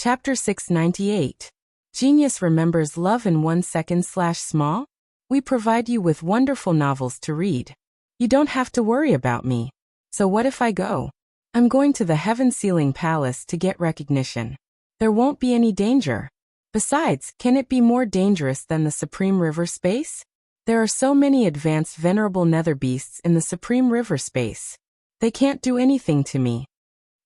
Chapter 698. Genius remembers love in 1 second/small? We provide you with wonderful novels to read. You don't have to worry about me. So what if I go? I'm going to the heaven-sealing palace to get recognition. There won't be any danger. Besides, can it be more dangerous than the Supreme River Space? There are so many advanced venerable nether beasts in the Supreme River Space. They can't do anything to me.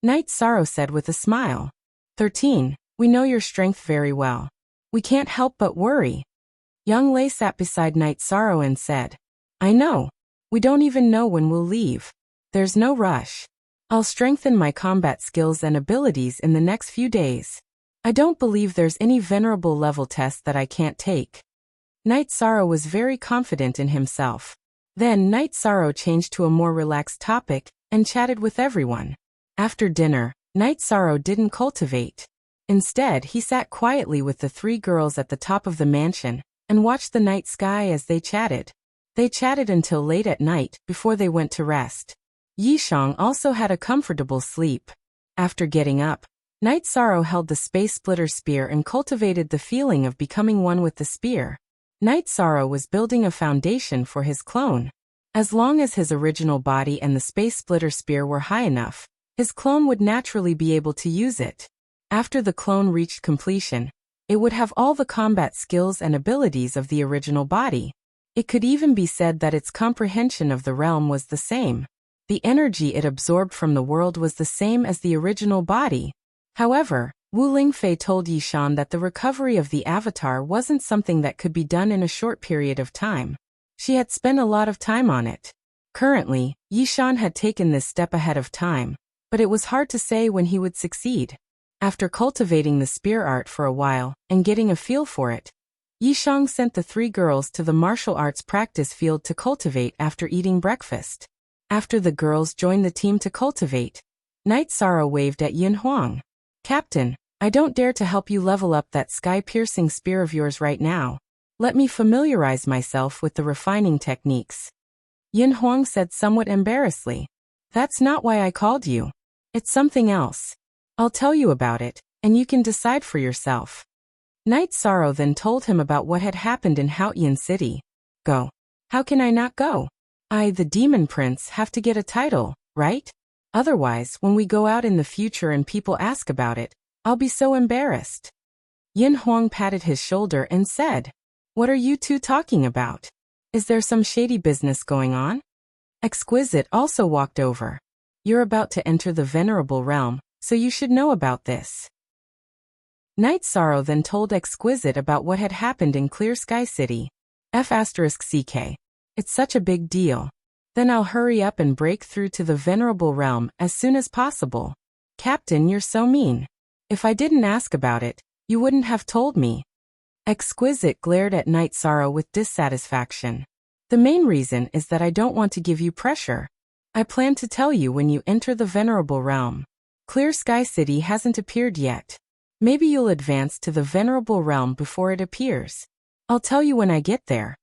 Night Sorrow said with a smile. 13. We know your strength very well. We can't help but worry. Young Lei sat beside Night Sorrow and said, I know. We don't even know when we'll leave. There's no rush. I'll strengthen my combat skills and abilities in the next few days. I don't believe there's any venerable level test that I can't take. Night Sorrow was very confident in himself. Then Night Sorrow changed to a more relaxed topic and chatted with everyone. After dinner, Night Sorrow didn't cultivate. Instead, he sat quietly with the 3 girls at the top of the mansion and watched the night sky as they chatted. They chatted until late at night before they went to rest. Yishang also had a comfortable sleep. After getting up, Night Sorrow held the Space Splitter Spear and cultivated the feeling of becoming one with the spear. Night Sorrow was building a foundation for his clone. As long as his original body and the Space Splitter Spear were high enough, his clone would naturally be able to use it. After the clone reached completion, it would have all the combat skills and abilities of the original body. It could even be said that its comprehension of the realm was the same. The energy it absorbed from the world was the same as the original body. However, Wu Lingfei told Yishan that the recovery of the avatar wasn't something that could be done in a short period of time. She had spent a lot of time on it. Currently, Yishan had taken this step ahead of time, but it was hard to say when he would succeed. After cultivating the spear art for a while and getting a feel for it, Yishang sent the 3 girls to the martial arts practice field to cultivate after eating breakfast. After the girls joined the team to cultivate, Night Sorrow waved at Yin Huang. Captain, I don't dare to help you level up that sky-piercing spear of yours right now. Let me familiarize myself with the refining techniques. Yin Huang said somewhat embarrassedly. That's not why I called you. It's something else. I'll tell you about it, and you can decide for yourself. Night Sorrow then told him about what had happened in Haotian City. Go. How can I not go? I, the Demon Prince, have to get a title, right? Otherwise, when we go out in the future and people ask about it, I'll be so embarrassed. Yin Huang patted his shoulder and said, What are you 2 talking about? Is there some shady business going on? Exquisite also walked over. You're about to enter the venerable realm, so you should know about this. Night Sorrow then told Exquisite about what had happened in Clear Sky City. F***CK. It's such a big deal. Then I'll hurry up and break through to the venerable realm as soon as possible. Captain, you're so mean. If I didn't ask about it, you wouldn't have told me. Exquisite glared at Night Sorrow with dissatisfaction. The main reason is that I don't want to give you pressure. I plan to tell you when you enter the venerable realm. Clear Sky City hasn't appeared yet. Maybe you'll advance to the venerable realm before it appears. I'll tell you when I get there.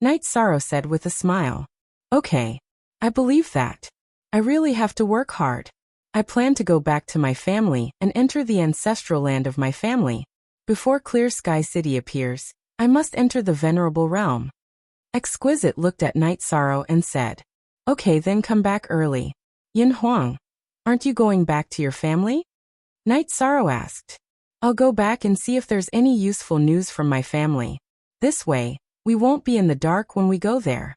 Night Sorrow said with a smile. Okay. I believe that. I really have to work hard. I plan to go back to my family and enter the ancestral land of my family. Before Clear Sky City appears, I must enter the venerable realm. Exquisite looked at Night Sorrow and said, Okay, then come back early. Yin Huang, aren't you going back to your family? Night Sorrow asked. I'll go back and see if there's any useful news from my family. This way, we won't be in the dark when we go there.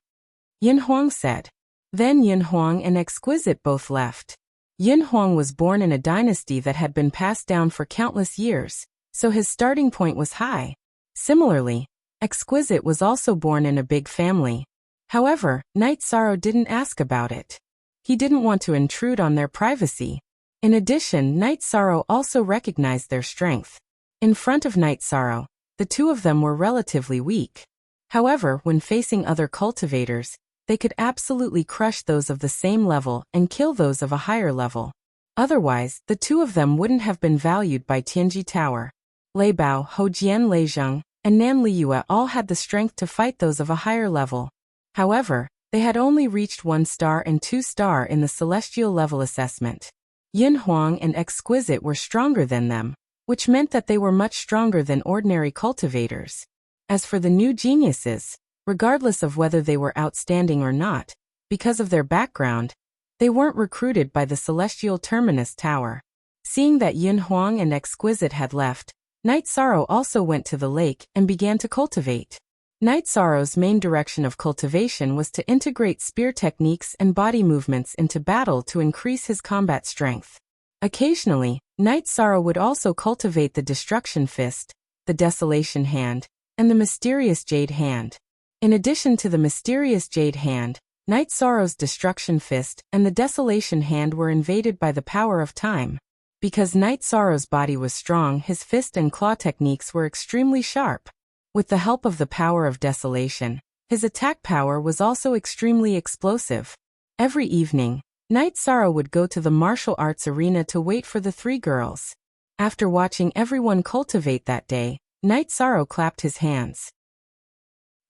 Yin Huang said. Then Yin Huang and Exquisite both left. Yin Huang was born in a dynasty that had been passed down for countless years, so his starting point was high. Similarly, Exquisite was also born in a big family. However, Night Sorrow didn't ask about it. He didn't want to intrude on their privacy. In addition, Night Sorrow also recognized their strength. In front of Night Sorrow, the 2 of them were relatively weak. However, when facing other cultivators, they could absolutely crush those of the same level and kill those of a higher level. Otherwise, the 2 of them wouldn't have been valued by Tianji Tower. Lei Bao, Houjian Leizheng, and Nan Liyue all had the strength to fight those of a higher level. However, they had only reached 1 star and 2 star in the celestial level assessment. Yin Huang and Exquisite were stronger than them, which meant that they were much stronger than ordinary cultivators. As for the new geniuses, regardless of whether they were outstanding or not, because of their background, they weren't recruited by the celestial terminus tower. Seeing that Yin Huang and Exquisite had left, Night Sorrow also went to the lake and began to cultivate. Night Sorrow's main direction of cultivation was to integrate spear techniques and body movements into battle to increase his combat strength. Occasionally, Night Sorrow would also cultivate the Destruction Fist, the Desolation Hand, and the Mysterious Jade Hand. In addition to the Mysterious Jade Hand, Night Sorrow's Destruction Fist and the Desolation Hand were invaded by the power of time. Because Night Sorrow's body was strong, his fist and claw techniques were extremely sharp. With the help of the power of desolation, his attack power was also extremely explosive. Every evening, Night Sorrow would go to the martial arts arena to wait for the three girls. After watching everyone cultivate that day, Night Sorrow clapped his hands.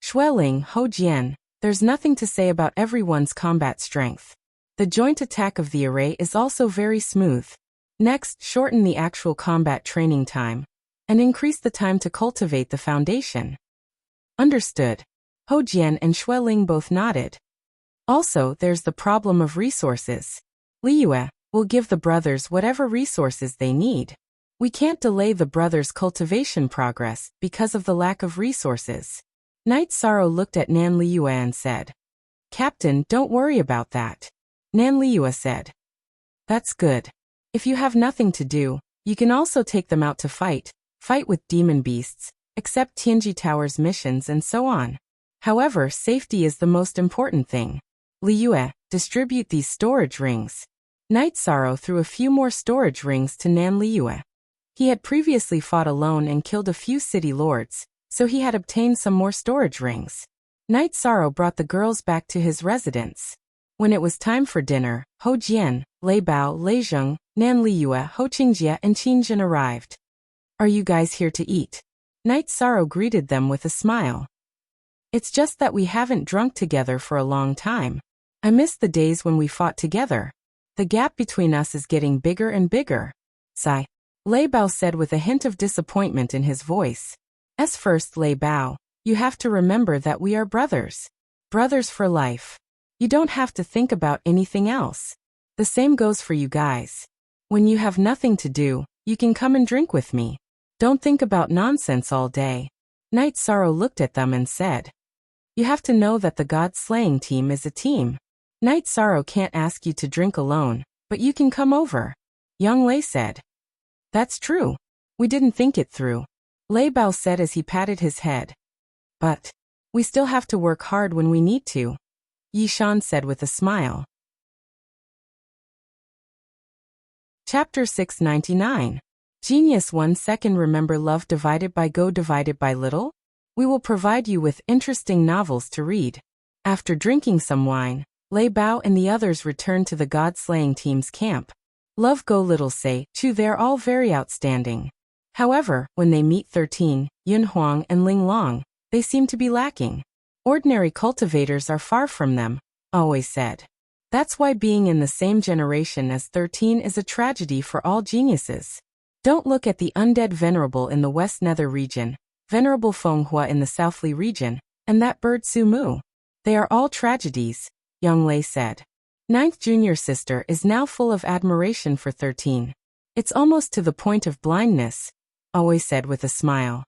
Xueling, Ho Jian, there's nothing to say about everyone's combat strength. The joint attack of the array is also very smooth. Next, shorten the actual combat training time and increase the time to cultivate the foundation. Understood. Ho Jian and Xueling both nodded. Also, there's the problem of resources. Liyue will give the brothers whatever resources they need. We can't delay the brothers' cultivation progress because of the lack of resources. Night Sorrow looked at Nan Liyue and said, Captain, don't worry about that. Nan Liyue said, That's good. If you have nothing to do, you can also take them out to fight with demon beasts, accept Tianji Tower's missions and so on. However, safety is the most important thing. Liyue, distribute these storage rings. Night Sorrow threw a few more storage rings to Nan Liyue. He had previously fought alone and killed a few city lords, so he had obtained some more storage rings. Night Sorrow brought the girls back to his residence. When it was time for dinner, Ho Jian, Lei Bao, Lei Zheng, Nan Liyue, Ho Qingjie and Qin Jin arrived. Are you guys here to eat? Night Sorrow greeted them with a smile. It's just that we haven't drunk together for a long time. I miss the days when we fought together. The gap between us is getting bigger and bigger. Sigh. Lei Bao said with a hint of disappointment in his voice. As first, Lei Bao, you have to remember that we are brothers. Brothers for life. You don't have to think about anything else. The same goes for you guys. When you have nothing to do, you can come and drink with me. Don't think about nonsense all day. Night Sorrow looked at them and said, You have to know that the God-slaying team is a team. Night Sorrow can't ask you to drink alone, but you can come over. Young Lei said. That's true. We didn't think it through. Lei Bao said as he patted his head. But we still have to work hard when we need to. Yi Shan said with a smile. Chapter 699. Genius 1 second. Remember love divided by go divided by little? We will provide you with interesting novels to read. After drinking some wine, Lei Bao and the others returned to the God-slaying team's camp. Love go little say, Chu, they're all very outstanding. However, when they meet 13, Yun Huang and Ling Long, they seem to be lacking. Ordinary cultivators are far from them, always said. That's why being in the same generation as 13 is a tragedy for all geniuses. Don't look at the undead Venerable in the West Nether region, Venerable Fenghua in the Southly region, and that bird Su Mu. They are all tragedies, Young Lei said. Ninth junior sister is now full of admiration for 13. It's almost to the point of blindness, always said with a smile.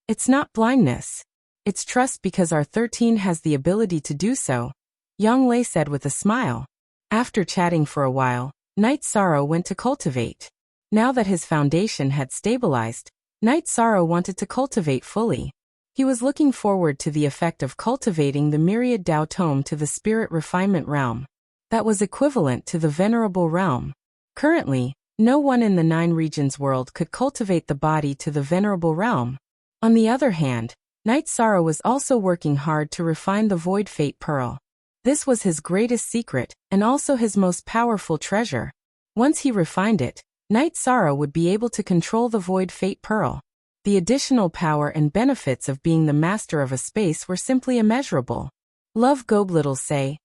It's not blindness. It's trust because our 13 has the ability to do so, Young Lei said with a smile. After chatting for a while, Night Sorrow went to cultivate. Now that his foundation had stabilized, Night Sorrow wanted to cultivate fully. He was looking forward to the effect of cultivating the myriad Dao Tome to the spirit refinement realm. That was equivalent to the venerable realm. Currently, no one in the 9 regions world could cultivate the body to the venerable realm. On the other hand, Night Sorrow was also working hard to refine the Void Fate Pearl. This was his greatest secret, and also his most powerful treasure. Once he refined it, Night Sorrow would be able to control the Void Fate Pearl. The additional power and benefits of being the master of a space were simply immeasurable. Love Gobe Little say.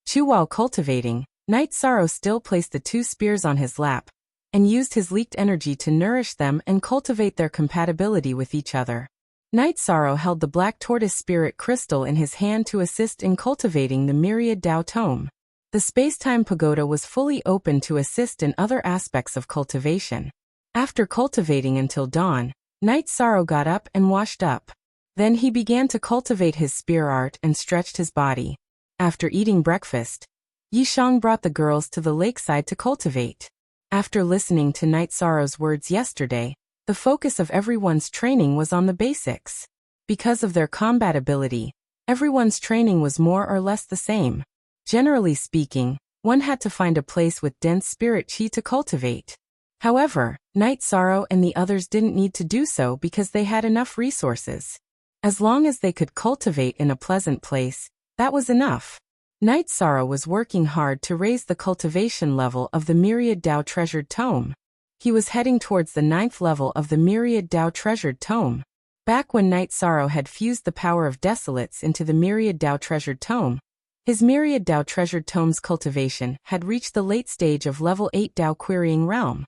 Chu while cultivating, Night Sorrow still placed the 2 spears on his lap, and used his leaked energy to nourish them and cultivate their compatibility with each other. Night Sorrow held the black tortoise spirit crystal in his hand to assist in cultivating the myriad Tao tome. The space-time pagoda was fully open to assist in other aspects of cultivation. After cultivating until dawn, Night Sorrow got up and washed up. Then he began to cultivate his spear art and stretched his body. After eating breakfast, Yishang brought the girls to the lakeside to cultivate. After listening to Night Sorrow's words yesterday, the focus of everyone's training was on the basics. Because of their combat ability, everyone's training was more or less the same. Generally speaking, one had to find a place with dense spirit chi to cultivate. However, Night Sorrow and the others didn't need to do so because they had enough resources. As long as they could cultivate in a pleasant place, that was enough. Night Sorrow was working hard to raise the cultivation level of the Myriad Tao Treasured Tome. He was heading towards the 9th level of the Myriad Tao Treasured Tome. Back when Night Sorrow had fused the power of Desolates into the Myriad Tao Treasured Tome, his Myriad Tao Treasured Tome's cultivation had reached the late stage of level 8 Tao Querying Realm.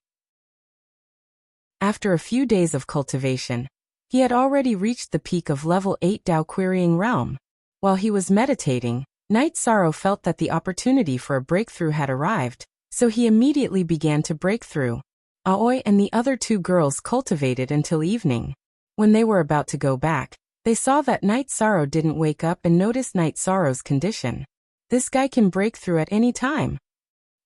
After a few days of cultivation, he had already reached the peak of level 8 Tao Querying Realm. While he was meditating, Night Sorrow felt that the opportunity for a breakthrough had arrived, so he immediately began to break through. Aoi and the other two girls cultivated until evening. When they were about to go back, they saw that Night Sorrow didn't wake up and noticed Night Sorrow's condition. This guy can break through at any time,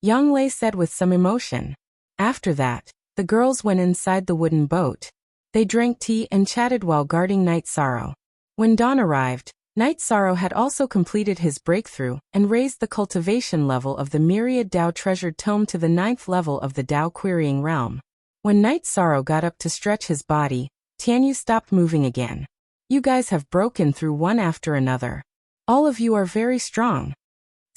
Yang Lei said with some emotion. After that, the girls went inside the wooden boat. They drank tea and chatted while guarding Night Sorrow. When dawn arrived, Night Sorrow had also completed his breakthrough and raised the cultivation level of the Myriad Tao Treasured Tome to the 9th level of the Tao Querying Realm. When Night Sorrow got up to stretch his body, Tianyu stopped moving again. You guys have broken through one after another. All of you are very strong,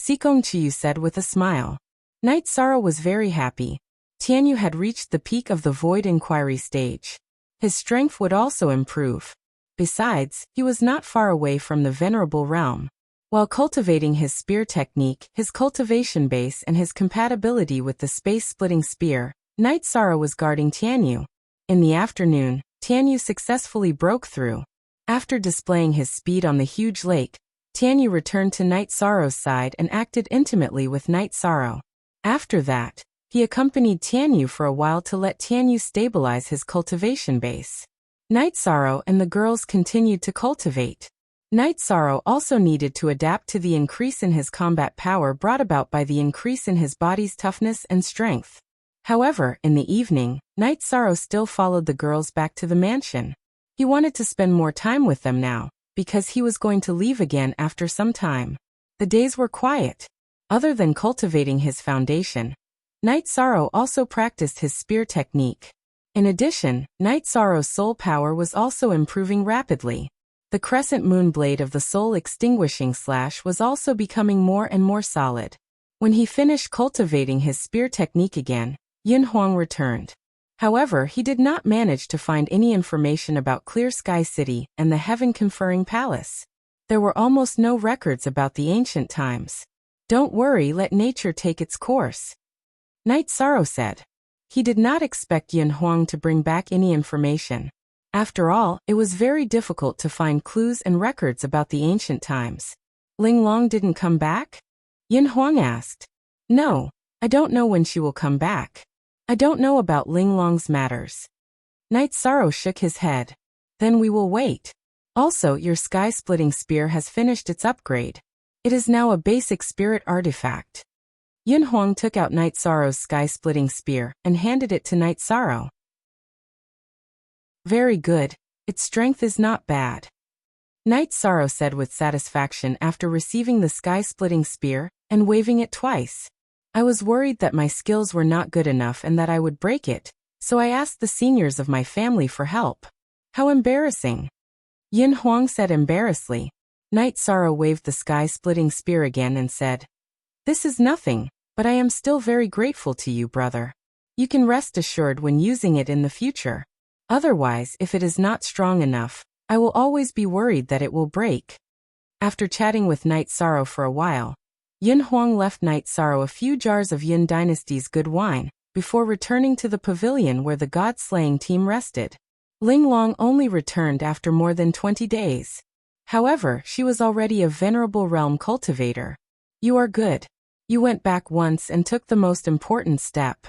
Sikong Chiyu said with a smile. Night Sorrow was very happy. Tianyu had reached the peak of the Void Inquiry stage. His strength would also improve. Besides, he was not far away from the Venerable Realm. While cultivating his spear technique, his cultivation base and his compatibility with the space-splitting spear, Night Sorrow was guarding Tianyu. In the afternoon, Tianyu successfully broke through. After displaying his speed on the huge lake, Tianyu returned to Night Sorrow's side and acted intimately with Night Sorrow. After that, he accompanied Tianyu for a while to let Tianyu stabilize his cultivation base. Night Sorrow and the girls continued to cultivate. Night Sorrow also needed to adapt to the increase in his combat power brought about by the increase in his body's toughness and strength. However, in the evening, Night Sorrow still followed the girls back to the mansion. He wanted to spend more time with them now, because he was going to leave again after some time. The days were quiet. Other than cultivating his foundation, Night Sorrow also practiced his spear technique. In addition, Night Sorrow's soul power was also improving rapidly. The crescent moon blade of the soul extinguishing slash was also becoming more and more solid. When he finished cultivating his spear technique again, Yin Huang returned. However, he did not manage to find any information about Clear Sky City and the Heaven-Conferring Palace. There were almost no records about the ancient times. Don't worry, let nature take its course, Night Sorrow said. He did not expect Yin Huang to bring back any information. After all, it was very difficult to find clues and records about the ancient times. Ling Long didn't come back? Yin Huang asked. No, I don't know when she will come back. I don't know about Ling Long's matters. Night Sorrow shook his head. Then we will wait. Also, your sky-splitting spear has finished its upgrade. It is now a basic spirit artifact. Yin Huang took out Night Sorrow's sky-splitting spear and handed it to Night Sorrow. Very good, its strength is not bad, Night Sorrow said with satisfaction after receiving the sky-splitting spear and waving it twice. I was worried that my skills were not good enough and that I would break it, so I asked the seniors of my family for help. How embarrassing, Yin Huang said embarrassedly. Night Sorrow waved the sky-splitting spear again and said, This is nothing, but I am still very grateful to you, brother. You can rest assured when using it in the future. Otherwise, if it is not strong enough, I will always be worried that it will break. After chatting with Night Sorrow for a while, Yin Huang left Night Sorrow a few jars of Yin Dynasty's good wine, before returning to the pavilion where the god-slaying team rested. Ling Long only returned after more than 20 days. However, she was already a venerable realm cultivator. You are good. You went back once and took the most important step.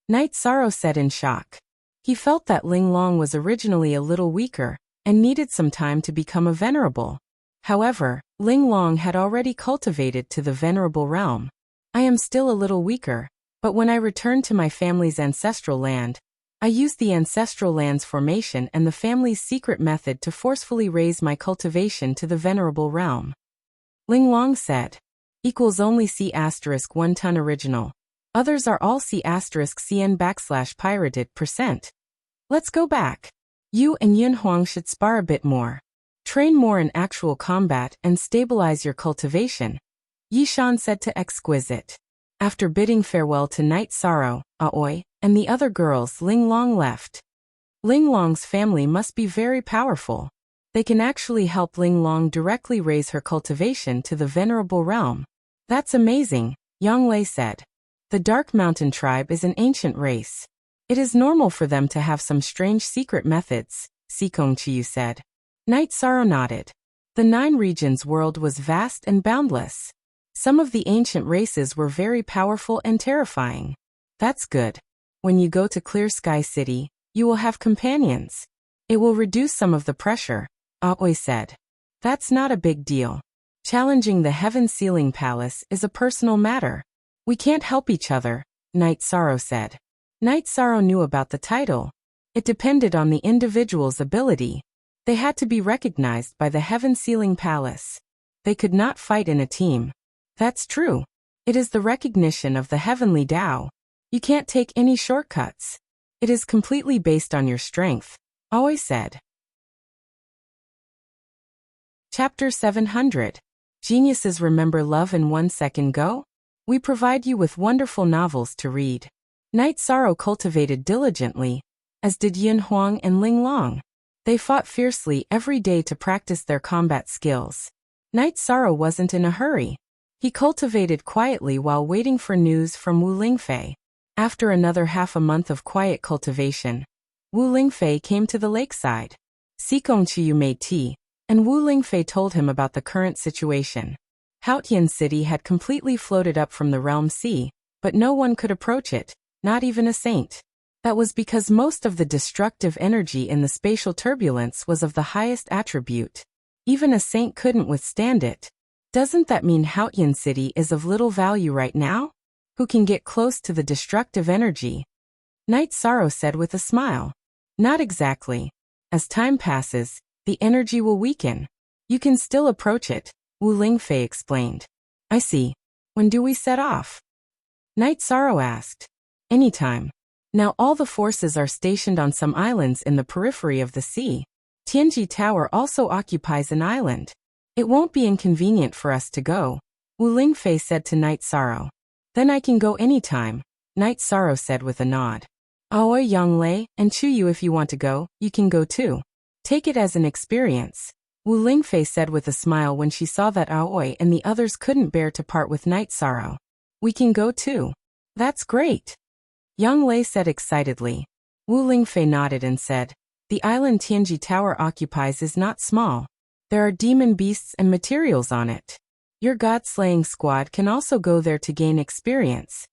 Knight Sorrow said in shock. He felt that Ling Long was originally a little weaker and needed some time to become a venerable. However, Ling Long had already cultivated to the venerable realm. I am still a little weaker, but when I returned to my family's ancestral land, I used the ancestral land's formation and the family's secret method to forcefully raise my cultivation to the venerable realm. Ling Long said. Equals only C*1 ton original. Others are all C*CN /pirated%. Let's go back. You and Yun Huang should spar a bit more. Train more in actual combat and stabilize your cultivation, Yi Shan said to Exquisite. After bidding farewell to Knight Sorrow, Aoi, and the other girls, Ling Long left. Ling Long's family must be very powerful. They can actually help Ling Long directly raise her cultivation to the venerable realm. That's amazing, Yang Lei said. The Dark Mountain tribe is an ancient race. It is normal for them to have some strange secret methods, Sikong Chiyu said. Knight Sorrow nodded. The 9 regions world was vast and boundless. Some of the ancient races were very powerful and terrifying. That's good. When you go to Clear Sky City, you will have companions. It will reduce some of the pressure, Aoi said. That's not a big deal. Challenging the Heaven Sealing Palace is a personal matter. We can't help each other, Knight Sorrow said. Knight Sorrow knew about the title. It depended on the individual's ability. They had to be recognized by the Heaven Sealing Palace. They could not fight in a team. That's true. It is the recognition of the heavenly Tao. You can't take any shortcuts. It is completely based on your strength, Aoi said. Chapter 700. Geniuses remember love in 1 second go? We provide you with wonderful novels to read. Knight Sorrow cultivated diligently, as did Yun Huang and Ling Long. They fought fiercely every day to practice their combat skills. Knight Sorrow wasn't in a hurry. He cultivated quietly while waiting for news from Wu Lingfei. After another half a month of quiet cultivation, Wu Lingfei came to the lakeside. Sikong Chiyu made tea, and Wu Lingfei told him about the current situation. Haotian City had completely floated up from the realm sea, but no one could approach it, not even a saint. That was because most of the destructive energy in the spatial turbulence was of the highest attribute. Even a saint couldn't withstand it. Doesn't that mean Haotian City is of little value right now? Who can get close to the destructive energy? Knight Sorrow said with a smile. Not exactly. As time passes, the energy will weaken. You can still approach it, Wu Lingfei explained. I see. When do we set off? Knight Sorrow asked. Anytime. Now all the forces are stationed on some islands in the periphery of the sea. Tianji Tower also occupies an island. It won't be inconvenient for us to go, Wu Lingfei said to Knight Sorrow. Then I can go anytime, Knight Sorrow said with a nod. Aoi, Yang Lei, and Chuyu, if you want to go, you can go too. Take it as an experience, Wu Lingfei said with a smile when she saw that Aoi and the others couldn't bear to part with Knight Sorrow. We can go too. That's great. Yang Lei said excitedly. Wu Lingfei nodded and said, the island Tianji Tower occupies is not small. There are demon beasts and materials on it. Your god-slaying squad can also go there to gain experience.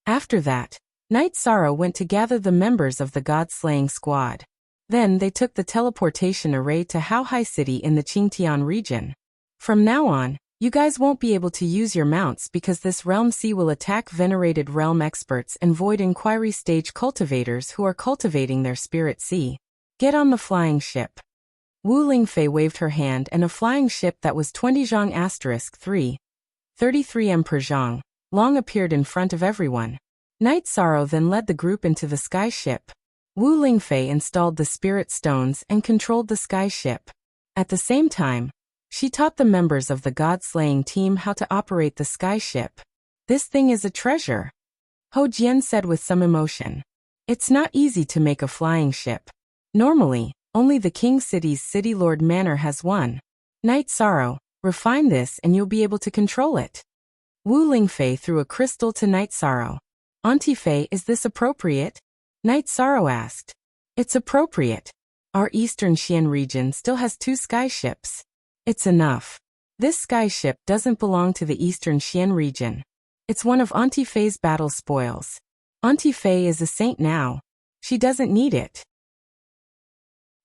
After that, Knight Sorrow went to gather the members of the god-slaying squad. Then they took the teleportation array to Haohai City in the Qingtian region. From now on, you guys won't be able to use your mounts because this realm sea will attack venerated realm experts and void inquiry stage cultivators who are cultivating their spirit sea. Get on the flying ship. Wu Lingfei waved her hand and a flying ship that was 20 zhang *3, 33 m per zhang, long appeared in front of everyone. Knight Sorrow then led the group into the sky ship. Wu Lingfei installed the spirit stones and controlled the sky ship. At the same time, she taught the members of the god-slaying team how to operate the sky ship. This thing is a treasure, Ho Jian said with some emotion. It's not easy to make a flying ship. Normally, only the King City's City Lord Manor has one. Knight Sorrow, refine this and you'll be able to control it. Wu Lingfei threw a crystal to Knight Sorrow. Auntie Fei, is this appropriate? Night Sorrow asked. It's appropriate. Our eastern Xian region still has 2 skyships. It's enough. This skyship doesn't belong to the eastern Xian region. It's one of Auntie Fei's battle spoils. Auntie Fei is a saint now. She doesn't need it.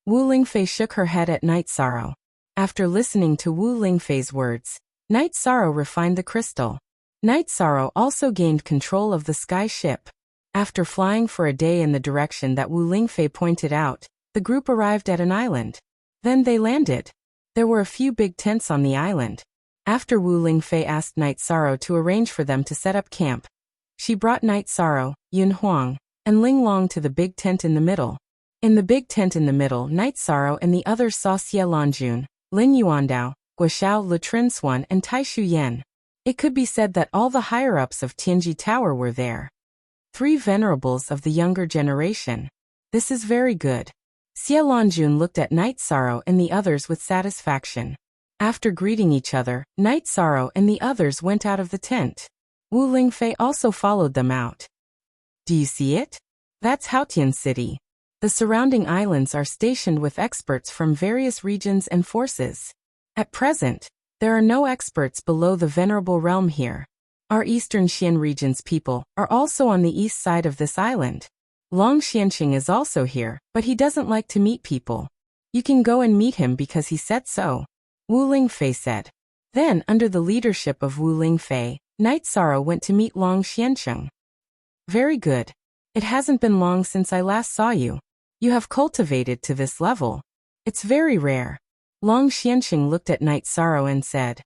Wu Lingfei shook her head at Night Sorrow. After listening to Wu Lingfei's words, Night Sorrow refined the crystal. Night Sorrow also gained control of the sky ship. After flying for a day in the direction that Wu Lingfei pointed out, the group arrived at an island. Then they landed. There were a few big tents on the island. After Wu Lingfei asked Night Sorrow to arrange for them to set up camp, she brought Night Sorrow, Yun Huang, and Ling Long to the big tent in the middle. In the big tent in the middle, Night Sorrow and the others saw Xie Lanjun, Lin Yuandao, Guoxiao Latrin Swan, and Tai Shu Yen. It could be said that all the higher-ups of Tianji Tower were there. 3 venerables of the younger generation. This is very good. Xie Lanjun looked at Night Sorrow and the others with satisfaction. After greeting each other, Night Sorrow and the others went out of the tent. Wu Lingfei also followed them out. Do you see it? That's Haotian City. The surrounding islands are stationed with experts from various regions and forces. At present, there are no experts below the Venerable Realm here. Our Eastern Xian region's people are also on the east side of this island. Long Xianqing is also here, but he doesn't like to meet people. You can go and meet him because he said so, Wu Lingfei said. Then, under the leadership of Wu Lingfei, Night Sorrow went to meet Long Xianqing. Very good. It hasn't been long since I last saw you. You have cultivated to this level. It's very rare. Long Xianqing looked at Night Sorrow and said,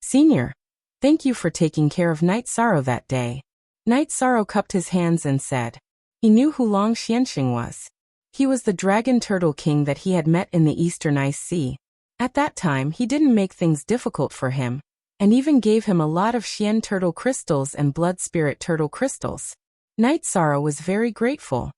Senior, thank you for taking care of Night Sorrow that day. Night Sorrow cupped his hands and said, he knew who Long Xianqing was. He was the dragon turtle king that he had met in the Eastern Ice Sea. At that time he didn't make things difficult for him, and even gave him a lot of Xian turtle crystals and blood spirit turtle crystals. Night Sorrow was very grateful.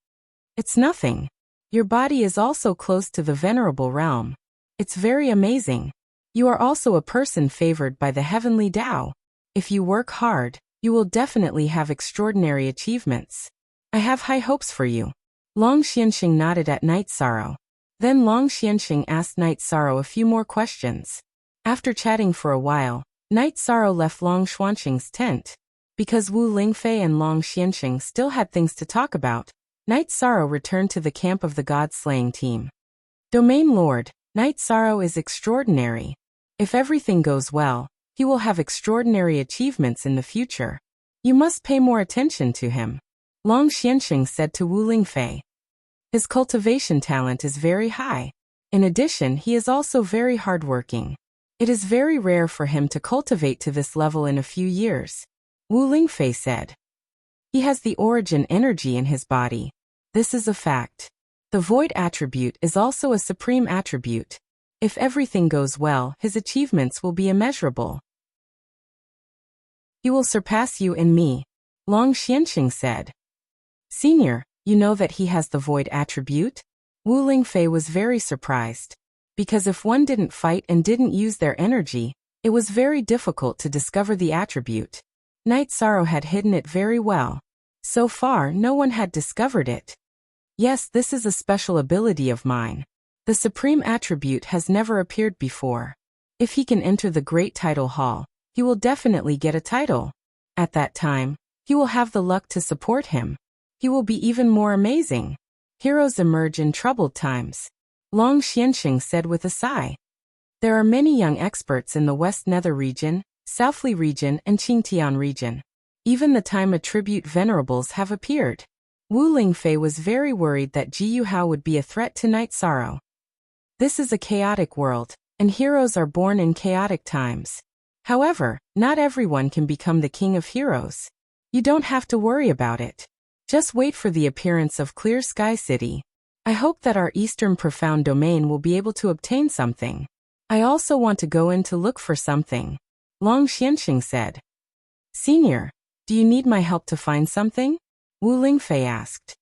It's nothing. Your body is also close to the Venerable Realm. It's very amazing. You are also a person favored by the heavenly Tao. If you work hard, you will definitely have extraordinary achievements. I have high hopes for you. Long Xianqing nodded at Night Sorrow. Then Long Xianqing asked Night Sorrow a few more questions. After chatting for a while, Night Sorrow left Long Xianqing's tent. Because Wu Lingfei and Long Xianqing still had things to talk about, Night Sorrow returned to the camp of the God-slaying team. Domain Lord, Night Sorrow is extraordinary. If everything goes well, he will have extraordinary achievements in the future. You must pay more attention to him, Long Xianqing said to Wu Lingfei. His cultivation talent is very high. In addition, he is also very hardworking. It is very rare for him to cultivate to this level in a few years, Wu Lingfei said. He has the origin energy in his body. This is a fact. The void attribute is also a supreme attribute. If everything goes well, his achievements will be immeasurable. He will surpass you and me, Long Xianqing said. Senior, you know that he has the void attribute? Wu Lingfei was very surprised. Because if one didn't fight and didn't use their energy, it was very difficult to discover the attribute. Night Sorrow had hidden it very well. So far, no one had discovered it. Yes, this is a special ability of mine. The supreme attribute has never appeared before. If he can enter the Great Title Hall, he will definitely get a title. At that time, he will have the luck to support him. He will be even more amazing. Heroes emerge in troubled times, Long Xianqing said with a sigh. There are many young experts in the West Nether region, Southly region, and Qingtian region. Even the time attribute venerables have appeared. Wu Lingfei was very worried that Ji Yuhao would be a threat to Night Sorrow. This is a chaotic world, and heroes are born in chaotic times. However, not everyone can become the king of heroes. You don't have to worry about it. Just wait for the appearance of Clear Sky City. I hope that our Eastern Profound Domain will be able to obtain something. I also want to go in to look for something, Long Xianqing said. Senior, do you need my help to find something? Wu Lingfei asked.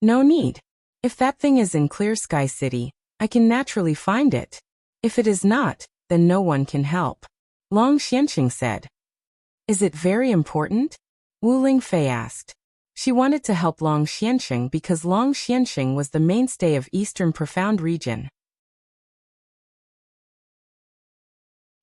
No need. If that thing is in Clear Sky City, I can naturally find it. If it is not, then no one can help, Long Xianqing said. Is it very important? Wu Lingfei asked. She wanted to help Long Xianxing because Long Xianxing was the mainstay of Eastern Profound region.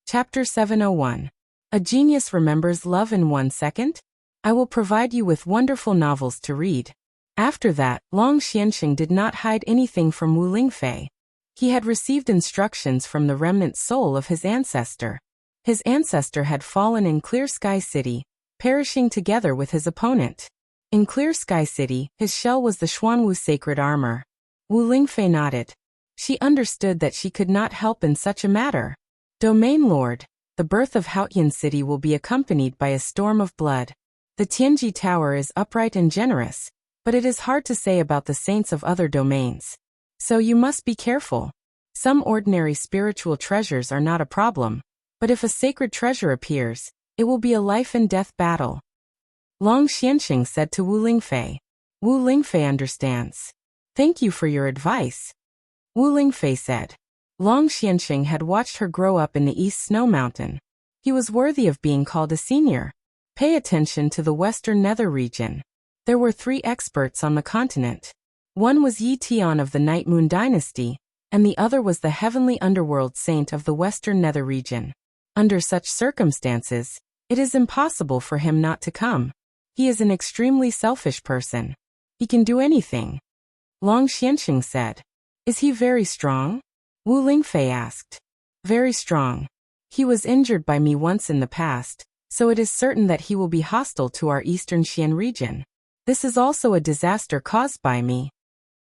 Chapter 701. A Genius Remembers Love in 1 Second? I will provide you with wonderful novels to read. After that, Long Xianxing did not hide anything from Wu Lingfei. He had received instructions from the remnant soul of his ancestor. His ancestor had fallen in Clear Sky City, perishing together with his opponent. In Clear Sky City, his shell was the Xuanwu sacred armor. Wu Lingfei nodded. She understood that she could not help in such a matter. Domain Lord, the birth of Haotian City will be accompanied by a storm of blood. The Tianji Tower is upright and generous, but it is hard to say about the saints of other domains. So you must be careful. Some ordinary spiritual treasures are not a problem, but if a sacred treasure appears, it will be a life and death battle. Long Xianxing said to Wu Lingfei. Wu Lingfei understands. Thank you for your advice. Wu Lingfei said. Long Xianxing had watched her grow up in the East Snow Mountain. He was worthy of being called a senior. Pay attention to the Western Nether region. There were 3 experts on the continent. One was Yi Tian of the Night Moon Dynasty, and the other was the heavenly underworld saint of the Western Nether region. Under such circumstances, it is impossible for him not to come. He is an extremely selfish person. He can do anything. Long Xianxing said. Is he very strong? Wu Lingfei asked. Very strong. He was injured by me once in the past, so it is certain that he will be hostile to our Eastern Xian region. This is also a disaster caused by me.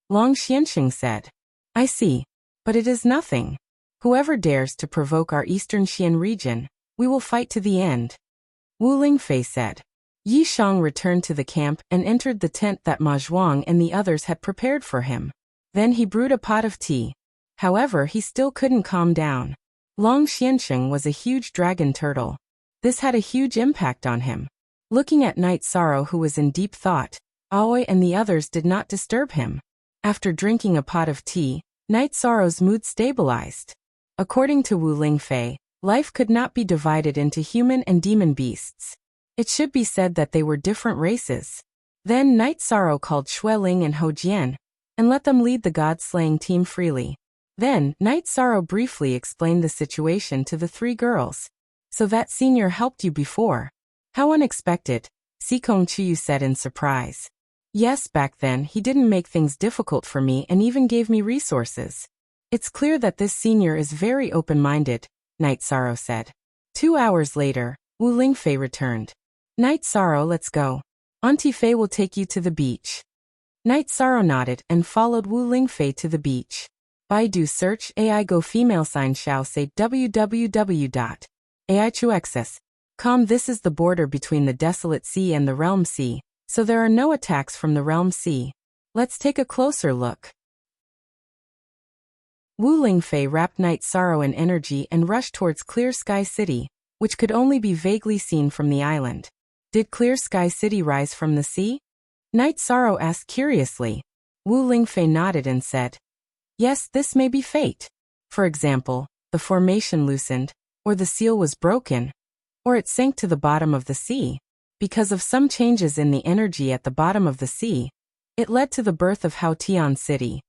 Long Xianxing said. I see. But it is nothing. Whoever dares to provoke our Eastern Xian region, we will fight to the end. Wu Lingfei said. Yi Shang returned to the camp and entered the tent that Ma Zhuang and the others had prepared for him. Then he brewed a pot of tea. However, he still couldn't calm down. Long Xianxing was a huge dragon turtle. This had a huge impact on him. Looking at Night Sorrow, who was in deep thought, Aoi and the others did not disturb him. After drinking a pot of tea, Night Sorrow's mood stabilized. According to Wu Lingfei, life could not be divided into human and demon beasts. It should be said that they were different races. Then Night Sorrow called Xueling and Ho Jian, and let them lead the god-slaying team freely. Then, Night Sorrow briefly explained the situation to the 3 girls. So that senior helped you before. How unexpected, Sikong Chiyu said in surprise. Yes, back then he didn't make things difficult for me and even gave me resources. It's clear that this senior is very open-minded, Night Sorrow said. 2 hours later, Wu Lingfei returned. Night Sorrow, let's go. Auntie Fei will take you to the beach. Night Sorrow nodded and followed Wu Lingfei to the beach. Baidu search AI Go female sign shall say www.aichuxs.com. This is the border between the Desolate Sea and the Realm Sea, so there are no attacks from the Realm Sea. Let's take a closer look. Wu Lingfei wrapped Night Sorrow in energy and rushed towards Clear Sky City, which could only be vaguely seen from the island. Did Clear Sky City rise from the sea? Night Sorrow asked curiously. Wu Lingfei nodded and said, yes, this may be fate. For example, the formation loosened, or the seal was broken, or it sank to the bottom of the sea. Because of some changes in the energy at the bottom of the sea, it led to the birth of Haotian City.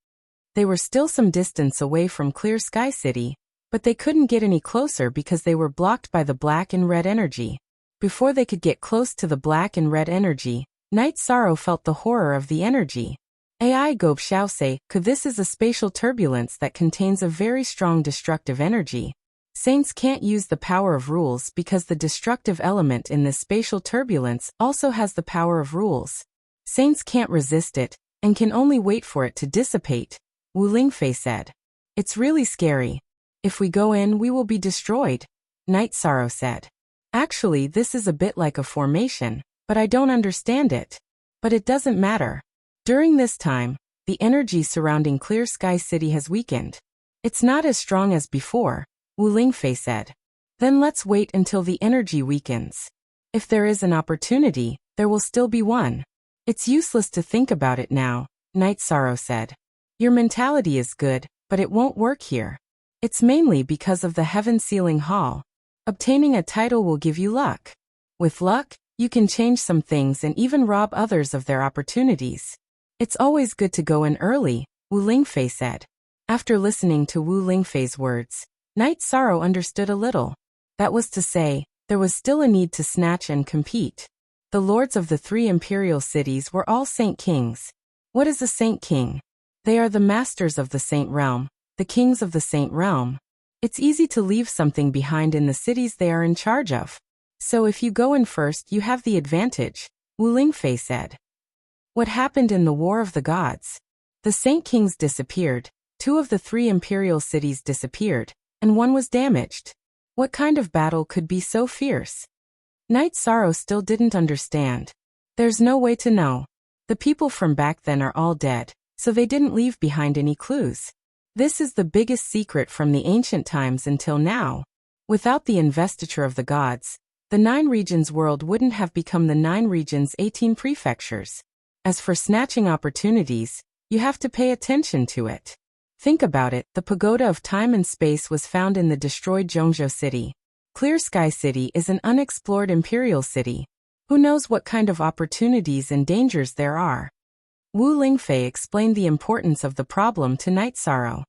They were still some distance away from Clear Sky City, but they couldn't get any closer because they were blocked by the black and red energy. Before they could get close to the black and red energy, Night Sorrow felt the horror of the energy. AI Gob Xiao say, this is a spatial turbulence that contains a very strong destructive energy. Saints can't use the power of rules because the destructive element in this spatial turbulence also has the power of rules. Saints can't resist it, and can only wait for it to dissipate, Wu Lingfei said. It's really scary. If we go in, we will be destroyed, Night Sorrow said. Actually, this is a bit like a formation, but I don't understand it. But it doesn't matter. During this time, the energy surrounding Clear Sky City has weakened. It's not as strong as before, Wu Lingfei said. Then let's wait until the energy weakens. If there is an opportunity, there will still be one. It's useless to think about it now, Night Sorrow said. Your mentality is good, but it won't work here. It's mainly because of the Heaven Sealing Hall. Obtaining a title will give you luck. With luck, You can change some things and even rob others of their opportunities. It's always good to go in early, Wu Lingfei said. After listening to Wu Lingfei's words, Night Sorrow understood a little. That was to say, there was still a need to snatch and compete. The lords of the 3 imperial cities were all Saint Kings. What is a Saint King? They are the masters of the Saint Realm, the kings of the Saint Realm. It's easy to leave something behind in the cities they are in charge of. So if you go in first, you have the advantage, Wu Lingfei said. What happened in the War of the Gods? The Saint Kings disappeared, 2 of the 3 imperial cities disappeared, and 1 was damaged. What kind of battle could be so fierce? Night Sorrow still didn't understand. There's no way to know. The people from back then are all dead, so they didn't leave behind any clues. This is the biggest secret from the ancient times until now. Without the investiture of the gods, the 9 regions world wouldn't have become the 9 regions 18 prefectures. As for snatching opportunities, you have to pay attention to it. Think about it, the pagoda of time and space was found in the destroyed Zhongzhou city. Clear Sky City is an unexplored imperial city. Who knows what kind of opportunities and dangers there are? Wu Lingfei explained the importance of the problem to Night Sorrow.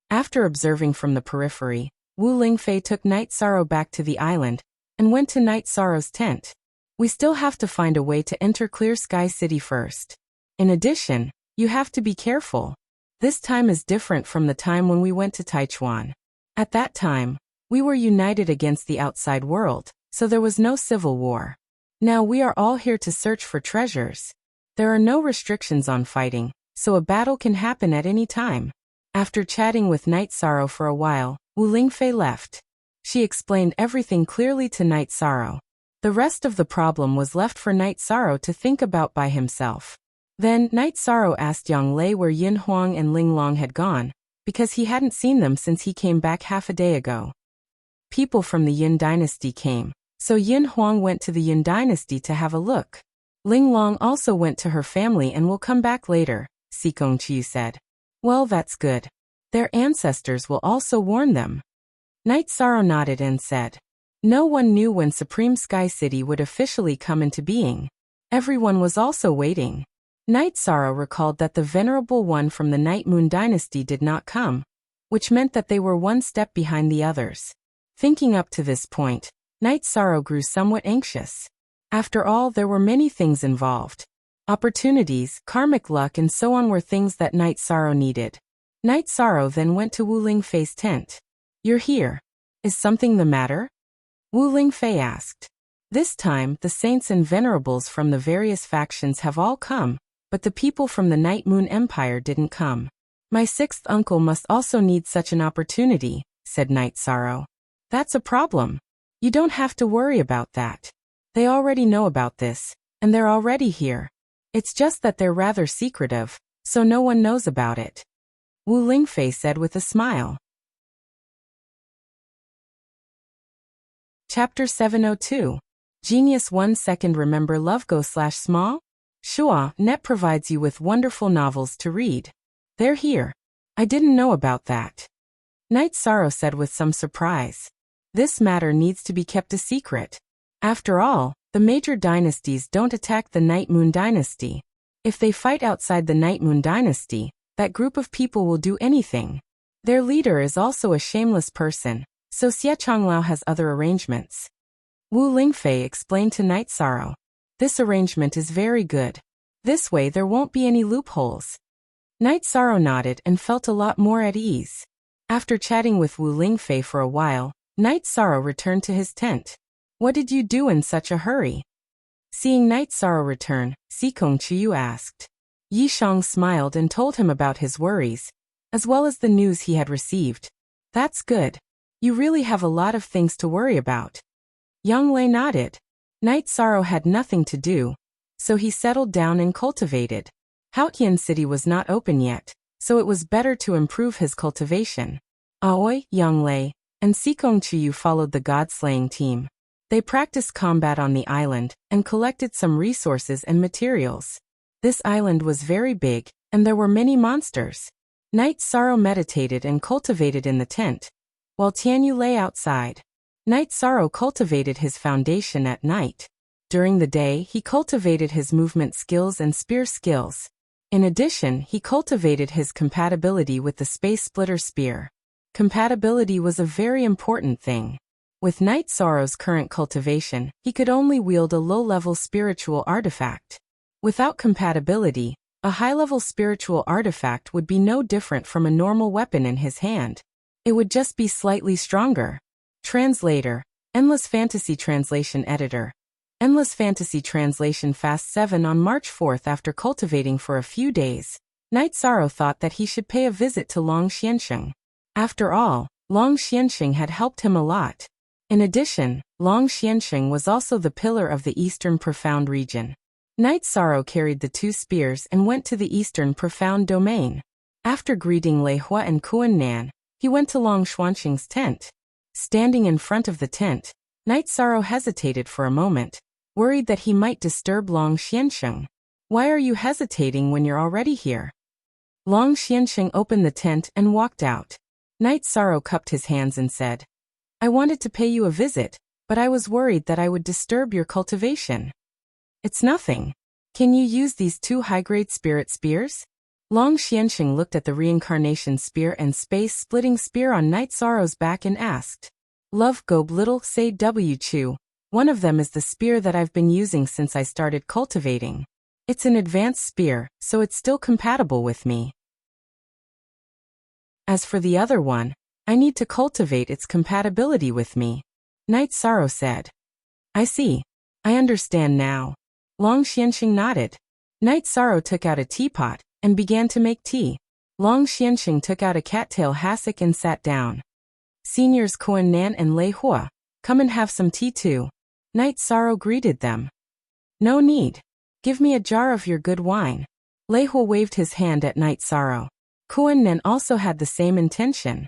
After observing from the periphery, Wu Lingfei took Night Sorrow back to the island and went to Night Sorrow's tent. We still have to find a way to enter Clear Sky City first. In addition, you have to be careful. This time is different from the time when we went to Taichuan. At that time, we were united against the outside world, so there was no civil war. Now we are all here to search for treasures. There are no restrictions on fighting, so a battle can happen at any time. After chatting with Night Sorrow for a while, Wu Lingfei left. She explained everything clearly to Night Sorrow. The rest of the problem was left for Night Sorrow to think about by himself. Then, Night Sorrow asked Yang Lei where Yin Huang and Ling Long had gone, because he hadn't seen them since he came back half a day ago. People from the Yin dynasty came, so Yin Huang went to the Yin dynasty to have a look. Ling Long also went to her family and will come back later, Sikong Chiu said. Well, that's good. Their ancestors will also warn them. Night Sorrow nodded and said, no one knew when Supreme Sky City would officially come into being. Everyone was also waiting. Night Sorrow recalled that the Venerable One from the Night Moon dynasty did not come, which meant that they were one step behind the others. Thinking up to this point, Night Sorrow grew somewhat anxious. After all, there were many things involved. Opportunities, karmic luck and so on were things that Night Sorrow needed. Night Sorrow then went to Wu Lingfei's tent. You're here. Is something the matter? Wu Lingfei asked. This time, the saints and venerables from the various factions have all come, but the people from the Night Moon Empire didn't come. My 6th uncle must also need such an opportunity, said Night Sorrow. That's a problem. You don't have to worry about that. They already know about this, and they're already here. It's just that they're rather secretive, so no one knows about it. Wu Lingfei said with a smile. Chapter 702. Genius 1 second. Remember Love Go/Small? Shua Net provides you with wonderful novels to read. They're here. I didn't know about that. Night Sorrow said with some surprise. This matter needs to be kept a secret. After all, the major dynasties don't attack the Night Moon dynasty. If they fight outside the Night Moon dynasty, that group of people will do anything. Their leader is also a shameless person, so Xie Changlao has other arrangements. Wu Lingfei explained to Night Sorrow. This arrangement is very good. This way there won't be any loopholes. Night Sorrow nodded and felt a lot more at ease. After chatting with Wu Lingfei for a while, Night Sorrow returned to his tent. What did you do in such a hurry? Seeing Night Sorrow return, Sikong Chiu asked. Yi Shang smiled and told him about his worries, as well as the news he had received. That's good. You really have a lot of things to worry about. Yang Lei nodded. Night Sorrow had nothing to do, so he settled down and cultivated. Haotian City was not open yet, so it was better to improve his cultivation. Aoi, Yang Lei, and Sikong Chiu followed the god-slaying team. They practiced combat on the island and collected some resources and materials. This island was very big, and there were many monsters. Night Sorrow meditated and cultivated in the tent, while Tianyu lay outside. Night Sorrow cultivated his foundation at night. During the day, he cultivated his movement skills and spear skills. In addition, he cultivated his compatibility with the Space Splitter Spear. Compatibility was a very important thing. With Night Sorrow's current cultivation, he could only wield a low-level spiritual artifact. Without compatibility, a high-level spiritual artifact would be no different from a normal weapon in his hand. It would just be slightly stronger. Translator, Endless Fantasy Translation Editor. Endless Fantasy Translation Fast 7. On March 4th, after cultivating for a few days, Night Sorrow thought that he should pay a visit to Long Xiansheng. After all, Long Xiansheng had helped him a lot. In addition, Long Xiansheng was also the pillar of the Eastern Profound region. Night Sorrow carried the 2 spears and went to the Eastern Profound domain. After greeting Lei Hua and Kuan Nan, he went to Long Xiansheng's tent. Standing in front of the tent, Night Sorrow hesitated for a moment, worried that he might disturb Long Xiansheng. Why are you hesitating when you're already here? Long Xiansheng opened the tent and walked out. Night Sorrow cupped his hands and said, I wanted to pay you a visit, but I was worried that I would disturb your cultivation. It's nothing. Can you use these 2 high-grade spirit spears? Long Xiansheng looked at the reincarnation spear and space-splitting spear on Night Sorrow's back and asked, Love Gob Little Say W Chu. One of them is the spear that I've been using since I started cultivating. It's an advanced spear, so it's still compatible with me. As for the other one, I need to cultivate its compatibility with me. Night Sorrow said. I see. I understand now. Long Xiansheng nodded. Night Sorrow took out a teapot and began to make tea. Long Xiansheng took out a cattail hassock and sat down. Seniors Kuan Nan and Lei Hua, come and have some tea too. Night Sorrow greeted them. No need. Give me a jar of your good wine. Lei Hua waved his hand at Night Sorrow. Kuan Nan also had the same intention.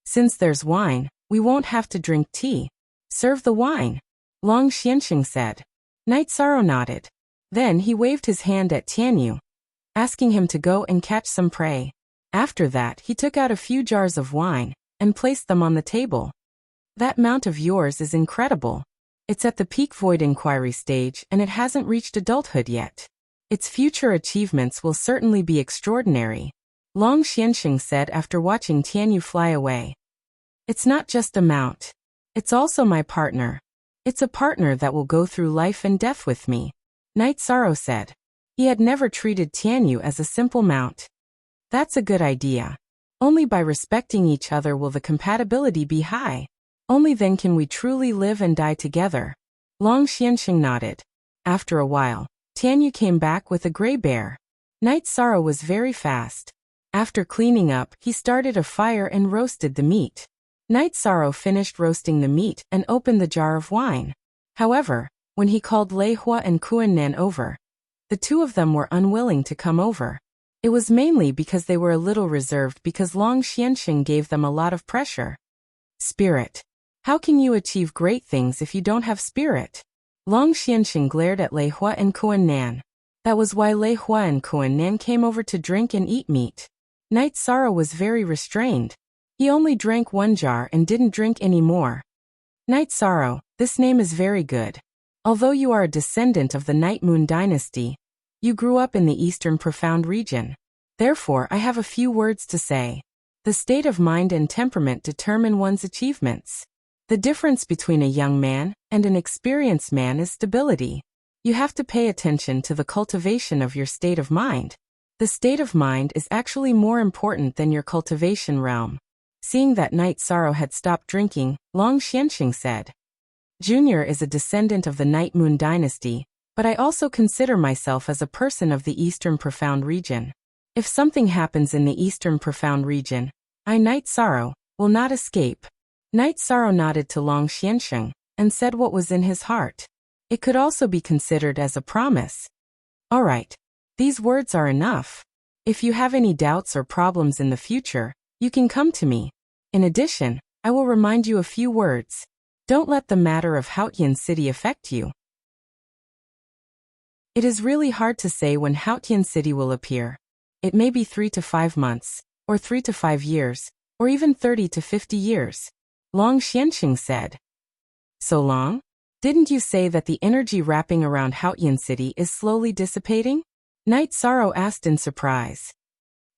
Since there's wine, we won't have to drink tea. Serve the wine. Long Xiansheng said. Night Sorrow nodded. Then he waved his hand at Tianyu, asking him to go and catch some prey. After that, he took out a few jars of wine and placed them on the table. That mount of yours is incredible. It's at the peak void inquiry stage and it hasn't reached adulthood yet. Its future achievements will certainly be extraordinary. Long Xiansheng said after watching Tianyu fly away. It's not just a mount. It's also my partner. It's a partner that will go through life and death with me. Night Sorrow said. He had never treated Tianyu as a simple mount. That's a good idea. Only by respecting each other will the compatibility be high. Only then can we truly live and die together. Long Xiansheng nodded. After a while, Tianyu came back with a gray bear. Night Sorrow was very fast. After cleaning up, he started a fire and roasted the meat. Night Sorrow finished roasting the meat and opened the jar of wine. However, when he called Lei Hua and Kuan Nan over, the 2 of them were unwilling to come over. It was mainly because they were a little reserved because Long Xiansheng gave them a lot of pressure. Spirit. How can you achieve great things if you don't have spirit? Long Xiansheng glared at Lei Hua and Kuan Nan. That was why Lei Hua and Kuan Nan came over to drink and eat meat. Night Sorrow was very restrained. He only drank 1 jar and didn't drink any more. Night Sorrow, this name is very good. Although you are a descendant of the Night Moon dynasty, you grew up in the Eastern Profound region. Therefore, I have a few words to say. The state of mind and temperament determine one's achievements. The difference between a young man and an experienced man is stability. You have to pay attention to the cultivation of your state of mind. The state of mind is actually more important than your cultivation realm. Seeing that Night Sorrow had stopped drinking, Long Xiansheng said. Junior is a descendant of the Night Moon dynasty, but I also consider myself as a person of the Eastern Profound region. If something happens in the Eastern Profound region, I, Night Sorrow, will not escape. Night Sorrow nodded to Long Xiansheng and said what was in his heart. It could also be considered as a promise. All right. These words are enough. If you have any doubts or problems in the future, you can come to me. In addition, I will remind you a few words. Don't let the matter of Haotian City affect you. It is really hard to say when Haotian City will appear. It may be 3 to 5 months, or 3 to 5 years, or even 30 to 50 years. Long Xiansheng said. So long? Didn't you say that the energy wrapping around Haotian City is slowly dissipating? Night Sorrow asked in surprise.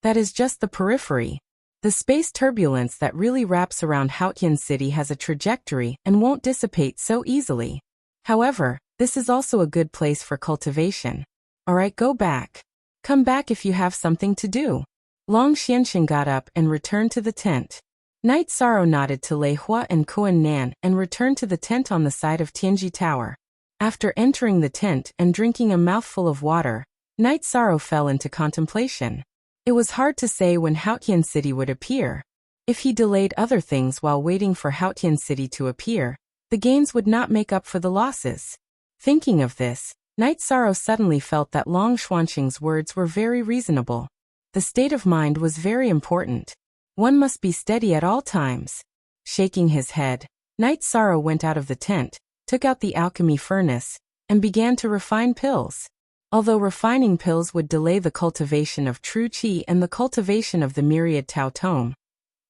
That is just the periphery. The space turbulence that really wraps around Haotian City has a trajectory and won't dissipate so easily. However, this is also a good place for cultivation. Alright, go back. Come back if you have something to do. Long Xianxin got up and returned to the tent. Night Sorrow nodded to Lei Hua and Kuan Nan and returned to the tent on the side of Tianji Tower. After entering the tent and drinking a mouthful of water, Night Sorrow fell into contemplation. It was hard to say when Haotian City would appear. If he delayed other things while waiting for Haotian City to appear, the gains would not make up for the losses. Thinking of this, Night Sorrow suddenly felt that Long Xuanqing's words were very reasonable. The state of mind was very important. One must be steady at all times. Shaking his head, Night Sorrow went out of the tent, took out the alchemy furnace, and began to refine pills. Although refining pills would delay the cultivation of true qi and the cultivation of the myriad Tao Tome,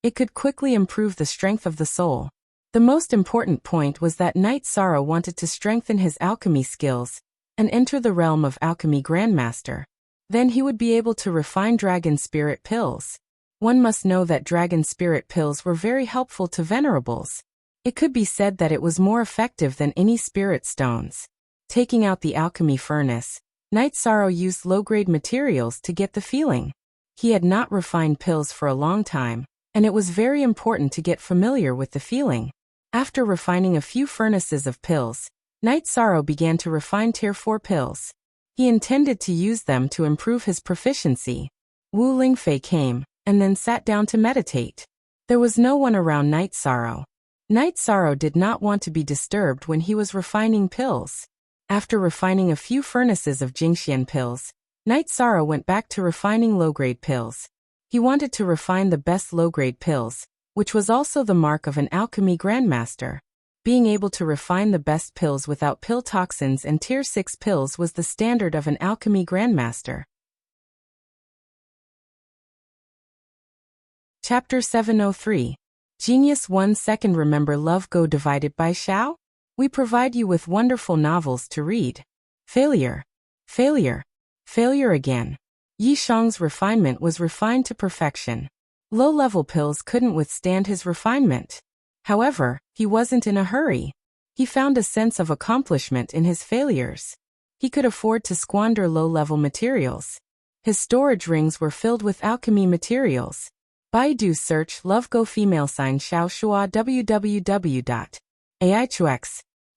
it could quickly improve the strength of the soul. The most important point was that Night Sorrow wanted to strengthen his alchemy skills and enter the realm of alchemy grandmaster. Then he would be able to refine dragon spirit pills. One must know that dragon spirit pills were very helpful to venerables. It could be said that it was more effective than any spirit stones. Taking out the alchemy furnace, Night Sorrow used low-grade materials to get the feeling. He had not refined pills for a long time, and it was very important to get familiar with the feeling. After refining a few furnaces of pills, Night Sorrow began to refine Tier 4 pills. He intended to use them to improve his proficiency. Wu Lingfei came, and then sat down to meditate. There was no one around Night Sorrow. Night Sorrow did not want to be disturbed when he was refining pills. After refining a few furnaces of Jingxian pills, Night Sorrow went back to refining low-grade pills. He wanted to refine the best low-grade pills, which was also the mark of an alchemy grandmaster. Being able to refine the best pills without pill toxins and Tier 6 pills was the standard of an alchemy grandmaster. Chapter 703. Genius 1 Second. Remember Love Go Divided by Xiao? We provide you with wonderful novels to read. Failure. Failure. Failure again. Yi Shang's refinement was refined to perfection. Low-level pills couldn't withstand his refinement. However, he wasn't in a hurry. He found a sense of accomplishment in his failures. He could afford to squander low-level materials. His storage rings were filled with alchemy materials. Baidu search Love Go Female Sign Xiao Shua www.aichux.com.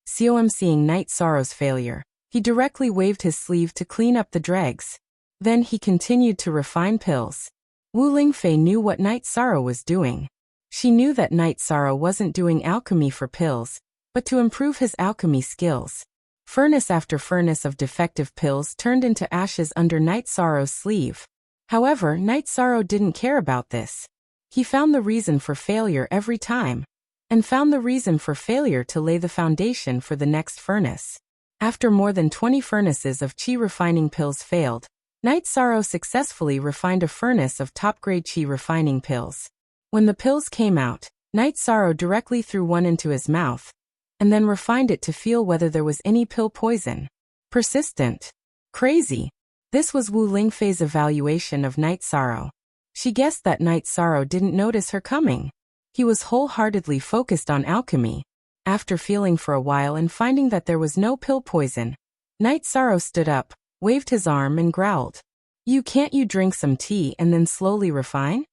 Seeing Night Sorrow's failure, he directly waved his sleeve to clean up the dregs. Then he continued to refine pills. Wu Lingfei knew what Night Sorrow was doing. She knew that Night Sorrow wasn't doing alchemy for pills, but to improve his alchemy skills. Furnace after furnace of defective pills turned into ashes under Night Sorrow's sleeve. However, Night Sorrow didn't care about this. He found the reason for failure every time, and found the reason for failure to lay the foundation for the next furnace. After more than 20 furnaces of qi refining pills failed, Night Sorrow successfully refined a furnace of top-grade qi refining pills. When the pills came out, Night Sorrow directly threw one into his mouth, and then refined it to feel whether there was any pill poison. Persistent. Crazy. This was Wu Lingfei's evaluation of Night Sorrow. She guessed that Night Sorrow didn't notice her coming. He was wholeheartedly focused on alchemy. After feeling for a while and finding that there was no pill poison, Night Sorrow stood up, waved his arm and growled. Can't you drink some tea and then slowly refine?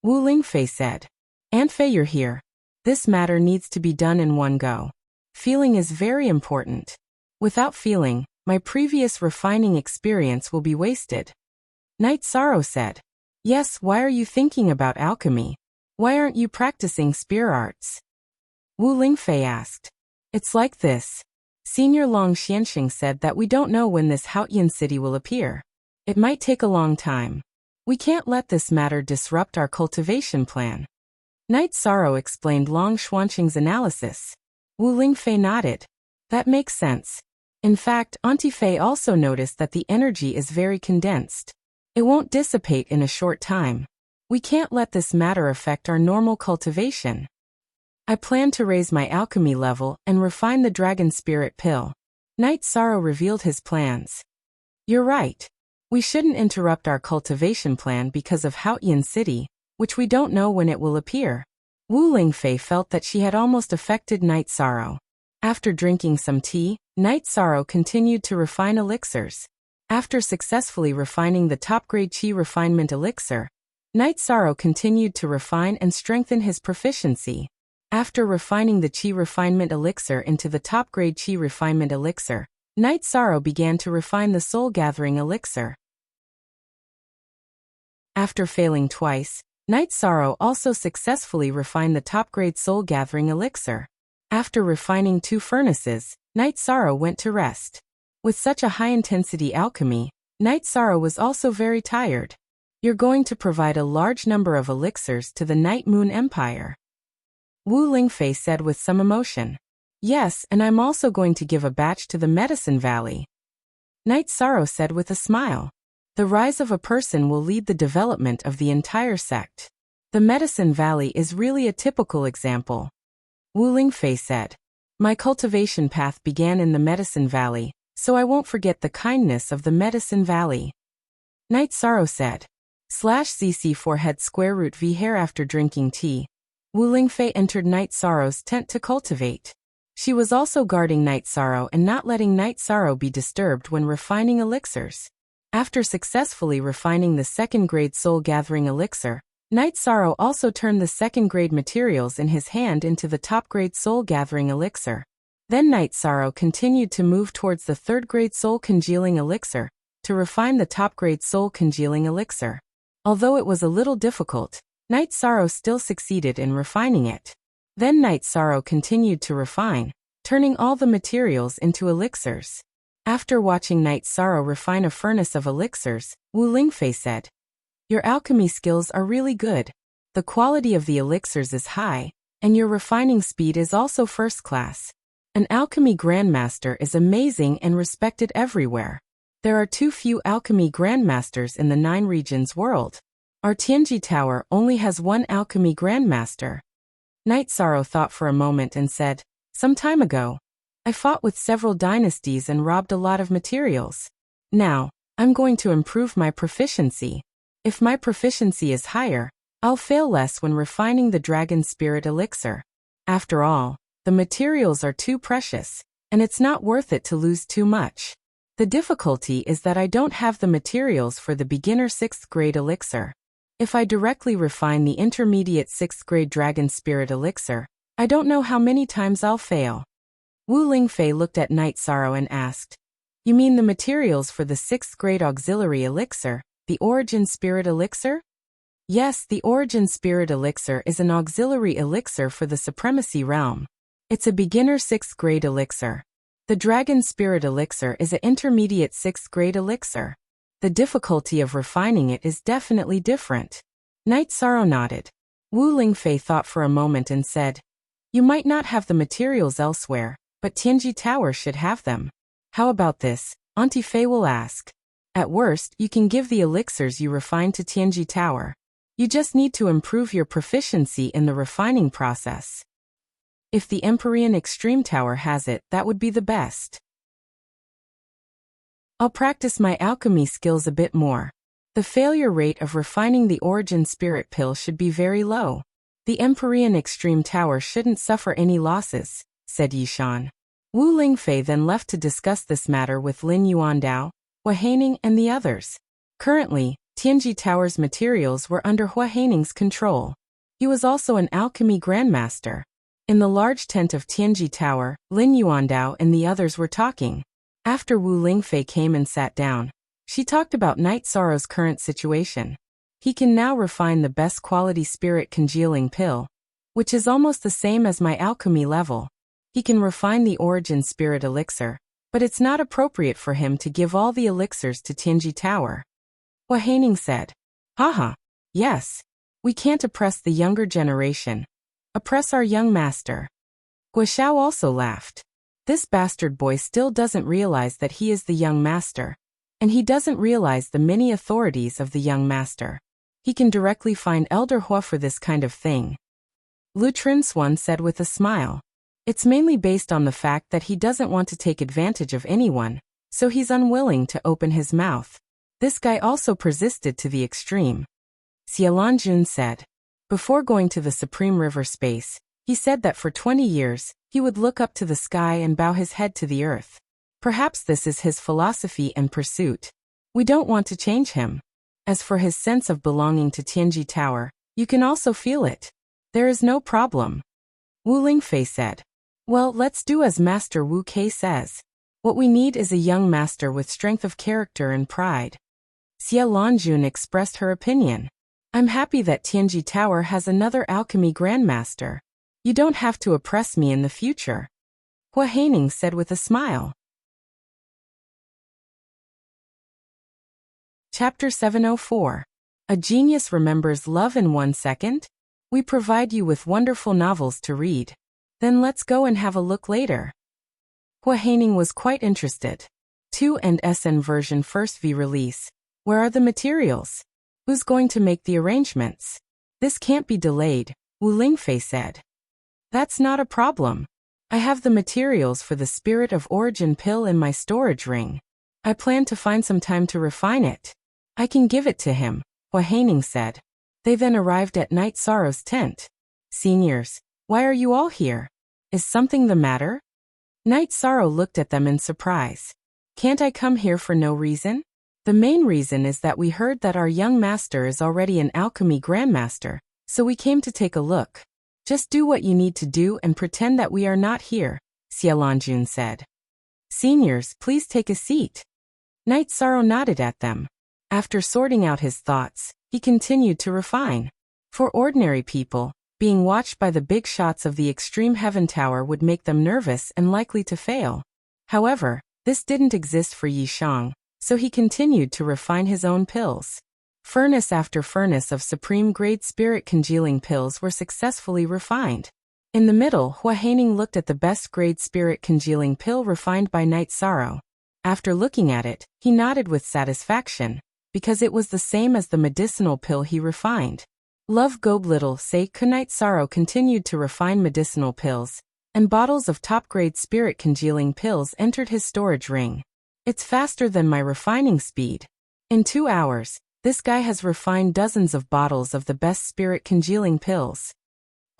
Wu Lingfei said. Aunt Fei, you're here. This matter needs to be done in one go. Feeling is very important. Without feeling, my previous refining experience will be wasted. Night Sorrow said. Yes, why are you thinking about alchemy? Why aren't you practicing spear arts? Wu Lingfei asked. It's like this. Senior Long Xianxing said that we don't know when this Haotian city will appear. It might take a long time. We can't let this matter disrupt our cultivation plan. Night Sorrow explained Long Xuanqing's analysis. Wu Lingfei nodded. That makes sense. In fact, Auntie Fei also noticed that the energy is very condensed. It won't dissipate in a short time. We can't let this matter affect our normal cultivation. I plan to raise my alchemy level and refine the dragon spirit pill. Knight Sorrow revealed his plans. You're right. We shouldn't interrupt our cultivation plan because of Haotian City, which we don't know when it will appear. Wu Lingfei felt that she had almost affected Knight Sorrow. After drinking some tea, Knight Sorrow continued to refine elixirs. After successfully refining the top-grade Qi refinement elixir, Knight Sorrow continued to refine and strengthen his proficiency. After refining the Qi refinement elixir into the top-grade Qi refinement elixir, Knight Sorrow began to refine the soul-gathering elixir. After failing twice, Knight Sorrow also successfully refined the top-grade soul-gathering elixir. After refining 2 furnaces, Knight Sorrow went to rest. With such a high-intensity alchemy, Knight Sorrow was also very tired. You're going to provide a large number of elixirs to the Night Moon Empire. Wu Lingfei said with some emotion. Yes, and I'm also going to give a batch to the Medicine Valley. Knight Sorrow said with a smile. The rise of a person will lead the development of the entire sect. The Medicine Valley is really a typical example. Wu Lingfei said. My cultivation path began in the Medicine Valley, so I won't forget the kindness of the Medicine Valley. Knight Sorrow said. /cc forehead square root v hair. After drinking tea, Wu Lingfei entered Knight Sorrow's tent to cultivate. She was also guarding Knight Sorrow and not letting Knight Sorrow be disturbed when refining elixirs. After successfully refining the second-grade soul-gathering elixir, Knight Sorrow also turned the second-grade materials in his hand into the top-grade soul-gathering elixir. Then Knight Sorrow continued to move towards the third-grade soul-congealing elixir, to refine the top-grade soul-congealing elixir. Although it was a little difficult, Knight Sorrow still succeeded in refining it. Then Knight Sorrow continued to refine, turning all the materials into elixirs. After watching Knight Sorrow refine a furnace of elixirs, Wu Lingfei said, Your alchemy skills are really good. The quality of the elixirs is high, and your refining speed is also first class. An alchemy grandmaster is amazing and respected everywhere. There are too few alchemy grandmasters in the 9 regions world. Our Tianji Tower only has 1 alchemy grandmaster. Knight Sorrow thought for a moment and said, Some time ago, I fought with several dynasties and robbed a lot of materials. Now, I'm going to improve my proficiency. If my proficiency is higher, I'll fail less when refining the Dragon Spirit Elixir. After all, the materials are too precious, and it's not worth it to lose too much. The difficulty is that I don't have the materials for the beginner 6th grade elixir. If I directly refine the intermediate 6th grade Dragon Spirit Elixir, I don't know how many times I'll fail. Wu Lingfei looked at Knight Sorrow and asked, You mean the materials for the 6th grade auxiliary elixir, the Origin Spirit Elixir? Yes, the Origin Spirit Elixir is an auxiliary elixir for the Supremacy Realm. It's a beginner 6th grade elixir. The Dragon Spirit Elixir is an intermediate 6th grade elixir. The difficulty of refining it is definitely different. Knight Sorrow nodded. Wu Lingfei thought for a moment and said, You might not have the materials elsewhere, but Tianji Tower should have them. How about this? Auntie Fei will ask. At worst, you can give the elixirs you refine to Tianji Tower. You just need to improve your proficiency in the refining process. If the Empyrean Extreme Tower has it, that would be the best. I'll practice my alchemy skills a bit more. The failure rate of refining the Origin Spirit Pill should be very low. The Empyrean Extreme Tower shouldn't suffer any losses, said Yishan. Wu Lingfei then left to discuss this matter with Lin Yuandao, Hua Haining and the others. Currently, Tianji Tower's materials were under Hua Haining's control. He was also an alchemy grandmaster. In the large tent of Tianji Tower, Lin Yuandao and the others were talking. After Wu Lingfei came and sat down, she talked about Knight Sorrow's current situation. He can now refine the best quality spirit congealing pill, which is almost the same as my alchemy level. He can refine the Origin Spirit Elixir, but it's not appropriate for him to give all the elixirs to Tianji Tower. Hua Haining said, Haha, yes. We can't oppress the younger generation. Oppress our young master. Guo Xiao also laughed. This bastard boy still doesn't realize that he is the young master, and he doesn't realize the many authorities of the young master. He can directly find Elder Hua for this kind of thing. Lutrin Swan said with a smile. It's mainly based on the fact that he doesn't want to take advantage of anyone, so he's unwilling to open his mouth. This guy also persisted to the extreme. Xialanjun said. Before going to the Supreme River Space, he said that for 20 years, he would look up to the sky and bow his head to the earth. Perhaps this is his philosophy and pursuit. We don't want to change him. As for his sense of belonging to Tianji Tower, you can also feel it. There is no problem. Wu Lingfei said. Well, let's do as Master Wu Kei says. What we need is a young master with strength of character and pride. Xia Lanjun expressed her opinion. I'm happy that Tianji Tower has another alchemy grandmaster. You don't have to oppress me in the future. Hua Haining said with a smile. Chapter 704. A Genius Remembers Love in 1 Second? We provide you with wonderful novels to read. Then let's go and have a look later. Hua Haining was quite interested. 2 and SN version first V release. Where are the materials? Who's going to make the arrangements? This can't be delayed, Wu Lingfei said. That's not a problem. I have the materials for the Spirit of Origin pill in my storage ring. I plan to find some time to refine it. I can give it to him, Hua Haining said. They then arrived at Night Sorrow's tent. Seniors, why are you all here? Is something the matter? Night Sorrow looked at them in surprise. Can't I come here for no reason? The main reason is that we heard that our young master is already an alchemy grandmaster, so we came to take a look. Just do what you need to do and pretend that we are not here, Xialanjun said. Seniors, please take a seat. Night Sorrow nodded at them. After sorting out his thoughts, he continued to refine. For ordinary people, being watched by the big shots of the Extreme Heaven Tower would make them nervous and likely to fail. However, this didn't exist for Yi Shang, so he continued to refine his own pills. Furnace after furnace of supreme-grade spirit congealing pills were successfully refined. In the middle, Hua Haining looked at the best-grade spirit congealing pill refined by Night Sorrow. After looking at it, he nodded with satisfaction, because it was the same as the medicinal pill he refined. Love Gob Little say Night Sorrow continued to refine medicinal pills, and bottles of top-grade spirit congealing pills entered his storage ring. It's faster than my refining speed. In 2 hours, this guy has refined dozens of bottles of the best spirit congealing pills.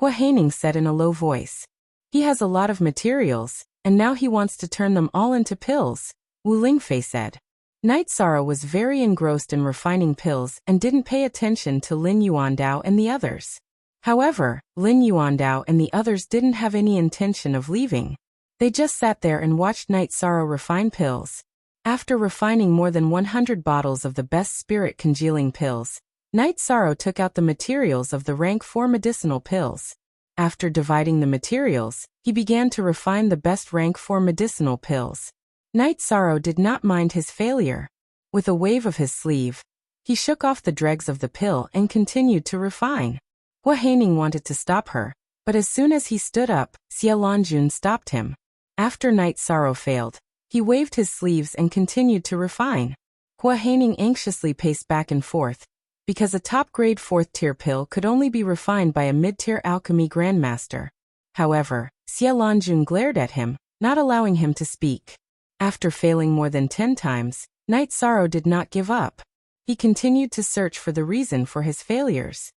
Hua Haining said in a low voice. He has a lot of materials, and now he wants to turn them all into pills, Wu Lingfei said. Night Sorrow was very engrossed in refining pills and didn't pay attention to Lin Yuandao and the others. However, Lin Yuandao and the others didn't have any intention of leaving. They just sat there and watched Night Sorrow refine pills. After refining more than 100 bottles of the best spirit congealing pills, Night Sorrow took out the materials of the rank 4 medicinal pills. After dividing the materials, he began to refine the best rank 4 medicinal pills. Night Sorrow did not mind his failure. With a wave of his sleeve, he shook off the dregs of the pill and continued to refine. Hua Haining wanted to stop her, but as soon as he stood up, Xialanjun stopped him. After Night Sorrow failed, he waved his sleeves and continued to refine. Hua Haining anxiously paced back and forth, because a top-grade 4th-tier pill could only be refined by a mid-tier alchemy grandmaster. However, Xialanjun glared at him, not allowing him to speak. After failing more than 10 times, Night Sorrow did not give up. He continued to search for the reason for his failures.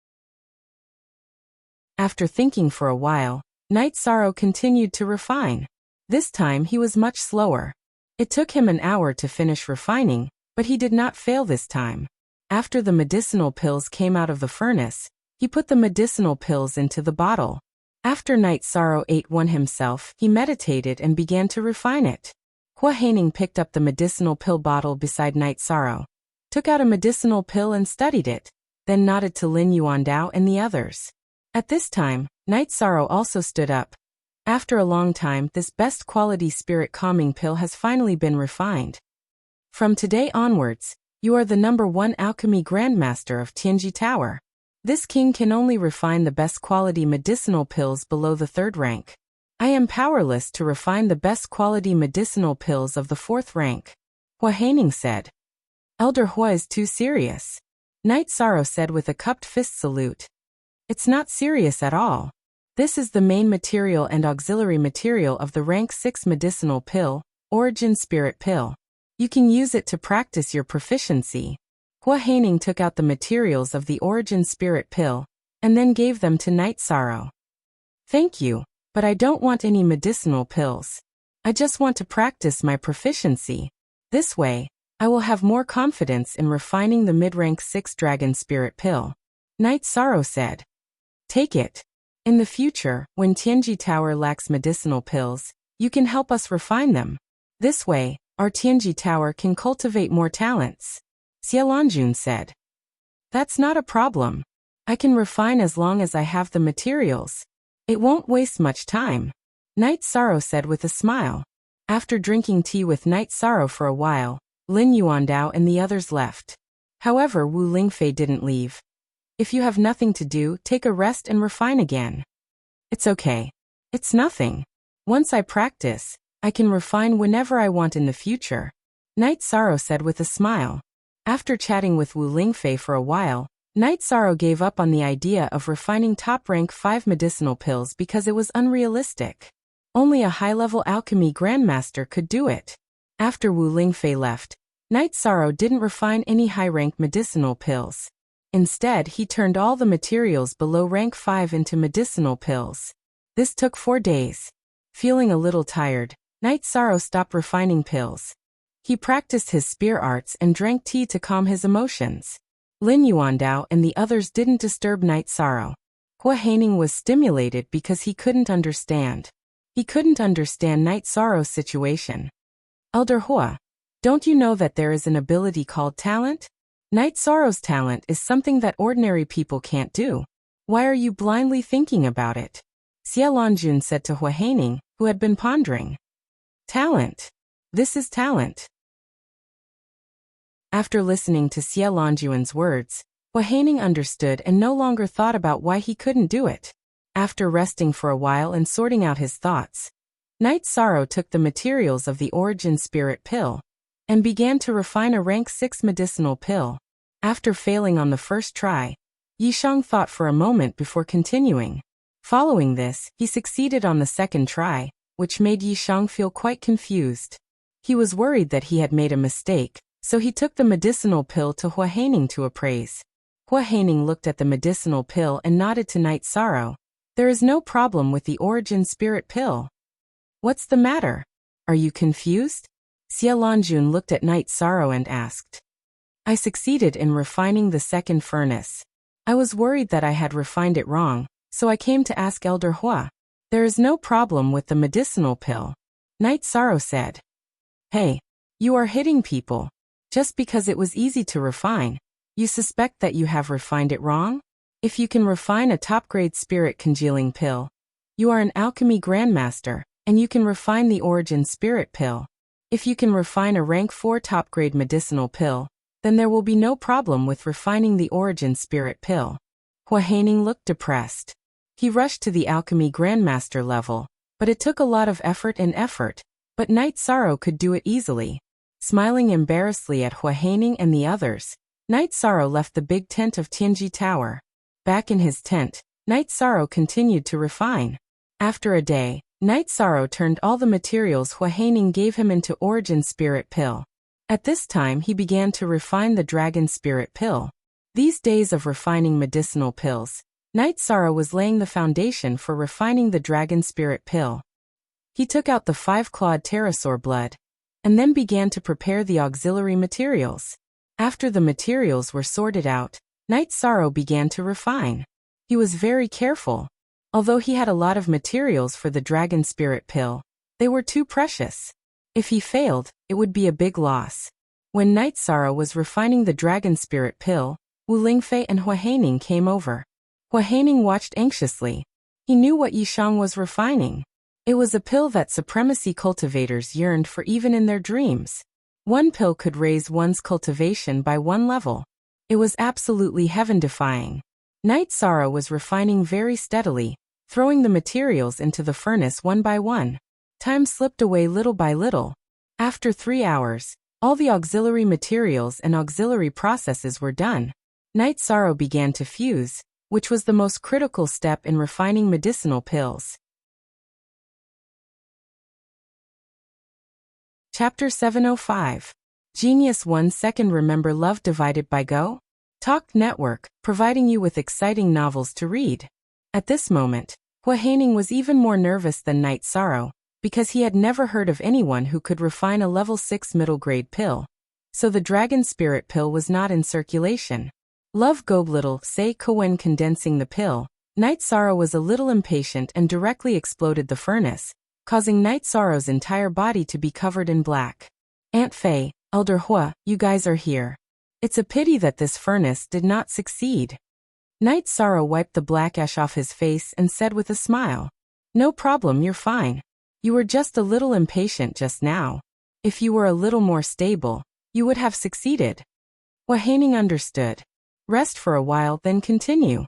After thinking for a while, Night Sorrow continued to refine. This time he was much slower. It took him an hour to finish refining, but he did not fail this time. After the medicinal pills came out of the furnace, he put the medicinal pills into the bottle. After Night Sorrow ate one himself, he meditated and began to refine it. Hua Haining picked up the medicinal pill bottle beside Night Sorrow, took out a medicinal pill and studied it, then nodded to Lin Yuandao and the others. At this time, Night Sorrow also stood up. After a long time, this best quality spirit calming pill has finally been refined. From today onwards, you are the #1 alchemy grandmaster of Tianji Tower. This king can only refine the best quality medicinal pills below the 3rd rank. I am powerless to refine the best quality medicinal pills of the 4th rank, Hua Haining said. Elder Hua is too serious, Night Sorrow said with a cupped fist salute. It's not serious at all. This is the main material and auxiliary material of the rank 6 medicinal pill, Origin Spirit Pill. You can use it to practice your proficiency. Hua Haining took out the materials of the Origin Spirit Pill, and then gave them to Night Sorrow. Thank you, but I don't want any medicinal pills. I just want to practice my proficiency. This way, I will have more confidence in refining the mid-rank 6 Dragon Spirit Pill. Night Sorrow said. Take it. In the future, when Tianji Tower lacks medicinal pills, you can help us refine them. This way, our Tianji Tower can cultivate more talents. Xiaolongjun said. That's not a problem. I can refine as long as I have the materials. It won't waste much time. Night Sorrow said with a smile. After drinking tea with Night Sorrow for a while, Lin Yuandao and the others left. However, Wu Lingfei didn't leave. If you have nothing to do, take a rest and refine again. It's okay. It's nothing. Once I practice, I can refine whenever I want in the future. Night Sorrow said with a smile. After chatting with Wu Lingfei for a while, Night Sorrow gave up on the idea of refining top-rank 5 medicinal pills because it was unrealistic. Only a high-level alchemy grandmaster could do it. After Wu Lingfei left, Night Sorrow didn't refine any high-rank medicinal pills. Instead, he turned all the materials below rank 5 into medicinal pills. This took 4 days. Feeling a little tired, Night Sorrow stopped refining pills. He practiced his spear arts and drank tea to calm his emotions. Lin Yuandao and the others didn't disturb Night Sorrow. Hua Haining was stimulated because he couldn't understand. He couldn't understand Night Sorrow's situation. Elder Hua, don't you know that there is an ability called talent? Night Sorrow's talent is something that ordinary people can't do. Why are you blindly thinking about it? Xiaolongjun said to Hua Haining, who had been pondering. Talent. This is talent. After listening to Xiaolongjun's words, Hua Haining understood and no longer thought about why he couldn't do it. After resting for a while and sorting out his thoughts, Night Sorrow took the materials of the Origin Spirit Pill and began to refine a rank 6 medicinal pill. After failing on the first try, Yishang thought for a moment before continuing. Following this, he succeeded on the second try, which made Yishang feel quite confused. He was worried that he had made a mistake, so he took the medicinal pill to Hua Haining to appraise. Hua Haining looked at the medicinal pill and nodded to Night Sorrow. There is no problem with the Origin Spirit Pill. What's the matter? Are you confused? Xiaolongjun looked at Night Sorrow and asked. I succeeded in refining the second furnace. I was worried that I had refined it wrong, so I came to ask Elder Hua. There is no problem with the medicinal pill. Night Sorrow said. Hey, you are hitting people. Just because it was easy to refine, you suspect that you have refined it wrong? If you can refine a top-grade spirit congealing pill, you are an alchemy grandmaster, and you can refine the Origin Spirit Pill. If you can refine a rank 4 top-grade medicinal pill, then there will be no problem with refining the Origin Spirit Pill. Hua Haining looked depressed. He rushed to the alchemy grandmaster level, but it took a lot of effort, but Night Sorrow could do it easily. Smiling embarrassedly at Hua Haining and the others, Night Sorrow left the big tent of Tianji Tower. Back in his tent, Night Sorrow continued to refine. After a day, Night Sorrow turned all the materials Hua Haining gave him into Origin Spirit Pill. At this time he began to refine the Dragon Spirit Pill. These days of refining medicinal pills, Night Sorrow was laying the foundation for refining the Dragon Spirit Pill. He took out the 5-clawed pterosaur blood, and then began to prepare the auxiliary materials. After the materials were sorted out, Night Sorrow began to refine. He was very careful. Although he had a lot of materials for the Dragon Spirit Pill, they were too precious. If he failed, it would be a big loss. When Night Sorrow was refining the Dragon Spirit Pill, Wu Lingfei and Hua Haining came over. Hua Haining watched anxiously. He knew what Yishang was refining. It was a pill that supremacy cultivators yearned for even in their dreams. One pill could raise one's cultivation by 1 level. It was absolutely heaven-defying. Night Sorrow was refining very steadily, throwing the materials into the furnace one by one. Time slipped away little by little. After 3 hours, all the auxiliary materials and auxiliary processes were done. Night Sorrow began to fuse, which was the most critical step in refining medicinal pills. Chapter 705. Genius 1 Second. Remember Love Divided by Go? Talk Network, providing you with exciting novels to read. At this moment, Hua Haining was even more nervous than Night Sorrow, because he had never heard of anyone who could refine a level 6 middle-grade pill. So the Dragon Spirit pill was not in circulation. Love Go little say when condensing the pill, Night Sorrow was a little impatient and directly exploded the furnace, causing Night Sorrow's entire body to be covered in black. Aunt Fei, Elder Hua, you guys are here. It's a pity that this furnace did not succeed. Night Sorrow wiped the black ash off his face and said with a smile, "No problem, you're fine. You were just a little impatient just now. If you were a little more stable, you would have succeeded." Hua Haining understood. Rest for a while, then continue.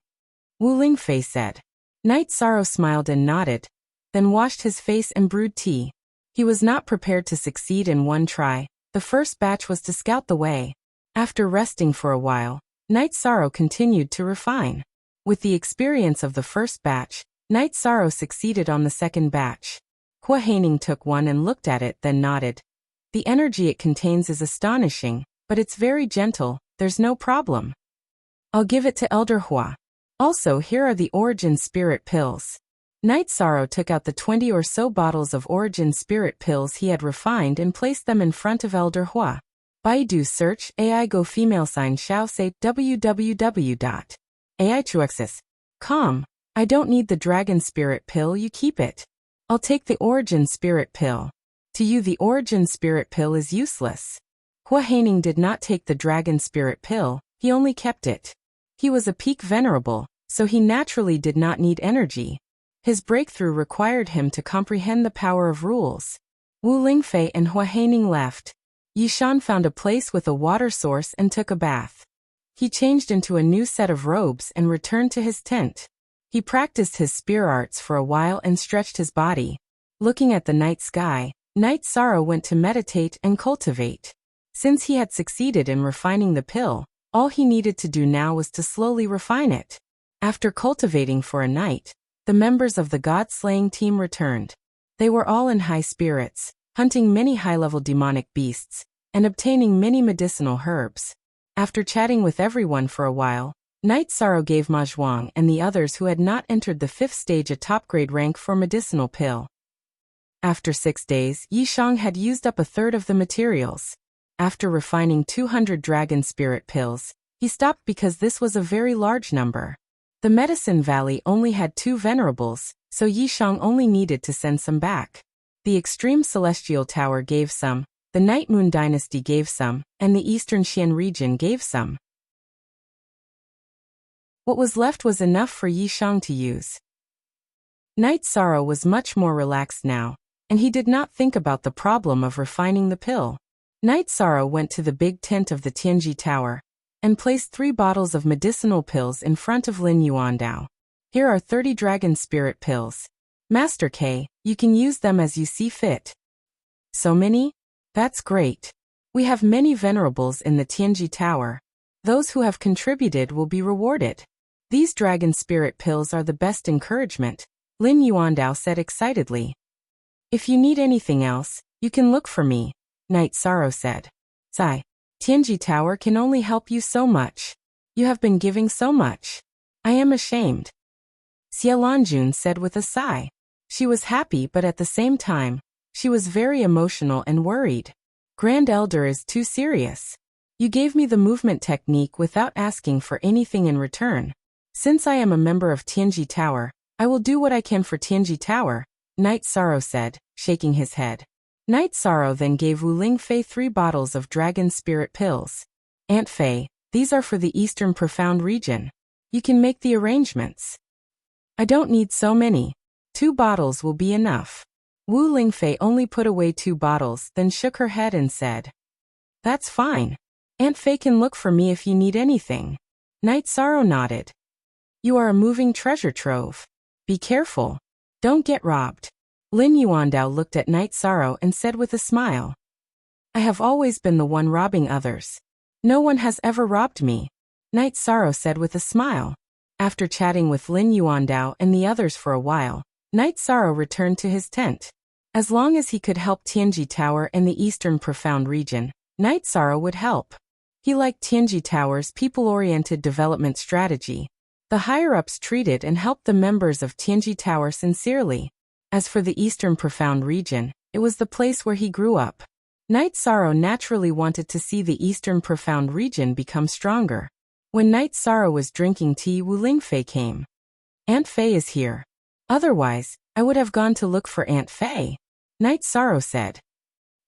Wu Lingfei said. Night Sorrow smiled and nodded, then washed his face and brewed tea. He was not prepared to succeed in one try. The first batch was to scout the way. After resting for a while, Night Sorrow continued to refine. With the experience of the first batch, Night Sorrow succeeded on the second batch. Hua Haining took one and looked at it, then nodded. The energy it contains is astonishing, but it's very gentle, there's no problem. I'll give it to Elder Hua. Also, here are the Origin Spirit pills. Night Sorrow took out the 20 or so bottles of Origin Spirit pills he had refined and placed them in front of Elder Hua. Baidu search AI Go female sign Xiao say www.aichuexis.com. I don't need the Dragon Spirit pill, you keep it. I'll take the Origin Spirit pill. To you the Origin Spirit pill is useless. Hua Haining did not take the Dragon Spirit pill, he only kept it. He was a peak venerable, so he naturally did not need energy. His breakthrough required him to comprehend the power of rules. Wu Lingfei and Hua Haining left. Yishan found a place with a water source and took a bath. He changed into a new set of robes and returned to his tent. He practiced his spear arts for a while and stretched his body. Looking at the night sky, Night Sorrow went to meditate and cultivate. Since he had succeeded in refining the pill, all he needed to do now was to slowly refine it. After cultivating for a night, the members of the god-slaying team returned. They were all in high spirits, hunting many high-level demonic beasts, and obtaining many medicinal herbs. After chatting with everyone for a while, Night Sorrow gave Ma Zhuang and the others who had not entered the 5th stage a top-grade rank for medicinal pill. After 6 days, Yishang had used up a third of the materials. After refining 200 Dragon Spirit pills, he stopped because this was a very large number. The Medicine Valley only had 2 venerables, so Yishang only needed to send some back. The Extreme Celestial Tower gave some, the Night Moon Dynasty gave some, and the Eastern Xian region gave some. What was left was enough for Yishang to use. Night Sorrow was much more relaxed now, and he did not think about the problem of refining the pill. Night Sorrow went to the big tent of the Tianji Tower, and placed 3 bottles of medicinal pills in front of Lin Yuandao. Here are 30 Dragon Spirit pills. Master K, you can use them as you see fit. So many? That's great. We have many venerables in the Tianji Tower. Those who have contributed will be rewarded. These Dragon Spirit pills are the best encouragement, Lin Yuandao said excitedly. If you need anything else, you can look for me, Night Sorrow said. Sigh. Tianji Tower can only help you so much. You have been giving so much. I am ashamed. Xie Lanjun said with a sigh. She was happy, but at the same time, she was very emotional and worried. Grand Elder is too serious. You gave me the movement technique without asking for anything in return. Since I am a member of Tianji Tower, I will do what I can for Tianji Tower, Night Sorrow said, shaking his head. Night Sorrow then gave Wu Lingfei 3 bottles of Dragon Spirit pills. Aunt Fei, these are for the Eastern Profound region. You can make the arrangements. I don't need so many. 2 bottles will be enough. Wu Lingfei only put away 2 bottles, then shook her head and said, That's fine. Aunt Fei can look for me if you need anything. Night Sorrow nodded. You are a moving treasure trove. Be careful. Don't get robbed. Lin Yuandao looked at Night Sorrow and said with a smile. I have always been the one robbing others. No one has ever robbed me. Night Sorrow said with a smile. After chatting with Lin Yuandao and the others for a while, Night Sorrow returned to his tent. As long as he could help Tianji Tower and the Eastern Profound region, Night Sorrow would help. He liked Tianji Tower's people-oriented development strategy. The higher-ups treated and helped the members of Tianji Tower sincerely. As for the Eastern Profound region, it was the place where he grew up. Night Sorrow naturally wanted to see the Eastern Profound region become stronger. When Night Sorrow was drinking tea, Wu Lingfei came. Aunt Fei is here. Otherwise, I would have gone to look for Aunt Fei. Night Sorrow said.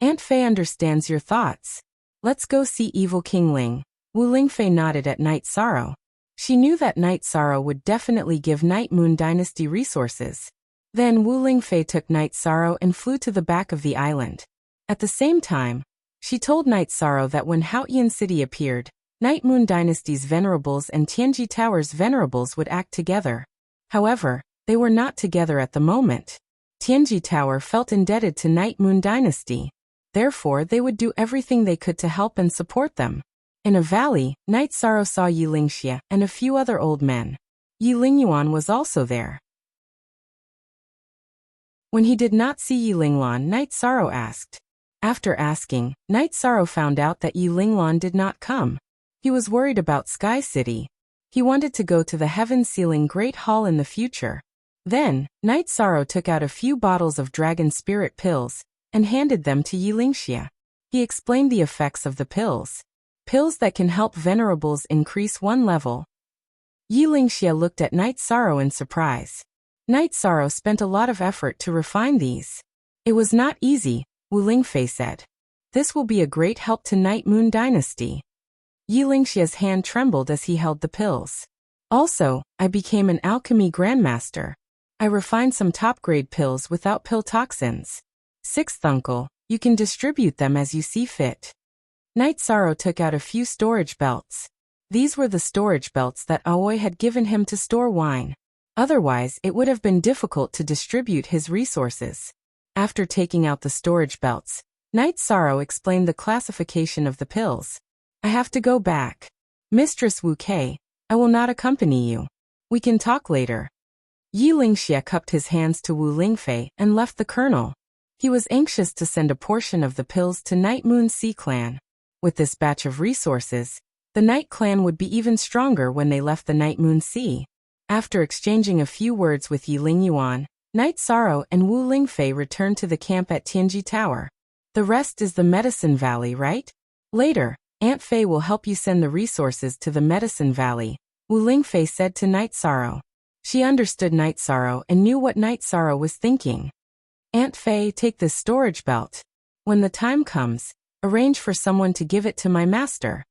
Aunt Fei understands your thoughts. Let's go see Evil King Ling. Wu Lingfei nodded at Night Sorrow. She knew that Night Sorrow would definitely give Night Moon Dynasty resources. Then Wu Lingfei took Night Sorrow and flew to the back of the island. At the same time, she told Night Sorrow that when Haotian City appeared, Night Moon Dynasty's venerables and Tianji Tower's venerables would act together. However, they were not together at the moment. Tianji Tower felt indebted to Night Moon Dynasty. Therefore, they would do everything they could to help and support them. In a valley, Night Sorrow saw Yi Lingxia and a few other old men. Yi Lingyuan was also there. When he did not see Yi Linglan, Night Sorrow asked. After asking, Night Sorrow found out that Yi Linglan did not come. He was worried about Sky City. He wanted to go to the heaven-sealing Great Hall in the future. Then, Night Sorrow took out a few bottles of Dragon Spirit pills and handed them to Yi Lingxia. He explained the effects of the pills. Pills that can help venerables increase one level. Yi Lingxia looked at Night Sorrow in surprise. Night Sorrow spent a lot of effort to refine these. It was not easy, Wu Lingfei said. This will be a great help to Night Moon Dynasty. Yi Lingxia's hand trembled as he held the pills. Also, I became an alchemy grandmaster. I refined some top-grade pills without pill toxins. Sixth uncle, you can distribute them as you see fit. Night Sorrow took out a few storage belts. These were the storage belts that Aoi had given him to store wine. Otherwise, it would have been difficult to distribute his resources. After taking out the storage belts, Night Sorrow explained the classification of the pills. I have to go back. Mistress Wu Kei, I will not accompany you. We can talk later. Yi Lingxia cupped his hands to Wu Lingfei and left the colonel. He was anxious to send a portion of the pills to Night Moon Sea Clan. With this batch of resources, the Night Clan would be even stronger when they left the Night Moon Sea. After exchanging a few words with Yi Lingyuan, Night Sorrow and Wu Lingfei returned to the camp at Tianji Tower. The rest is the Medicine Valley, right? Later, Aunt Fei will help you send the resources to the Medicine Valley, Wu Lingfei said to Night Sorrow. She understood Night Sorrow and knew what Night Sorrow was thinking. Aunt Fei, take this storage belt. When the time comes, arrange for someone to give it to my master.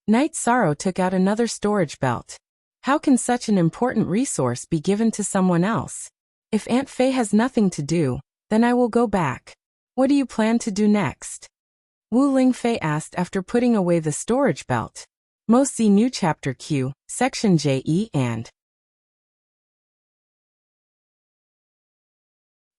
Night Sorrow took out another storage belt. How can such an important resource be given to someone else? If Aunt Fei has nothing to do, then I will go back. What do you plan to do next? Wu Lingfei asked after putting away the storage belt. Most Z New Chapter Q, Section JE and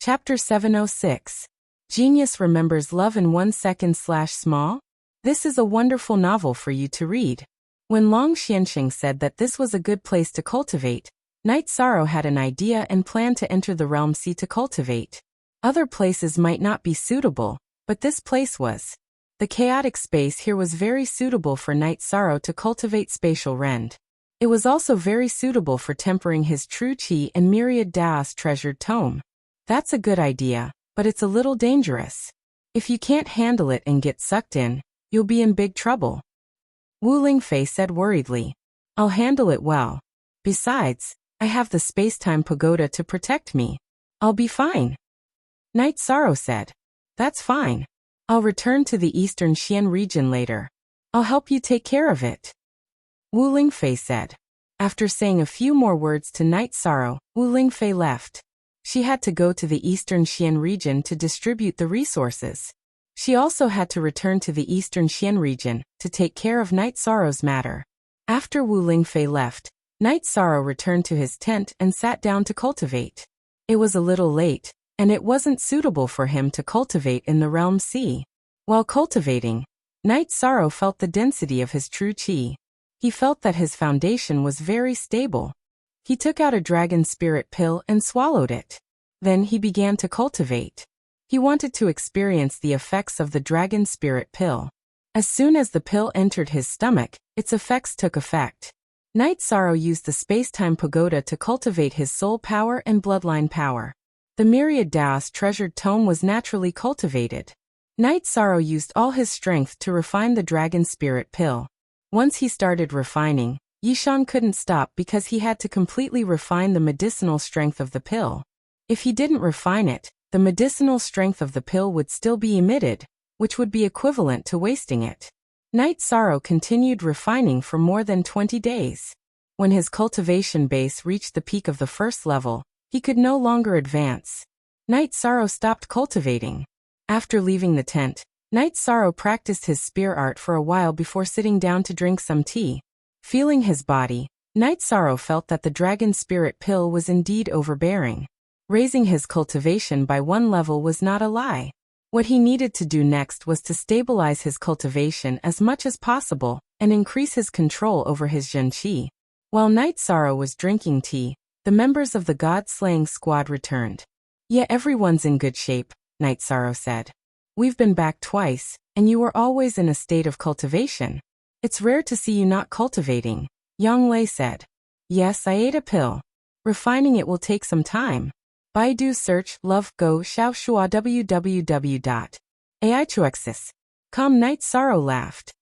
Chapter 706. Genius Remembers Love in 1 Second/Small? This is a wonderful novel for you to read. When Long Xianxing said that this was a good place to cultivate, Night Sorrow had an idea and planned to enter the Realm Sea to cultivate. Other places might not be suitable, but this place was. The chaotic space here was very suitable for Night Sorrow to cultivate spatial rend. It was also very suitable for tempering his true qi and myriad Daos treasured tome. That's a good idea, but it's a little dangerous. If you can't handle it and get sucked in, you'll be in big trouble. Wu Lingfei said worriedly. I'll handle it well. Besides, I have the space-time pagoda to protect me. I'll be fine. Night Sorrow said. That's fine. I'll return to the Eastern Xian region later. I'll help you take care of it. Wu Lingfei said. After saying a few more words to Night Sorrow, Wu Lingfei left. She had to go to the Eastern Xian region to distribute the resources. She also had to return to the Eastern Xian region to take care of Night Sorrow's matter. After Wu Lingfei left, Night Sorrow returned to his tent and sat down to cultivate. It was a little late, and it wasn't suitable for him to cultivate in the Realm Sea. While cultivating, Night Sorrow felt the density of his true qi. He felt that his foundation was very stable. He took out a dragon spirit pill and swallowed it. Then he began to cultivate. He wanted to experience the effects of the dragon spirit pill. As soon as the pill entered his stomach, its effects took effect. Night Sorrow used the space-time pagoda to cultivate his soul power and bloodline power. The myriad Daos treasured tome was naturally cultivated. Night Sorrow used all his strength to refine the dragon spirit pill. Once he started refining, Yishan couldn't stop because he had to completely refine the medicinal strength of the pill. If he didn't refine it, the medicinal strength of the pill would still be emitted, which would be equivalent to wasting it. Night Sorrow continued refining for more than 20 days. When his cultivation base reached the peak of the first level, he could no longer advance. Night Sorrow stopped cultivating. After leaving the tent, Night Sorrow practiced his spear art for a while before sitting down to drink some tea. Feeling his body, Night Sorrow felt that the dragon spirit pill was indeed overbearing. Raising his cultivation by one level was not a lie. What he needed to do next was to stabilize his cultivation as much as possible and increase his control over his Zhenqi. While Night Sorrow was drinking tea, the members of the god-slaying squad returned. "Yeah, everyone's in good shape," Night Sorrow said. "We've been back twice, and you were always in a state of cultivation. It's rare to see you not cultivating," Yang Lei said. "Yes, I ate a pill. Refining it will take some time." Baidu search love go xiaoshua www.aichuexis.com. Night Sorrow laughed.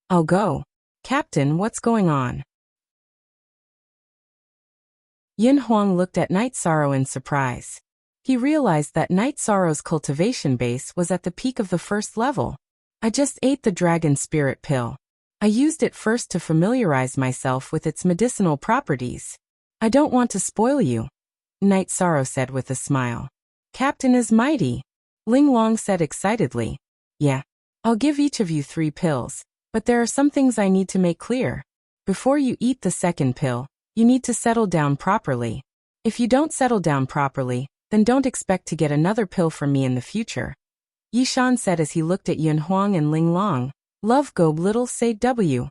"I'll go. Captain, what's going on?" Yin Huang looked at Night Sorrow in surprise. He realized that Night Sorrow's cultivation base was at the peak of the first level. "I just ate the dragon spirit pill. I used it first to familiarize myself with its medicinal properties. I don't want to spoil you," Night Sorrow said with a smile. "Captain is mighty," Ling Long said excitedly. "Yeah. I'll give each of you 3 pills, but there are some things I need to make clear. Before you eat the second pill, you need to settle down properly. If you don't settle down properly, then don't expect to get another pill from me in the future," Yishan said as he looked at Yin Huang and Ling Long. "Love go little say W.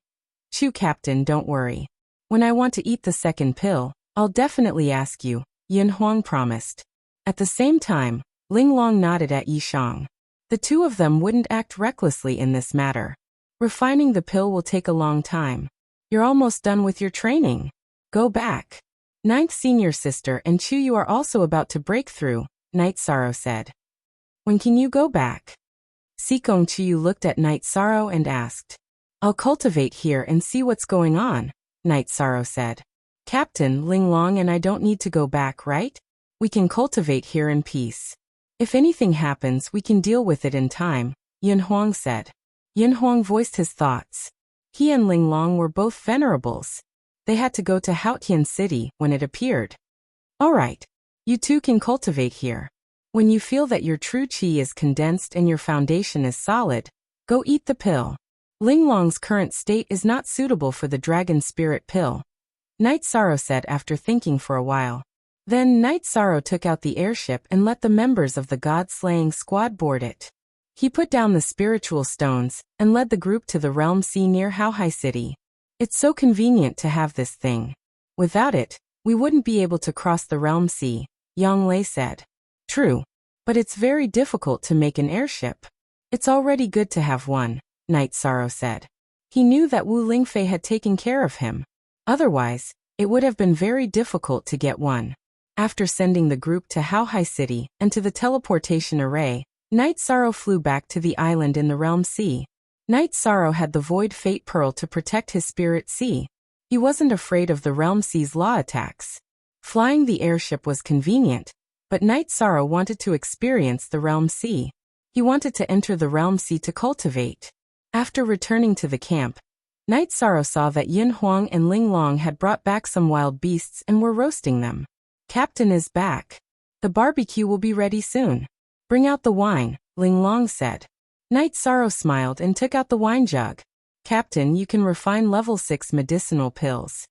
Chew, Captain, don't worry. When I want to eat the second pill, I'll definitely ask you," Yin Huang promised. At the same time, Ling Long nodded at Yishang. The two of them wouldn't act recklessly in this matter. "Refining the pill will take a long time. You're almost done with your training. Go back. Ninth senior sister and Chu, you are also about to break through," Night Sorrow said. "When can you go back?" Sikong Chu looked at Night Sorrow and asked. "I'll cultivate here and see what's going on," Night Sorrow said. "Captain, Ling Long and I don't need to go back, right? We can cultivate here in peace. If anything happens, we can deal with it in time," Yin Huang said. Yin Huang voiced his thoughts. He and Ling Long were both venerables. They had to go to Haotian City when it appeared. "All right. You two can cultivate here. When you feel that your true qi is condensed and your foundation is solid, go eat the pill. Ling Long's current state is not suitable for the dragon spirit pill," Night Sorrow said after thinking for a while. Then Night Sorrow took out the airship and let the members of the god-slaying squad board it. He put down the spiritual stones and led the group to the realm sea near Haohai City. "It's so convenient to have this thing. Without it, we wouldn't be able to cross the realm sea," Yang Lei said. "True. But it's very difficult to make an airship." "It's already good to have one," Night Sorrow said. He knew that Wu Lingfei had taken care of him. Otherwise, it would have been very difficult to get one. After sending the group to Haohai City and to the teleportation array, Night Sorrow flew back to the island in the realm sea. Night Sorrow had the Void Fate Pearl to protect his spirit sea. He wasn't afraid of the realm sea's law attacks. Flying the airship was convenient, but Night Sorrow wanted to experience the realm sea. He wanted to enter the realm sea to cultivate. After returning to the camp, Night Sorrow saw that Yin Huang and Ling Long had brought back some wild beasts and were roasting them. "Captain is back. The barbecue will be ready soon. Bring out the wine," Ling Long said. Night Sorrow smiled and took out the wine jug. "Captain, you can refine level 6 medicinal pills.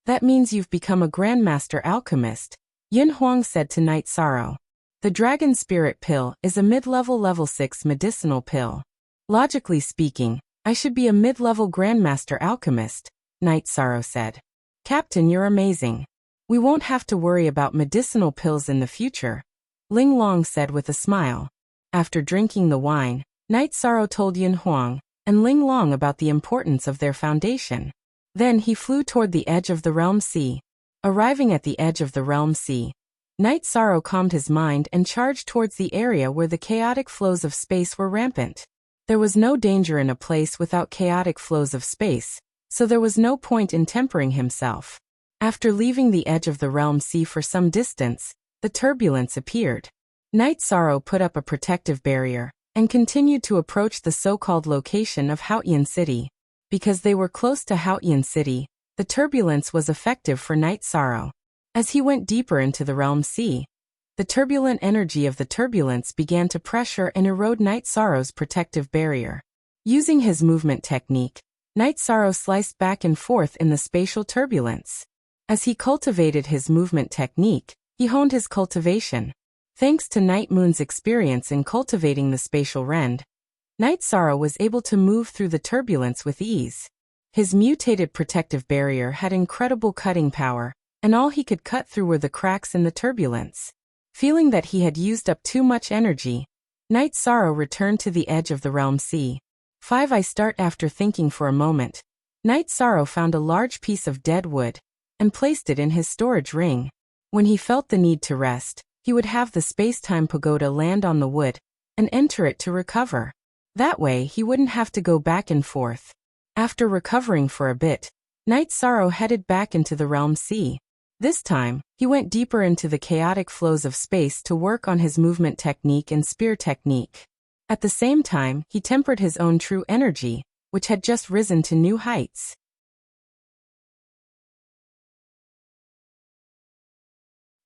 That means you've become a Grandmaster Alchemist," Yin Huang said to Night Sorrow. "The Dragon Spirit Pill is a mid-level level 6 medicinal pill. Logically speaking, I should be a mid-level Grandmaster Alchemist," Night Sorrow said. Captain, you're amazing. We won't have to worry about medicinal pills in the future, Ling Long said with a smile. After drinking the wine, Night Sorrow told Yin Huang and Ling Long about the importance of their foundation. Then he flew toward the edge of the Realm Sea. Arriving at the edge of the Realm Sea, Night Sorrow calmed his mind and charged towards the area where the chaotic flows of space were rampant. There was no danger in a place without chaotic flows of space, so there was no point in tempering himself. After leaving the edge of the Realm Sea for some distance, the turbulence appeared. Night Sorrow put up a protective barrier and continued to approach the so-called location of Haotian City. Because they were close to Haotian City, the turbulence was effective for Night Sorrow. As he went deeper into the Realm Sea, the turbulent energy of the turbulence began to pressure and erode Night Sorrow's protective barrier. Using his movement technique, Night Sorrow sliced back and forth in the spatial turbulence. As he cultivated his movement technique, he honed his cultivation. Thanks to Night Moon's experience in cultivating the spatial rend, Night Sorrow was able to move through the turbulence with ease. His mutated protective barrier had incredible cutting power, and all he could cut through were the cracks in the turbulence. Feeling that he had used up too much energy, Night Sorrow returned to the edge of the Realm Sea. 5. I start after thinking for a moment. Night Sorrow found a large piece of dead wood and placed it in his storage ring. When he felt the need to rest, he would have the space-time pagoda land on the wood and enter it to recover. That way he wouldn't have to go back and forth. After recovering for a bit, Night Sorrow headed back into the Realm Sea. This time, he went deeper into the chaotic flows of space to work on his movement technique and spear technique. At the same time, he tempered his own true energy, which had just risen to new heights.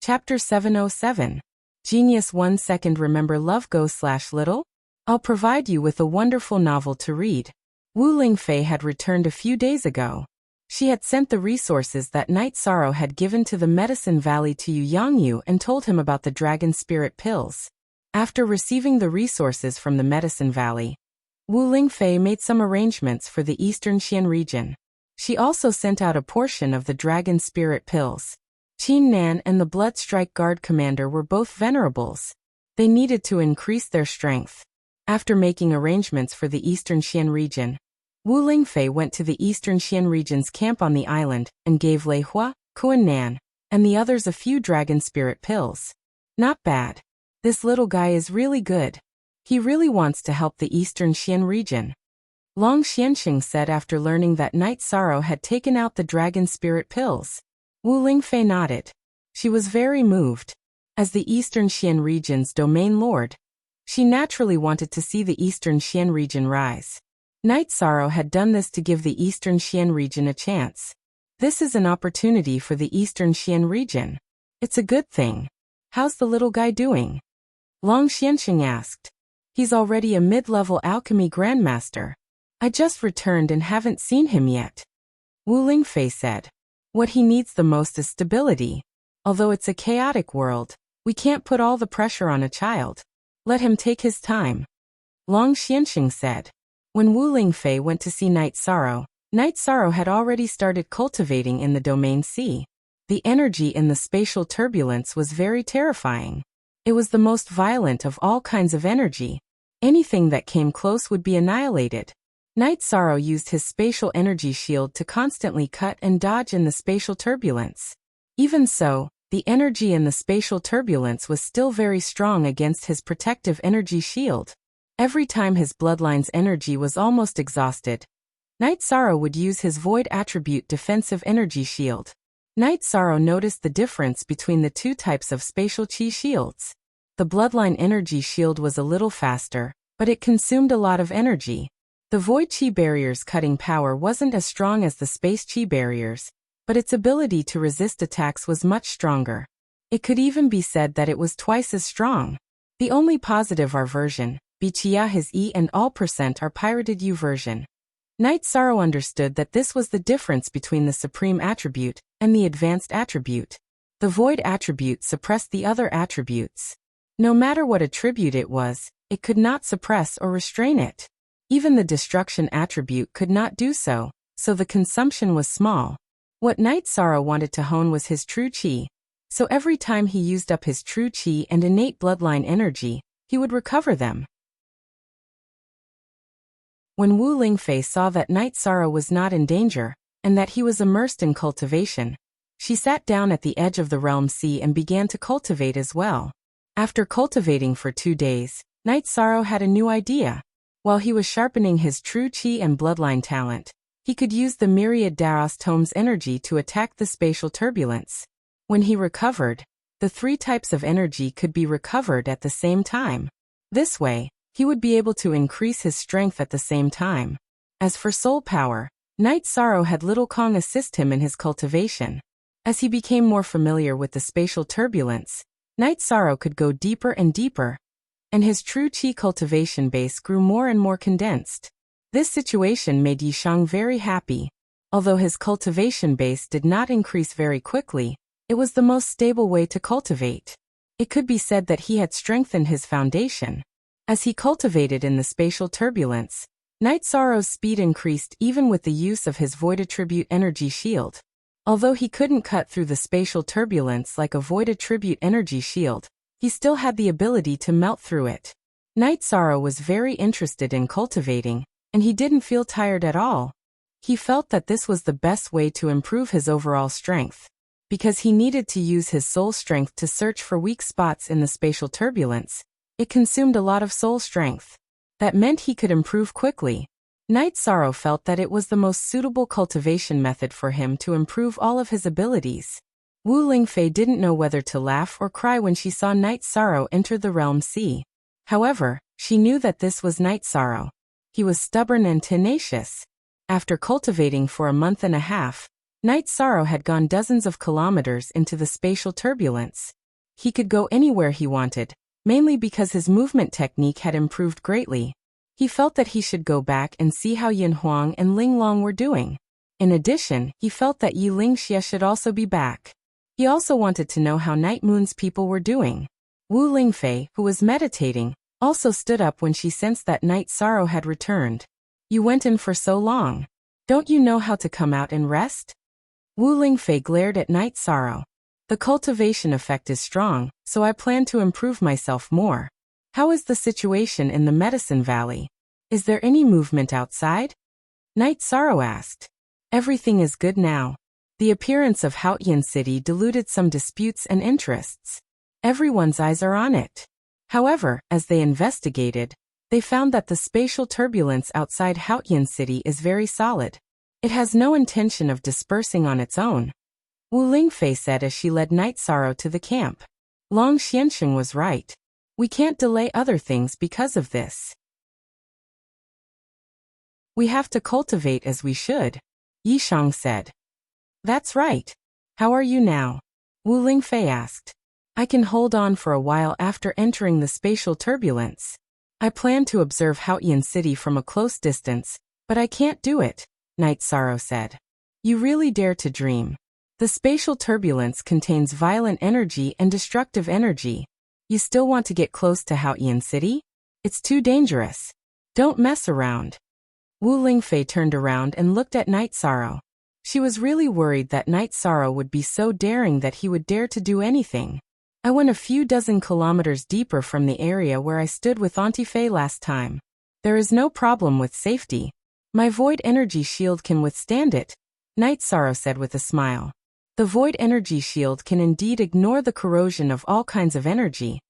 Chapter 707. Genius 1 second. Remember love go/little? I'll provide you with a wonderful novel to read. Wu Lingfei had returned a few days ago. She had sent the resources that Night Sorrow had given to the Medicine Valley to Yu Yangyu and told him about the Dragon Spirit pills. After receiving the resources from the Medicine Valley, Wu Lingfei made some arrangements for the Eastern Xian region. She also sent out a portion of the Dragon Spirit pills. Qin Nan and the Bloodstrike Guard commander were both venerables. They needed to increase their strength. After making arrangements for the Eastern Xian region, Wu Lingfei went to the Eastern Xian region's camp on the island and gave Lei Hua, Kuan Nan, and the others a few Dragon Spirit pills. Not bad. This little guy is really good. He really wants to help the Eastern Xian region. Long Xianxing said after learning that Night Sorrow had taken out the Dragon Spirit pills. Wu Lingfei nodded. She was very moved. As the Eastern Xian region's domain lord, she naturally wanted to see the Eastern Xian region rise. Night Sorrow had done this to give the Eastern Xian region a chance. This is an opportunity for the Eastern Xian region. It's a good thing. How's the little guy doing? Long Xianxing asked. He's already a mid-level alchemy grandmaster. I just returned and haven't seen him yet. Wu Lingfei said. What he needs the most is stability. Although it's a chaotic world, we can't put all the pressure on a child. Let him take his time. Long Xianxing said. When Wu Lingfei went to see Night Sorrow had already started cultivating in the Domain Sea. The energy in the spatial turbulence was very terrifying. It was the most violent of all kinds of energy. Anything that came close would be annihilated. Night Sorrow used his spatial energy shield to constantly cut and dodge in the spatial turbulence. Even so, the energy in the spatial turbulence was still very strong against his protective energy shield. Every time his bloodline's energy was almost exhausted, Night Sorrow would use his Void Attribute defensive energy shield. Night Sorrow noticed the difference between the two types of spatial chi shields. The bloodline energy shield was a little faster, but it consumed a lot of energy. The Void Chi barrier's cutting power wasn't as strong as the Space Chi barriers, but its ability to resist attacks was much stronger. It could even be said that it was twice as strong. The only positive R version, Bichia his E and all % are pirated U version. Night Sorrow understood that this was the difference between the supreme attribute and the advanced attribute. The void attribute suppressed the other attributes. No matter what attribute it was, it could not suppress or restrain it. Even the destruction attribute could not do so, so the consumption was small. What Night Sorrow wanted to hone was his true qi. So every time he used up his true qi and innate bloodline energy, he would recover them. When Wu Lingfei saw that Night Sorrow was not in danger, and that he was immersed in cultivation, she sat down at the edge of the realm sea and began to cultivate as well. After cultivating for 2 days, Night Sorrow had a new idea. While he was sharpening his true qi and bloodline talent, he could use the myriad Daros tomes energy to attack the spatial turbulence. When he recovered, the 3 types of energy could be recovered at the same time. This way, he would be able to increase his strength at the same time. As for soul power, Night Sorrow had Little Kong assist him in his cultivation. As he became more familiar with the spatial turbulence, Night Sorrow could go deeper and deeper, and his true qi cultivation base grew more and more condensed. This situation made Yishang very happy. Although his cultivation base did not increase very quickly, it was the most stable way to cultivate. It could be said that he had strengthened his foundation. As he cultivated in the spatial turbulence, Night Sorrow's speed increased even with the use of his Void Attribute Energy Shield. Although he couldn't cut through the spatial turbulence like a Void Attribute Energy Shield, he still had the ability to melt through it. Night Sorrow was very interested in cultivating, and he didn't feel tired at all. He felt that this was the best way to improve his overall strength. Because he needed to use his soul strength to search for weak spots in the spatial turbulence, it consumed a lot of soul strength. That meant he could improve quickly. Night Sorrow felt that it was the most suitable cultivation method for him to improve all of his abilities. Wu Lingfei didn't know whether to laugh or cry when she saw Night Sorrow enter the realm sea. However, she knew that this was Night Sorrow. He was stubborn and tenacious. After cultivating for a month and a half, Night Sorrow had gone dozens of kilometers into the spatial turbulence. He could go anywhere he wanted, mainly because his movement technique had improved greatly. He felt that he should go back and see how Yin Huang and Ling Long were doing. In addition, he felt that Yi Lingxie should also be back. He also wanted to know how Night Moon's people were doing. Wu Lingfei, who was meditating, also stood up when she sensed that Night Sorrow had returned. "You went in for so long. Don't you know how to come out and rest?" Wu Lingfei glared at Night Sorrow. "The cultivation effect is strong, so I plan to improve myself more. How is the situation in the Medicine Valley? Is there any movement outside?" Night Sorrow asked. "Everything is good now. The appearance of Haotian City diluted some disputes and interests. Everyone's eyes are on it. However, as they investigated, they found that the spatial turbulence outside Haotian City is very solid. It has no intention of dispersing on its own." Wu Lingfei said as she led Night Sorrow to the camp. Long Xianxing was right. We can't delay other things because of this. We have to cultivate as we should, Yishang said. That's right. How are you now? Wu Lingfei asked. I can hold on for a while after entering the spatial turbulence. I plan to observe Haotian City from a close distance, but I can't do it, Night Sorrow said. You really dare to dream. The spatial turbulence contains violent energy and destructive energy. You still want to get close to Haotian City? It's too dangerous. Don't mess around. Wu Lingfei turned around and looked at Night Sorrow. She was really worried that Night Sorrow would be so daring that he would dare to do anything. I went a few dozen kilometers deeper from the area where I stood with Auntie Fei last time. There is no problem with safety. My void energy shield can withstand it, Night Sorrow said with a smile. The void energy shield can indeed ignore the corrosion of all kinds of energy,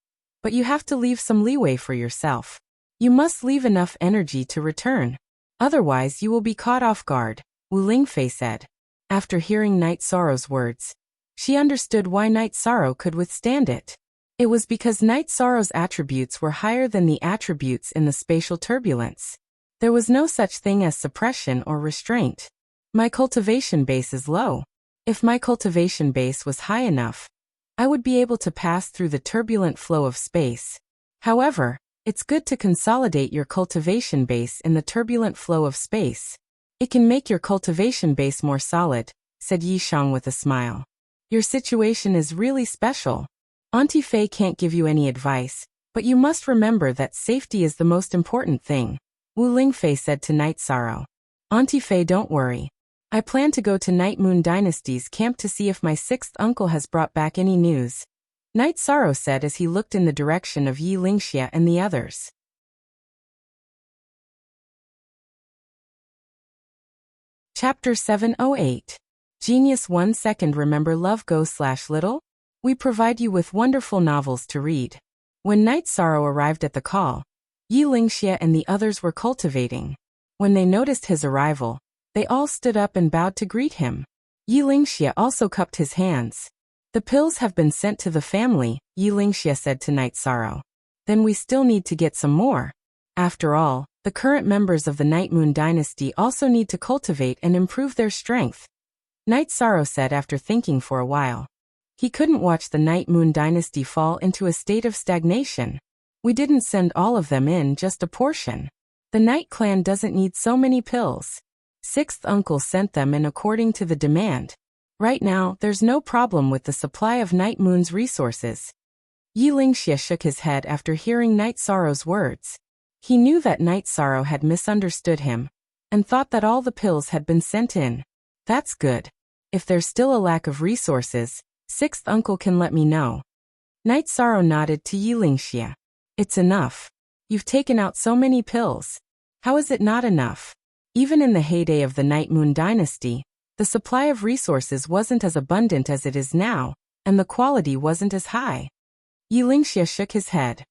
but you have to leave some leeway for yourself. You must leave enough energy to return. Otherwise you will be caught off guard, Wu Lingfei said. After hearing Night Sorrow's words, she understood why Night Sorrow could withstand it. It was because Night Sorrow's attributes were higher than the attributes in the spatial turbulence. There was no such thing as suppression or restraint. My cultivation base is low. If my cultivation base was high enough, I would be able to pass through the turbulent flow of space. However, it's good to consolidate your cultivation base in the turbulent flow of space. It can make your cultivation base more solid, said Yishang with a smile. Your situation is really special. Auntie Fei can't give you any advice, but you must remember that safety is the most important thing, Wu Lingfei said to Night Sorrow. Auntie Fei, don't worry. I plan to go to Night Moon Dynasty's camp to see if my sixth uncle has brought back any news, Night Sorrow said as he looked in the direction of Yi Lingxia and the others. Chapter 708. Genius 1 Second. Remember Love Go/Little? We provide you with wonderful novels to read. When Night Sorrow arrived at the call, Yi Lingxia and the others were cultivating. When they noticed his arrival, they all stood up and bowed to greet him. Yi Lingxia also cupped his hands. The pills have been sent to the family, Yi Lingxia said to Night Sorrow. Then we still need to get some more. After all, the current members of the Night Moon Dynasty also need to cultivate and improve their strength, Night Sorrow said after thinking for a while. He couldn't watch the Night Moon Dynasty fall into a state of stagnation. We didn't send all of them in, just a portion. The Night Clan doesn't need so many pills. Sixth uncle sent them in according to the demand. Right now, there's no problem with the supply of Night Moon's resources. Yi Lingxia shook his head after hearing Night Sorrow's words. He knew that Night Sorrow had misunderstood him and thought that all the pills had been sent in. That's good. If there's still a lack of resources, sixth uncle can let me know. Night Sorrow nodded to Yi Lingxia. It's enough. You've taken out so many pills. How is it not enough? Even in the heyday of the Night Moon Dynasty, the supply of resources wasn't as abundant as it is now, and the quality wasn't as high. Yi Lingxia shook his head.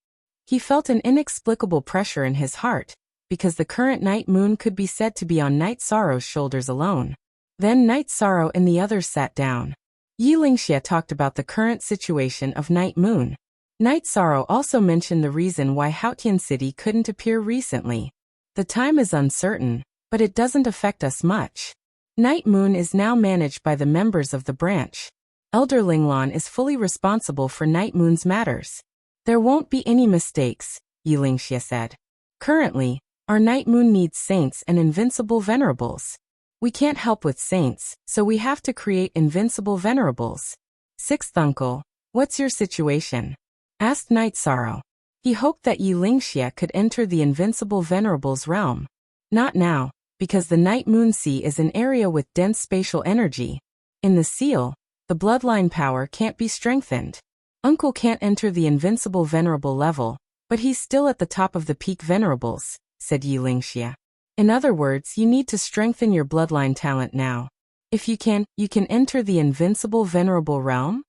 He felt an inexplicable pressure in his heart, because the current Night Moon could be said to be on Night Sorrow's shoulders alone. Then Night Sorrow and the others sat down. Yi Lingxia talked about the current situation of Night Moon. Night Sorrow also mentioned the reason why Haotian City couldn't appear recently. The time is uncertain, but it doesn't affect us much. Night Moon is now managed by the members of the branch. Elder Linglan is fully responsible for Night Moon's matters. There won't be any mistakes, Yi Lingxia said. Currently, our Night Moon needs saints and invincible venerables. We can't help with saints, so we have to create invincible venerables. Sixth uncle, what's your situation? Asked Night Sorrow. He hoped that Yi Lingxia could enter the invincible venerables realm. Not now, because the Night Moon Sea is an area with dense spatial energy. In the seal, the bloodline power can't be strengthened. Uncle can't enter the invincible venerable level, but he's still at the top of the peak venerables, said Yi Lingxia. In other words, you need to strengthen your bloodline talent now. If you can enter the invincible venerable realm?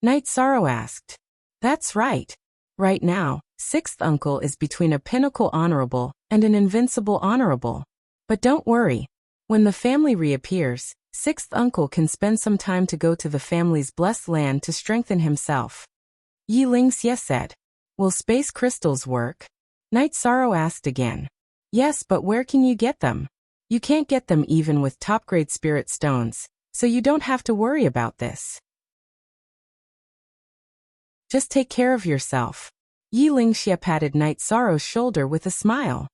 Night Sorrow asked. That's right. Right now, sixth uncle is between a pinnacle honorable and an invincible honorable. But don't worry. When the family reappears, sixth uncle can spend some time to go to the family's blessed land to strengthen himself. Yi Lingxia said. Will space crystals work? Night Sorrow asked again. Yes, but where can you get them? You can't get them even with top-grade spirit stones, so you don't have to worry about this. Just take care of yourself. Yi Lingxia patted Night Sorrow's shoulder with a smile.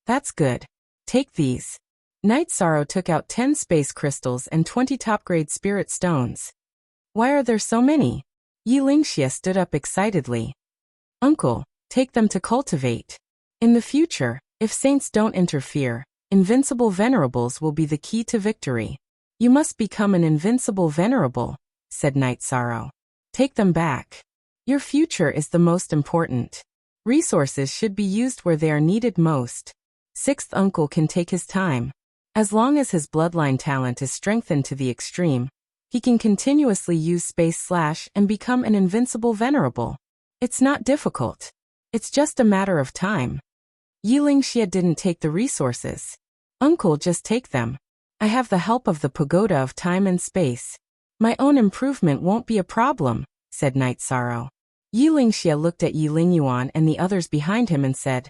That's good. Take these. Night Sorrow took out 10 space crystals and 20 top-grade spirit stones. Why are there so many? Yi Lingxia stood up excitedly. Uncle, take them to cultivate. In the future, if saints don't interfere, invincible venerables will be the key to victory. You must become an invincible venerable, said Night Sorrow. Take them back. Your future is the most important. Resources should be used where they are needed most. Sixth uncle can take his time. As long as his bloodline talent is strengthened to the extreme, he can continuously use space/ and become an invincible venerable. It's not difficult. It's just a matter of time. Yi Lingxia didn't take the resources. Uncle, just take them. I have the help of the pagoda of time and space. My own improvement won't be a problem, said Night Sorrow. Yi Lingxia looked at Yi Lingyuan and the others behind him and said,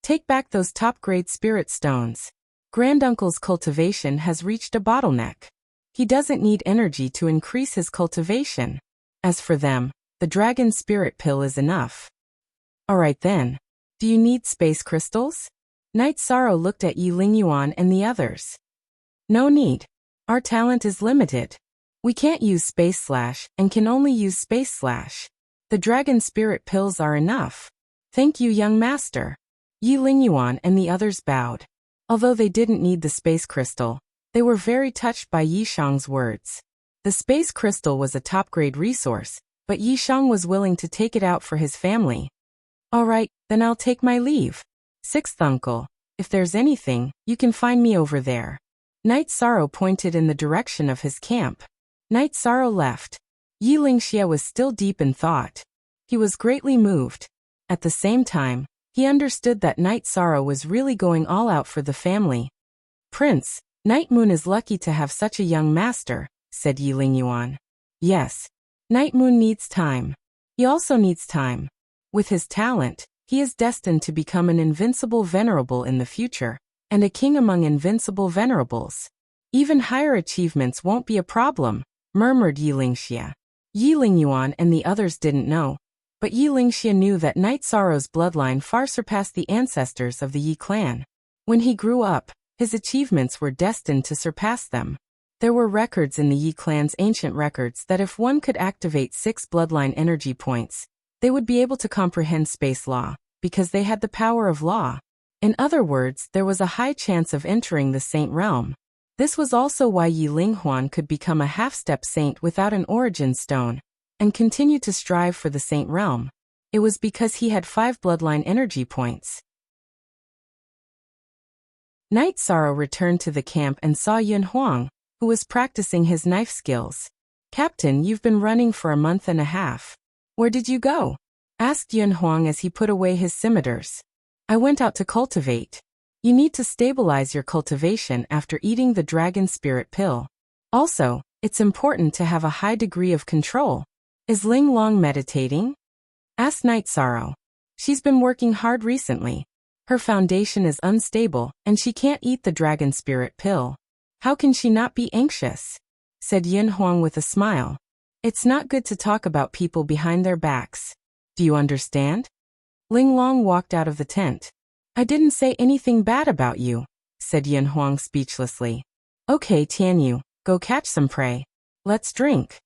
Take back those top-grade spirit stones. Granduncle's cultivation has reached a bottleneck. He doesn't need energy to increase his cultivation. As for them, the dragon spirit pill is enough. Alright then. Do you need space crystals? Night Sorrow looked at Yi Lingyuan and the others. No need. Our talent is limited. We can't use space/ and can only use space/. The dragon spirit pills are enough. Thank you, young master. Yi Lingyuan and the others bowed. Although they didn't need the space crystal, They were very touched by Yishang's words. The space crystal was a top-grade resource, but Yishang was willing to take it out for his family. All right, then I'll take my leave. Sixth uncle, if there's anything, you can find me over there. Night Sorrow pointed in the direction of his camp. Night Sorrow left. Yi Lingxia was still deep in thought. He was greatly moved. At the same time, he understood that Night Sorrow was really going all out for the family. Prince, Night Moon is lucky to have such a young master, said Yi Lingyuan. Yes. Night Moon needs time. He also needs time. With his talent, he is destined to become an invincible venerable in the future, and a king among invincible venerables. Even higher achievements won't be a problem, murmured Yi Lingxia. Yi Lingyuan and the others didn't know, but Yi Lingxia knew that Night Sorrow's bloodline far surpassed the ancestors of the Yi clan. When he grew up, his achievements were destined to surpass them. There were records in the Yi clan's ancient records that if one could activate 6 bloodline energy points, they would be able to comprehend space law, because they had the power of law. In other words, there was a high chance of entering the saint realm. This was also why Yi Linghuan could become a half-step saint without an origin stone, and continue to strive for the saint realm. It was because he had 5 bloodline energy points. Night Sorrow returned to the camp and saw Yun Huang, who was practicing his knife skills. Captain, you've been running for a month and a half. Where did you go? Asked Yun Huang as he put away his scimitars. I went out to cultivate. You need to stabilize your cultivation after eating the dragon spirit pill. Also, it's important to have a high degree of control. Is Ling Long meditating? Asked Night Sorrow. She's been working hard recently. Her foundation is unstable, and she can't eat the dragon spirit pill. How can she not be anxious? Said Yun Huang with a smile. It's not good to talk about people behind their backs. Do you understand? Ling Long walked out of the tent. I didn't say anything bad about you, said Yun Huang speechlessly. Okay, Tianyu, go catch some prey. Let's drink.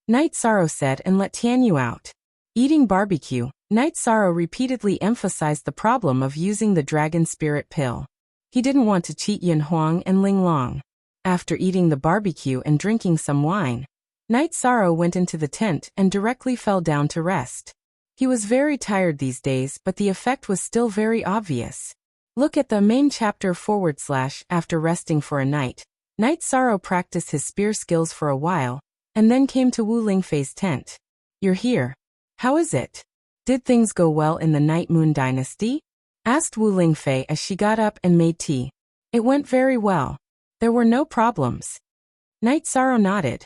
Night Sorrow said and let Tianyu out. Eating barbecue, Night Sorrow repeatedly emphasized the problem of using the dragon spirit pill. He didn't want to cheat Yun Huang and Ling Long. After eating the barbecue and drinking some wine, Night Sorrow went into the tent and directly fell down to rest. He was very tired these days, but the effect was still very obvious. Look at the main chapter / after resting for a night. Night Sorrow practiced his spear skills for a while, and then came to Wu Lingfei's tent. You're here. How is it? Did things go well in the Night Moon dynasty? Asked Wu Lingfei as she got up and made tea. It went very well. There were no problems. Night Sorrow nodded.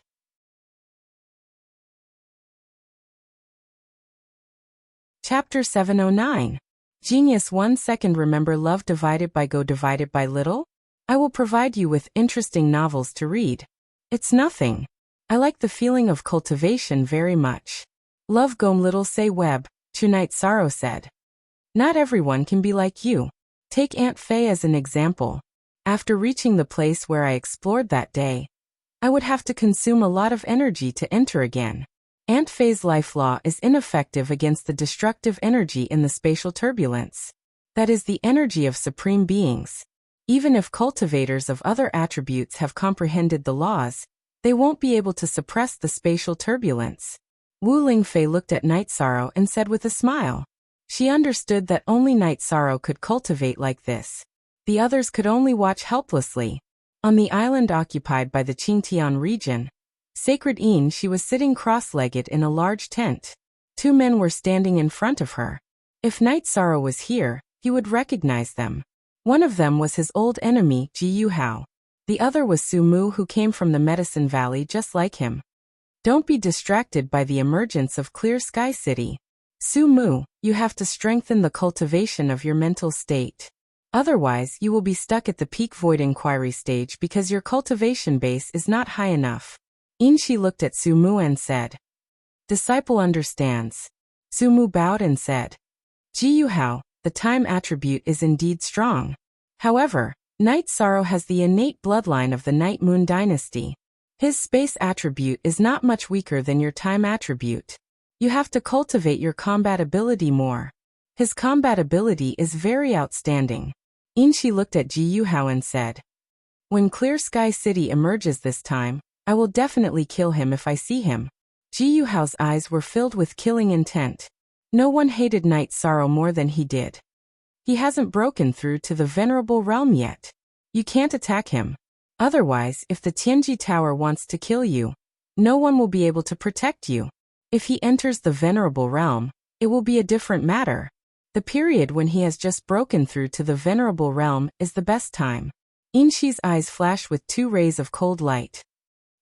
Chapter 709. Genius 1 second. Remember love divided by go divided by little? I will provide you with interesting novels to read. It's nothing. I like the feeling of cultivation very much. Love gom little say web, Chu Night Sorrow said. Not everyone can be like you. Take Aunt Fei as an example. After reaching the place where I explored that day, I would have to consume a lot of energy to enter again. Aunt Fei's life law is ineffective against the destructive energy in the spatial turbulence. That is the energy of supreme beings. Even if cultivators of other attributes have comprehended the laws, they won't be able to suppress the spatial turbulence. Wu Lingfei looked at Night Sorrow and said with a smile. She understood that only Night Sorrow could cultivate like this. The others could only watch helplessly. On the island occupied by the Qingtian region, Sacred Yin, she was sitting cross-legged in a large tent. 2 men were standing in front of her. If Night Sorrow was here, he would recognize them. One of them was his old enemy, Ji Yuhao. The other was Su Mu, who came from the Medicine Valley just like him. Don't be distracted by the emergence of Clear Sky City. Su Mu, you have to strengthen the cultivation of your mental state. Otherwise, you will be stuck at the peak void inquiry stage because your cultivation base is not high enough. Inshi looked at Su Mu and said. Disciple understands. Su Mu bowed and said. Ji Yuhao, the time attribute is indeed strong. However, Night Sorrow has the innate bloodline of the Night Moon dynasty. His space attribute is not much weaker than your time attribute. You have to cultivate your combat ability more. His combat ability is very outstanding. Inshi looked at Ji Yuhao and said. When Clear Sky City emerges this time, I will definitely kill him if I see him. Ji Yuhao's eyes were filled with killing intent. No one hated Night Sorrow more than he did. He hasn't broken through to the Venerable Realm yet. You can't attack him. Otherwise, if the Tianji Tower wants to kill you, no one will be able to protect you. If he enters the Venerable Realm, it will be a different matter. The period when he has just broken through to the Venerable Realm is the best time. Inshi's eyes flash with 2 rays of cold light.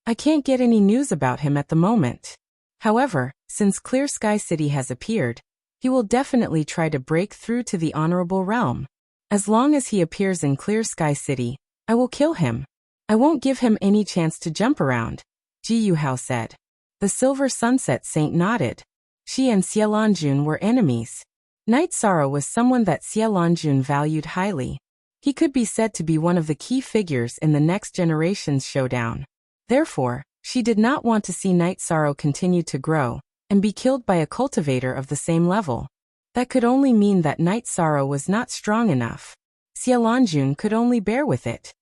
I can't get any news about him at the moment. However, since Clear Sky City has appeared, he will definitely try to break through to the Honorable Realm. As long as he appears in Clear Sky City, I will kill him. I won't give him any chance to jump around, Ji Yuhao said. The Silver Sunset Saint nodded. She and Xie Lanjun were enemies. Night Sorrow was someone that Xie Lanjun valued highly. He could be said to be one of the key figures in the next generation's showdown. Therefore, she did not want to see Night Sorrow continue to grow and be killed by a cultivator of the same level. That could only mean that Night Sorrow was not strong enough. Xie Lanjun could only bear with it.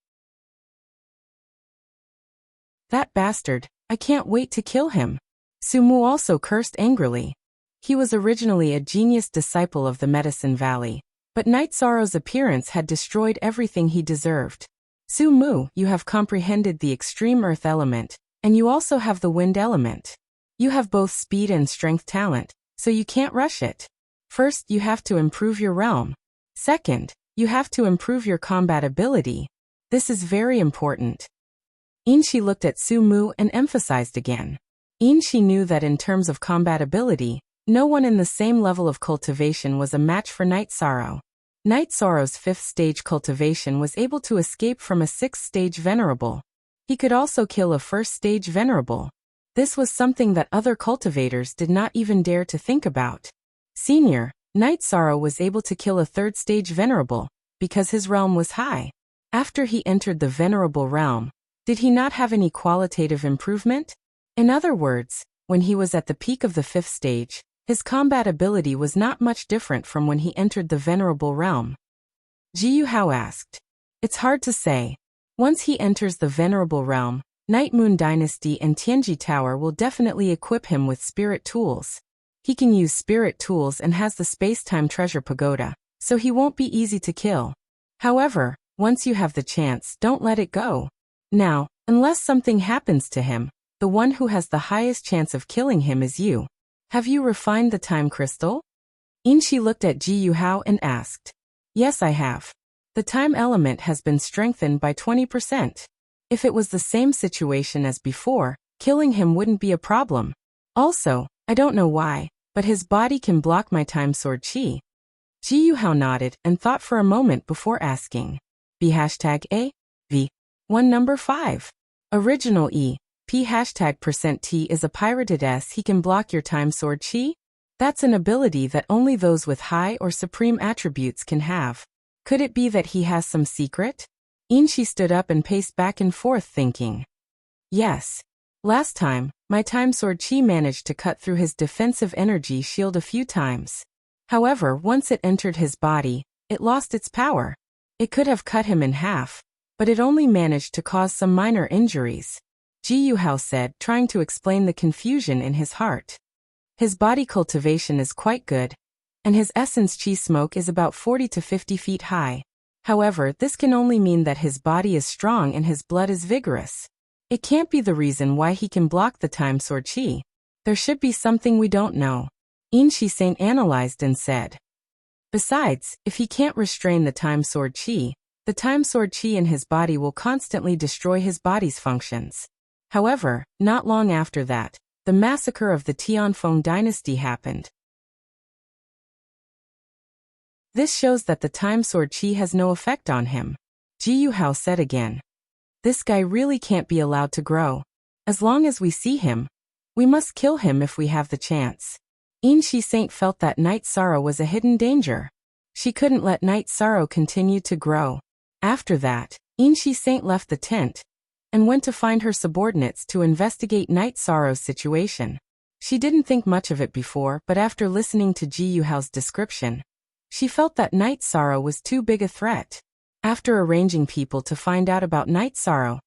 That bastard, I can't wait to kill him. Sumu also cursed angrily. He was originally a genius disciple of the Medicine Valley, but Night Sorrow's appearance had destroyed everything he deserved. Sumu, you have comprehended the extreme earth element, and you also have the wind element. You have both speed and strength talent, so you can't rush it. First, you have to improve your realm. Second, you have to improve your combat ability. This is very important. Inshi looked at Sumu and emphasized again. Inshi knew that in terms of combat ability, no one in the same level of cultivation was a match for Night Sorrow. Night Sorrow's 5th stage cultivation was able to escape from a 6th stage venerable. He could also kill a 1st stage venerable. This was something that other cultivators did not even dare to think about. Senior, Night Sorrow was able to kill a 3rd stage venerable, because his realm was high. After he entered the Venerable Realm, did he not have any qualitative improvement? In other words, when he was at the peak of the 5th stage, his combat ability was not much different from when he entered the Venerable Realm. Ji Yuhao asked. It's hard to say. Once he enters the Venerable Realm, Night Moon Dynasty and Tianji Tower will definitely equip him with spirit tools. He can use spirit tools and has the space-time treasure pagoda, so he won't be easy to kill. However, once you have the chance, don't let it go. Now, unless something happens to him, the one who has the highest chance of killing him is you. Have you refined the time crystal? Inshi looked at Ji Yuhao and asked. Yes, I have. The time element has been strengthened by 20%. If it was the same situation as before, killing him wouldn't be a problem. Also, I don't know why, but his body can block my time sword chi. Ji Yuhao nodded and thought for a moment before asking. B hashtag A? V. 1 number 5. Original E. P hashtag %T is a pirated S. He can block your time sword chi? That's an ability that only those with high or supreme attributes can have. Could it be that he has some secret? Inshi stood up and paced back and forth thinking. Yes. Last time, my time sword chi managed to cut through his defensive energy shield a few times. However, once it entered his body, it lost its power. It could have cut him in half, but it only managed to cause some minor injuries. Ji Yuhao said, trying to explain the confusion in his heart. His body cultivation is quite good, and his essence chi smoke is about 40 to 50 feet high. However, this can only mean that his body is strong and his blood is vigorous. It can't be the reason why he can block the time sword chi. There should be something we don't know. Inshi Saint analyzed and said. Besides, if he can't restrain the time sword chi, the time sword chi in his body will constantly destroy his body's functions. However, not long after that, the massacre of the Tianfeng dynasty happened. This shows that the time sword chi has no effect on him. Ji Yuhao said again. This guy really can't be allowed to grow. As long as we see him, we must kill him if we have the chance. Inshi Saint felt that Night Sorrow was a hidden danger. She couldn't let Night Sorrow continue to grow. After that, Inshi Saint left the tent and went to find her subordinates to investigate Night Sorrow's situation. She didn't think much of it before, but after listening to Ji Yuhao's description, she felt that Night Sorrow was too big a threat. After arranging people to find out about night sorrow,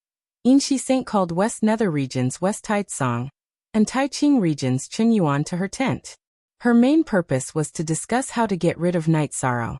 Inshi Saint called West Nether region's West Taitsong and Taiching region's Chunyuan to her tent. Her main purpose was to discuss how to get rid of night sorrow.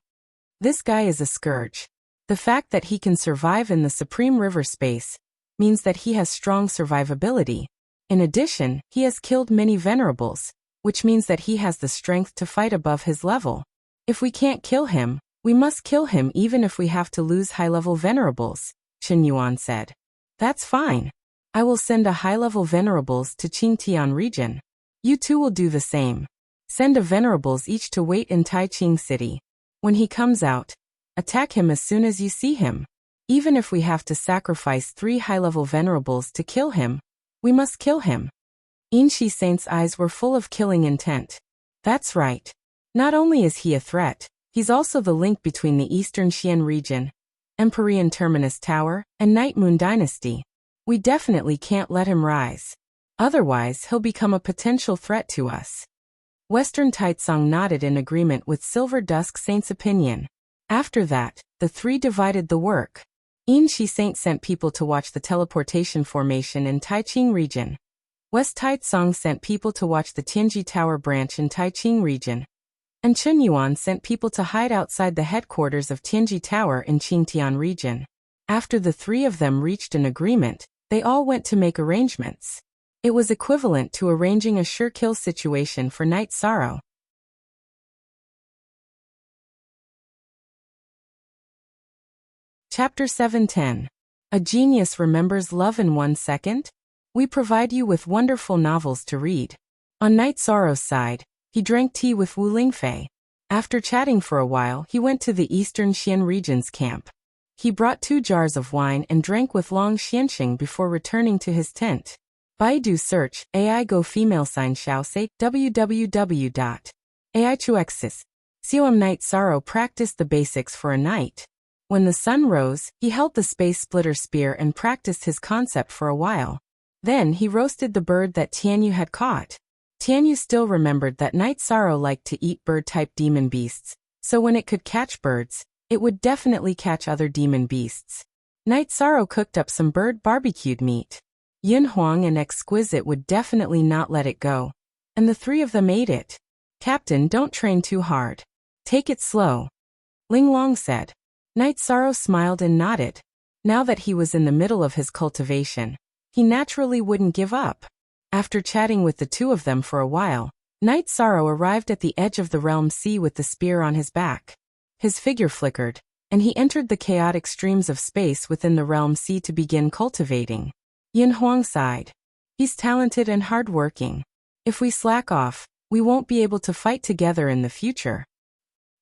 This guy is a scourge. The fact that he can survive in the supreme river space means that he has strong survivability. In addition, he has killed many venerables, which means that he has the strength to fight above his level. If we can't kill him, we must kill him even if we have to lose high-level venerables, Chunyuan said. That's fine. I will send a high-level venerables to Qingtian region. You two will do the same. Send a venerables each to wait in Taiching city. When he comes out, attack him as soon as you see him. Even if we have to sacrifice 3 high-level venerables to kill him, we must kill him. Inshi Saint's eyes were full of killing intent. That's right. Not only is he a threat, he's also the link between the Eastern Xian region, Empyrean Terminus Tower, and Night Moon Dynasty. We definitely can't let him rise. Otherwise, he'll become a potential threat to us. Western Taitsong nodded in agreement with Silver Dusk Saint's opinion. After that, the 3 divided the work. Inshi Saint sent people to watch the teleportation formation in Taiching region. West Taitsong sent people to watch the Tianji Tower branch in Taiching region. And Chunyuan sent people to hide outside the headquarters of Tianji Tower in Qingtian region. After the 3 of them reached an agreement, they all went to make arrangements. It was equivalent to arranging a sure kill situation for Night Sorrow. Chapter 710. A Genius Remembers Love in 1 Second? We provide you with wonderful novels to read. On Night Sorrow's side, he drank tea with Wu Lingfei. After chatting for a while, he went to the Eastern Xian region's camp. He brought 2 jars of wine and drank with Long Xianxing before returning to his tent. Baidu search, AI Go Female Sign Xiao Say, www.aichuexis. Siom Night Sorrow practiced the basics for a night. When the sun rose, he held the space splitter spear and practiced his concept for a while. Then he roasted the bird that Tianyu had caught. Tianyu still remembered that Night Sorrow liked to eat bird-type demon beasts, so when it could catch birds, it would definitely catch other demon beasts. Night Sorrow cooked up some bird barbecued meat. Yin Huang and Exquisite would definitely not let it go, and the 3 of them ate it. Captain, don't train too hard. Take it slow, Ling Long said. Night Sorrow smiled and nodded. Now that he was in the middle of his cultivation, he naturally wouldn't give up. After chatting with the 2 of them for a while, Night Sorrow arrived at the edge of the realm sea with the spear on his back. His figure flickered, and he entered the chaotic streams of space within the realm sea to begin cultivating. Yin Huang sighed. He's talented and hardworking. If we slack off, we won't be able to fight together in the future.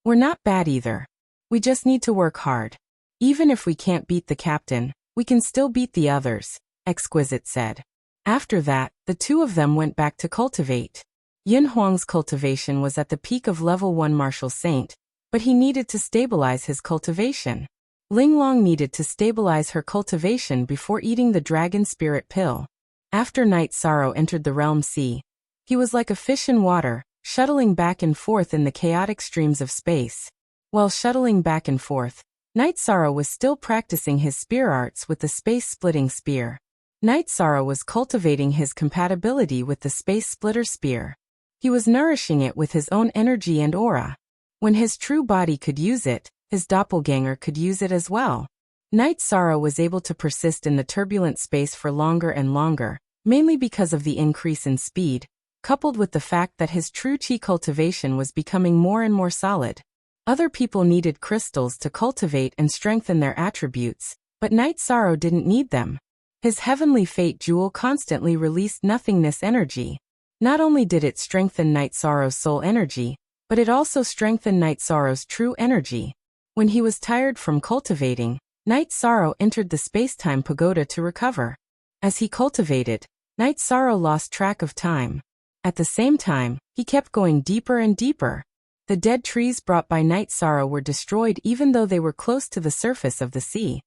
We're not bad either. We just need to work hard. Even if we can't beat the captain, we can still beat the others, Exquisite said. After that, the 2 of them went back to cultivate. Yin Huang's cultivation was at the peak of level 1 Martial Saint, but he needed to stabilize his cultivation. Ling Long needed to stabilize her cultivation before eating the Dragon Spirit Pill. After Night Sorrow entered the realm sea, he was like a fish in water, shuttling back and forth in the chaotic streams of space. While shuttling back and forth, Night Sorrow was still practicing his spear arts with the space-splitting spear. Night Sorrow was cultivating his compatibility with the space-splitter spear. He was nourishing it with his own energy and aura. When his true body could use it, his doppelganger could use it as well. Night Sorrow was able to persist in the turbulent space for longer and longer, mainly because of the increase in speed, coupled with the fact that his true chi cultivation was becoming more and more solid. Other people needed crystals to cultivate and strengthen their attributes, but Night Sorrow didn't need them. His Heavenly Fate Jewel constantly released nothingness energy. Not only did it strengthen Night Sorrow's soul energy, but it also strengthened Night Sorrow's true energy. When he was tired from cultivating, Night Sorrow entered the space-time pagoda to recover. As he cultivated, Night Sorrow lost track of time. At the same time, he kept going deeper and deeper. The dead trees brought by Night Sorrow were destroyed even though they were close to the surface of the sea.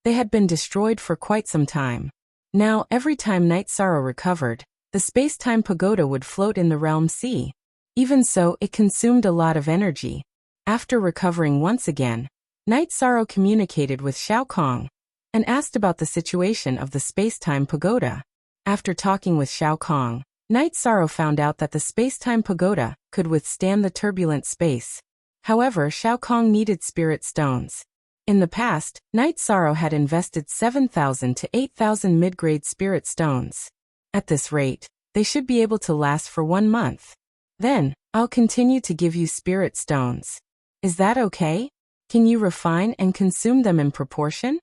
They had been destroyed for quite some time. Now, every time Night Sorrow recovered, the space-time pagoda would float in the realm sea. Even so, it consumed a lot of energy. After recovering once again, Night Sorrow communicated with Shao Kong and asked about the situation of the space-time pagoda. After talking with Shao Kong, Night Sorrow found out that the space-time pagoda could withstand the turbulent space. However, Shao Kong needed spirit stones. In the past, Night Sorrow had invested 7,000 to 8,000 mid-grade spirit stones. At this rate, they should be able to last for 1 month. Then, I'll continue to give you spirit stones. Is that okay? Can you refine and consume them in proportion?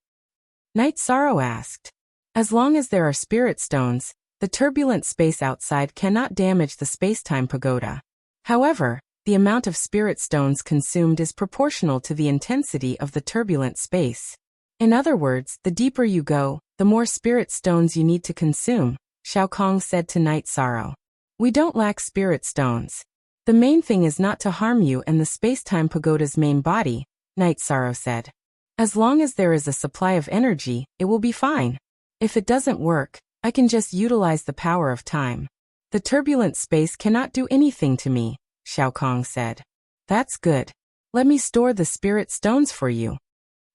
Night Sorrow asked. As long as there are spirit stones, the turbulent space outside cannot damage the space-time pagoda. However, the amount of spirit stones consumed is proportional to the intensity of the turbulent space. In other words, the deeper you go, the more spirit stones you need to consume, Shao Kong said to Night Sorrow. We don't lack spirit stones. The main thing is not to harm you and the space-time pagoda's main body, Night Sorrow said. As long as there is a supply of energy, it will be fine. If it doesn't work, I can just utilize the power of time. The turbulent space cannot do anything to me, Shao Kong said. That's good. Let me store the spirit stones for you.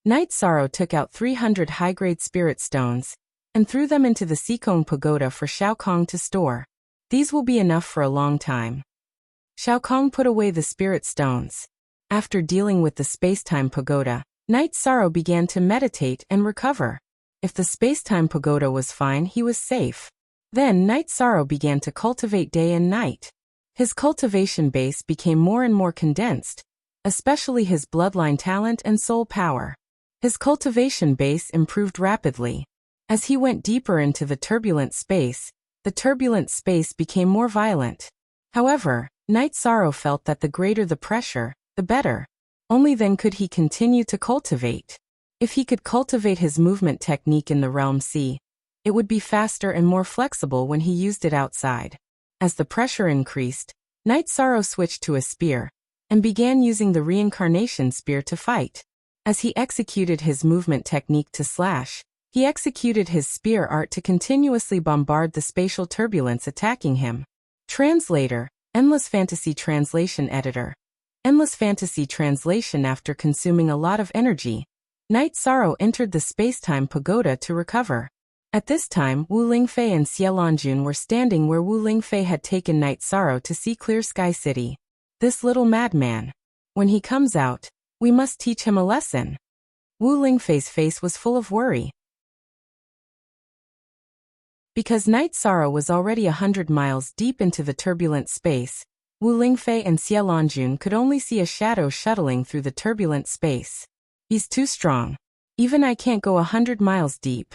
Night Sorrow took out 300 high-grade spirit stones and threw them into the Sikong pagoda for Shao Kong to store. These will be enough for a long time. Shao Kong put away the spirit stones. After dealing with the space-time pagoda, Night Sorrow began to meditate and recover. If the space-time pagoda was fine, he was safe. Then Night Sorrow began to cultivate day and night. His cultivation base became more and more condensed, especially his bloodline talent and soul power. His cultivation base improved rapidly. As he went deeper into the turbulent space became more violent. However, Night Sorrow felt that the greater the pressure, the better. Only then could he continue to cultivate. If he could cultivate his movement technique in the realm C, it would be faster and more flexible when he used it outside. As the pressure increased, Night Sorrow switched to a spear and began using the reincarnation spear to fight. As he executed his movement technique to slash, he executed his spear art to continuously bombard the spatial turbulence attacking him. Translator, Endless Fantasy Translation Editor. Endless Fantasy Translation. After consuming a lot of energy, Night Sorrow entered the space-time pagoda to recover. At this time, Wu Lingfei and Xiaolongjun were standing where Wu Lingfei had taken Night Sorrow to see Clear Sky City. This little madman. When he comes out, we must teach him a lesson. Wu Lingfei's face was full of worry. Because Night Sorrow was already 100 miles deep into the turbulent space, Wu Lingfei and Xiaolongjun could only see a shadow shuttling through the turbulent space. He's too strong. Even I can't go 100 miles deep.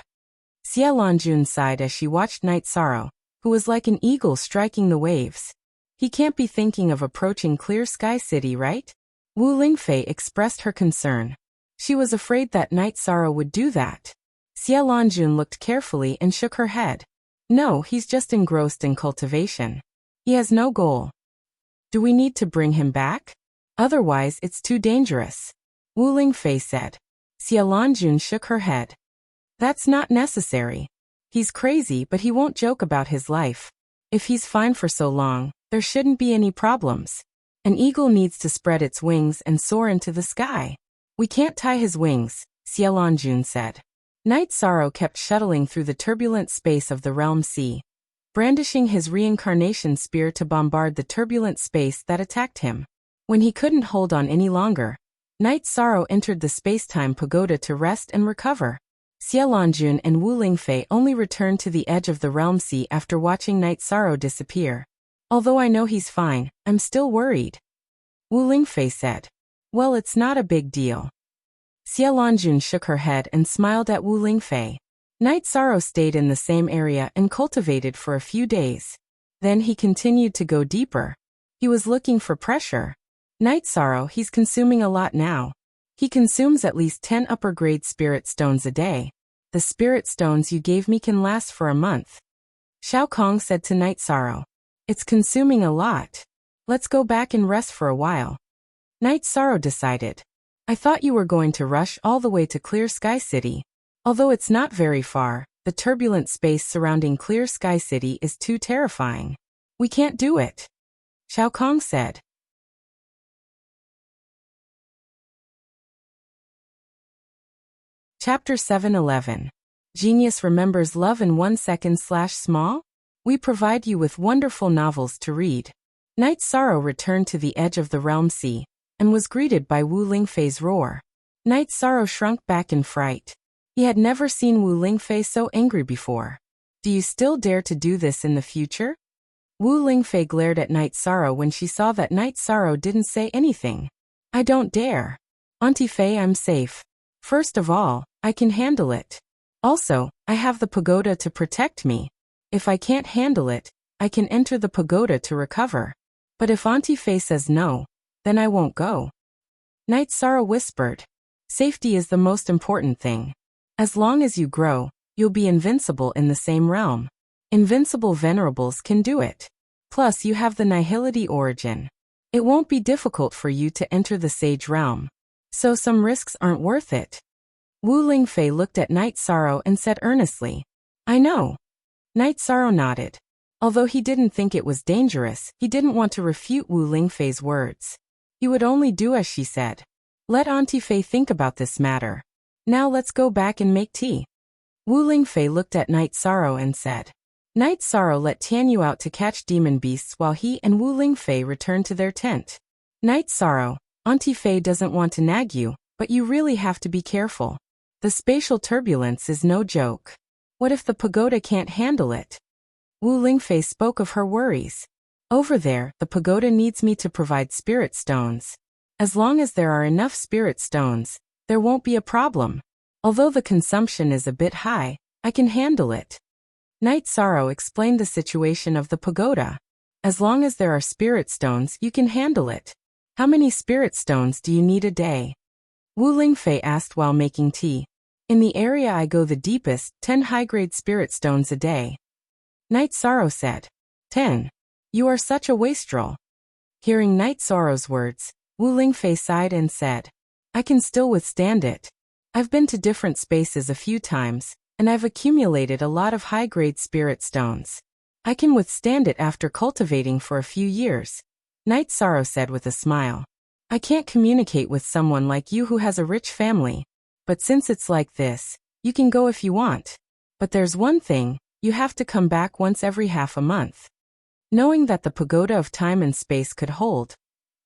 Xiaolongjun sighed as she watched Night Sorrow, who was like an eagle striking the waves. He can't be thinking of approaching Clear Sky City, right? Wu Lingfei expressed her concern. She was afraid that Night Sorrow would do that. Xiaolongjun looked carefully and shook her head. No, he's just engrossed in cultivation. He has no goal. Do we need to bring him back? Otherwise, it's too dangerous. Wu Lingfei said. Xiaolongjun shook her head. That's not necessary. He's crazy, but he won't joke about his life. If he's fine for so long, there shouldn't be any problems. An eagle needs to spread its wings and soar into the sky. We can't tie his wings, Xiaolongjun said. Night Sorrow kept shuttling through the turbulent space of the realm C, brandishing his reincarnation spear to bombard the turbulent space that attacked him. When he couldn't hold on any longer, Night Sorrow entered the space-time pagoda to rest and recover. Xiaolongjun and Wu Lingfei only returned to the edge of the realm C after watching Night Sorrow disappear. Although I know he's fine, I'm still worried. Wu Lingfei said. Well, it's not a big deal. Xiaolongjun shook her head and smiled at Wu Lingfei. Night Sorrow stayed in the same area and cultivated for a few days. Then he continued to go deeper. He was looking for pressure. Night Sorrow, he's consuming a lot now. He consumes at least 10 upper-grade spirit stones a day. The spirit stones you gave me can last for a month. Shao Kong said to Night Sorrow. It's consuming a lot. Let's go back and rest for a while. Night Sorrow decided. I thought you were going to rush all the way to Clear Sky City. Although it's not very far, the turbulent space surrounding Clear Sky City is too terrifying. We can't do it. Shao Kong said. Chapter 711. Genius Remembers Love in 1 Second/Small? We provide you with wonderful novels to read. Night Sorrow returned to the edge of the realm sea, and was greeted by Wu Lingfei's roar. Night Sorrow shrunk back in fright. He had never seen Wu Lingfei so angry before. Do you still dare to do this in the future? Wu Lingfei glared at Night Sorrow when she saw that Night Sorrow didn't say anything. I don't dare. Auntie Fei, I'm safe. First of all, I can handle it. Also, I have the pagoda to protect me. If I can't handle it, I can enter the pagoda to recover. But if Auntie Fei says no, then I won't go. Night Sorrow whispered. Safety is the most important thing. As long as you grow, you'll be invincible in the same realm. Invincible venerables can do it. Plus you have the nihility origin. It won't be difficult for you to enter the sage realm. So some risks aren't worth it. Wu Lingfei looked at Night Sorrow and said earnestly, I know. Night Sorrow nodded. Although he didn't think it was dangerous, he didn't want to refute Wu Lingfei's words. He would only do as she said. Let Auntie Fei think about this matter. Now let's go back and make tea. Wu Lingfei looked at Night Sorrow and said. Night Sorrow let Tianyu out to catch demon beasts while he and Wu Lingfei returned to their tent. Night Sorrow, Auntie Fei doesn't want to nag you, but you really have to be careful. The spatial turbulence is no joke. What if the pagoda can't handle it? Wu Lingfei spoke of her worries. Over there, the pagoda needs me to provide spirit stones. As long as there are enough spirit stones, there won't be a problem. Although the consumption is a bit high, I can handle it. Night Sorrow explained the situation of the pagoda. As long as there are spirit stones, you can handle it. How many spirit stones do you need a day? Wu Lingfei asked while making tea. In the area I go the deepest, 10 high-grade spirit stones a day. Night Sorrow said. 10. You are such a wastrel. Hearing Night Sorrow's words, Wu Lingfei sighed and said, I can still withstand it. I've been to different spaces a few times, and I've accumulated a lot of high-grade spirit stones. I can withstand it after cultivating for a few years. Night Sorrow said with a smile. I can't communicate with someone like you who has a rich family. But since it's like this, you can go if you want. But there's one thing, you have to come back once every half a month. Knowing that the pagoda of time and space could hold,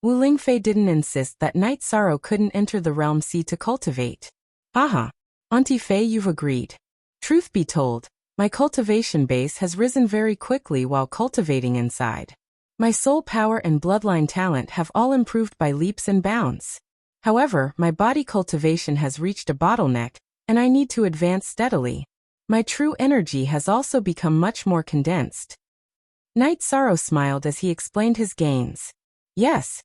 Wu Lingfei didn't insist that Night Sorrow couldn't enter the realm sea to cultivate. Aha! Auntie Fei, you've agreed. Truth be told, my cultivation base has risen very quickly while cultivating inside. My soul power and bloodline talent have all improved by leaps and bounds. However, my body cultivation has reached a bottleneck, and I need to advance steadily. My true energy has also become much more condensed. Night Sorrow smiled as he explained his gains. Yes.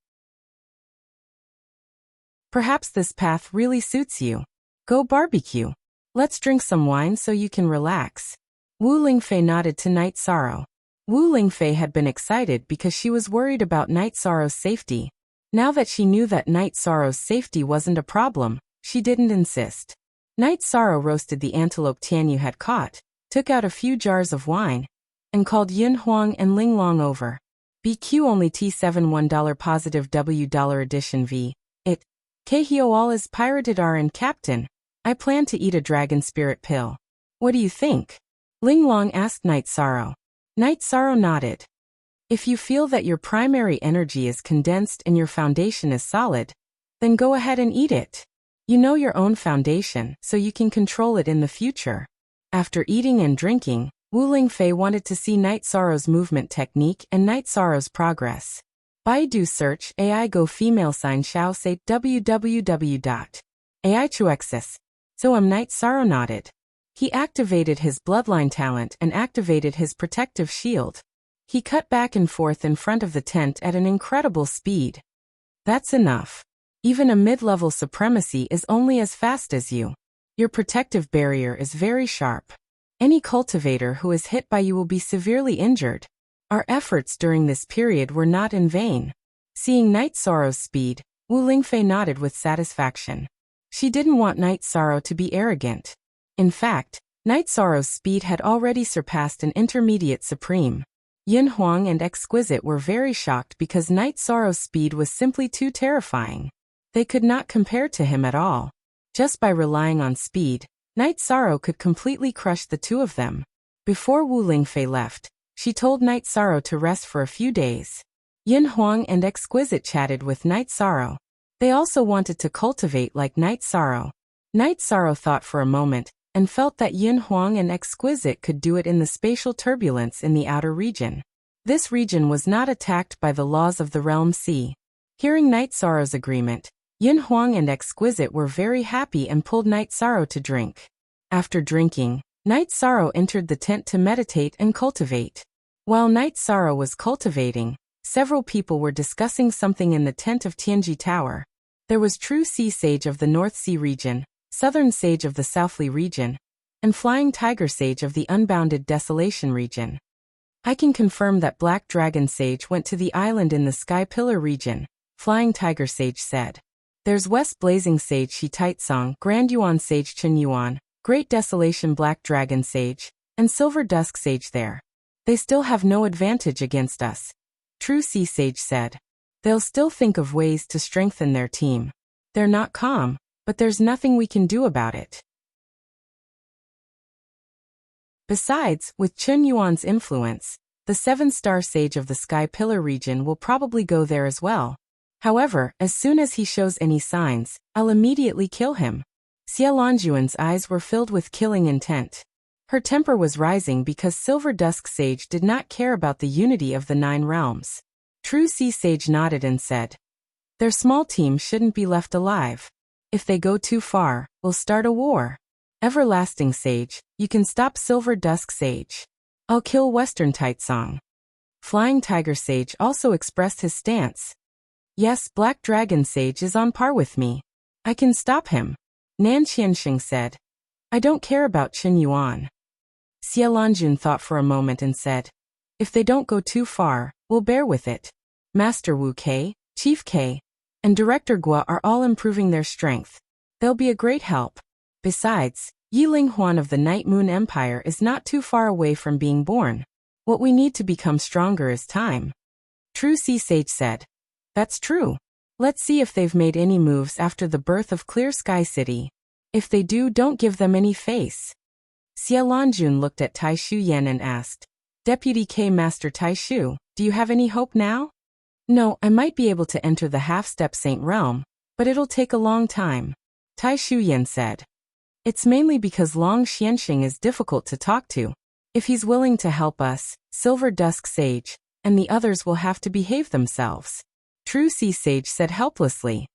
Perhaps this path really suits you. Go barbecue. Let's drink some wine so you can relax. Wu Lingfei nodded to Night Sorrow. Wu Lingfei had been excited because she was worried about Night Sorrow's safety. Now that she knew that Night Sorrow's safety wasn't a problem, she didn't insist. Night Sorrow roasted the antelope Tianyu had caught, took out a few jars of wine, and called Yun Huang and Ling Long over. BQ only T7 $1 positive W dollar edition V. It. Kahio all is pirated R and Captain. I plan to eat a dragon spirit pill. What do you think? Ling Long asked Night Sorrow. Night Sorrow nodded. If you feel that your primary energy is condensed and your foundation is solid, then go ahead and eat it. You know your own foundation, so you can control it in the future. After eating and drinking, Wu Lingfei wanted to see Night Sorrow's movement technique and Night Sorrow's progress. Baidu search AI go female sign Xiao say www.ai2xs. So Night Sorrow nodded. He activated his bloodline talent and activated his protective shield. He cut back and forth in front of the tent at an incredible speed. That's enough. Even a mid-level supremacy is only as fast as you. Your protective barrier is very sharp. Any cultivator who is hit by you will be severely injured. Our efforts during this period were not in vain. Seeing Night Sorrow's speed, Wu Lingfei nodded with satisfaction. She didn't want Night Sorrow to be arrogant. In fact, Night Sorrow's speed had already surpassed an intermediate supreme. Yin Huang and Exquisite were very shocked because Night Sorrow's speed was simply too terrifying. They could not compare to him at all. Just by relying on speed, Night Sorrow could completely crush the two of them. Before Wu Lingfei left, she told Night Sorrow to rest for a few days. Yin Huang and Exquisite chatted with Night Sorrow. They also wanted to cultivate like Night Sorrow. Night Sorrow thought for a moment, and felt that Yin Huang and Exquisite could do it in the spatial turbulence in the outer region. This region was not attacked by the laws of the Realm Sea. Hearing Night Sorrow's agreement, Yin Huang and Exquisite were very happy and pulled Night Sorrow to drink. After drinking, Night Sorrow entered the tent to meditate and cultivate. While Night Sorrow was cultivating, several people were discussing something in the tent of Tianji Tower. There was True Sea Sage of the North Sea region, Southern Sage of the Southly region, and Flying Tiger Sage of the Unbounded Desolation region. I can confirm that Black Dragon Sage went to the island in the Sky Pillar region, Flying Tiger Sage said. There's West Blazing Sage Shi Taitsong, Grand Yuan Sage Chen Yuan, Great Desolation Black Dragon Sage, and Silver Dusk Sage there. They still have no advantage against us, True Sea Sage said. They'll still think of ways to strengthen their team. They're not calm, but there's nothing we can do about it. Besides, with Chen Yuan's influence, the 7-star Sage of the Sky Pillar region will probably go there as well. However, as soon as he shows any signs, I'll immediately kill him. Xia Lonjuan's eyes were filled with killing intent. Her temper was rising because Silver Dusk Sage did not care about the unity of the 9 realms. True Sea Sage nodded and said, their small team shouldn't be left alive. If they go too far, we'll start a war. Everlasting Sage, you can stop Silver Dusk Sage. I'll kill Western Taitsong. Flying Tiger Sage also expressed his stance. Yes, Black Dragon Sage is on par with me. I can stop him. Nan Qianxing said. I don't care about Chen Yuan. Xia Lonjun thought for a moment and said, if they don't go too far, we'll bear with it. Master Wu Kei, Chief Kei, and Director Gua are all improving their strength. They'll be a great help. Besides, Yiling Huan of the Night Moon Empire is not too far away from being born. What we need to become stronger is time. True Sea Sage said. That's true. Let's see if they've made any moves after the birth of Clear Sky City. If they do, don't give them any face. Xia Lonjun looked at Tai Shu Yen and asked, Deputy K Master Tai Shu, do you have any hope now? No, I might be able to enter the half-step Saint realm, but it'll take a long time. Tai Shu Yen said. It's mainly because Long Xianxing is difficult to talk to. If he's willing to help us, Silver Dusk Sage, and the others will have to behave themselves. True Sea Sage said helplessly.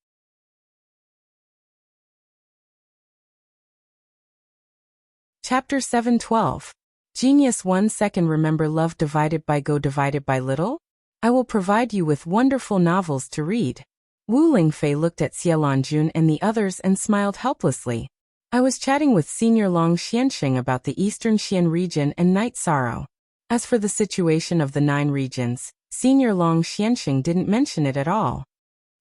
Chapter 7:12. Genius 1 second. Remember love divided by go divided by little? I will provide you with wonderful novels to read. Wu Lingfei looked at Xia Lonjun and the others and smiled helplessly. I was chatting with Senior Long Xianxing about the Eastern Xian region and Night Sorrow. As for the situation of the 9 regions, Senior Long Xianxing didn't mention it at all.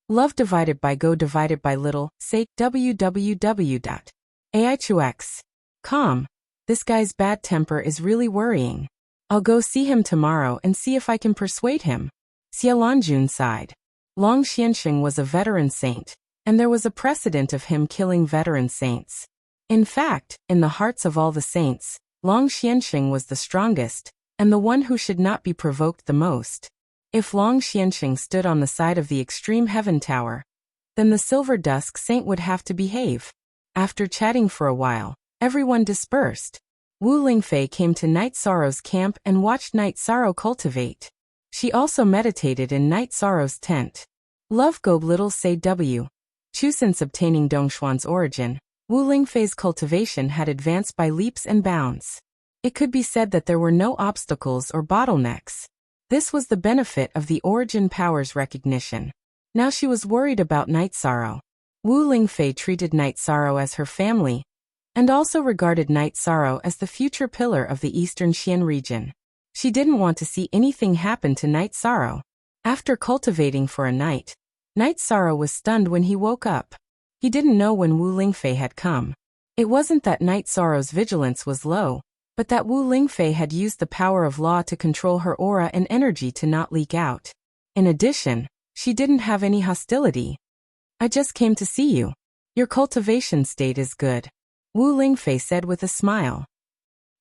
Love divided by go divided by little, say www.aichux.com. This guy's bad temper is really worrying. I'll go see him tomorrow and see if I can persuade him. Xia Lonjun sighed. Long Xianxing was a veteran saint, and there was a precedent of him killing veteran saints. In fact, in the hearts of all the saints, Long Xianxing was the strongest, and the one who should not be provoked the most. If Long Xianxing stood on the side of the extreme heaven tower, then the Silver Dusk Saint would have to behave. After chatting for a while, everyone dispersed. Wu Lingfei came to Night Sorrow's camp and watched Night Sorrow cultivate. She also meditated in Night Sorrow's tent. Love Go Little Say W. Chu since obtaining Dongshuan's origin, Wu Lingfei's cultivation had advanced by leaps and bounds. It could be said that there were no obstacles or bottlenecks. This was the benefit of the origin power's recognition. Now she was worried about Night Sorrow. Wu Lingfei treated Night Sorrow as her family, and also regarded Night Sorrow as the future pillar of the Eastern Xian region. She didn't want to see anything happen to Night Sorrow. After cultivating for a night, Night Sorrow was stunned when he woke up. He didn't know when Wu Lingfei had come. It wasn't that Night Sorrow's vigilance was low, but that Wu Lingfei had used the power of law to control her aura and energy to not leak out. In addition, she didn't have any hostility. I just came to see you. Your cultivation state is good, Wu Lingfei said with a smile.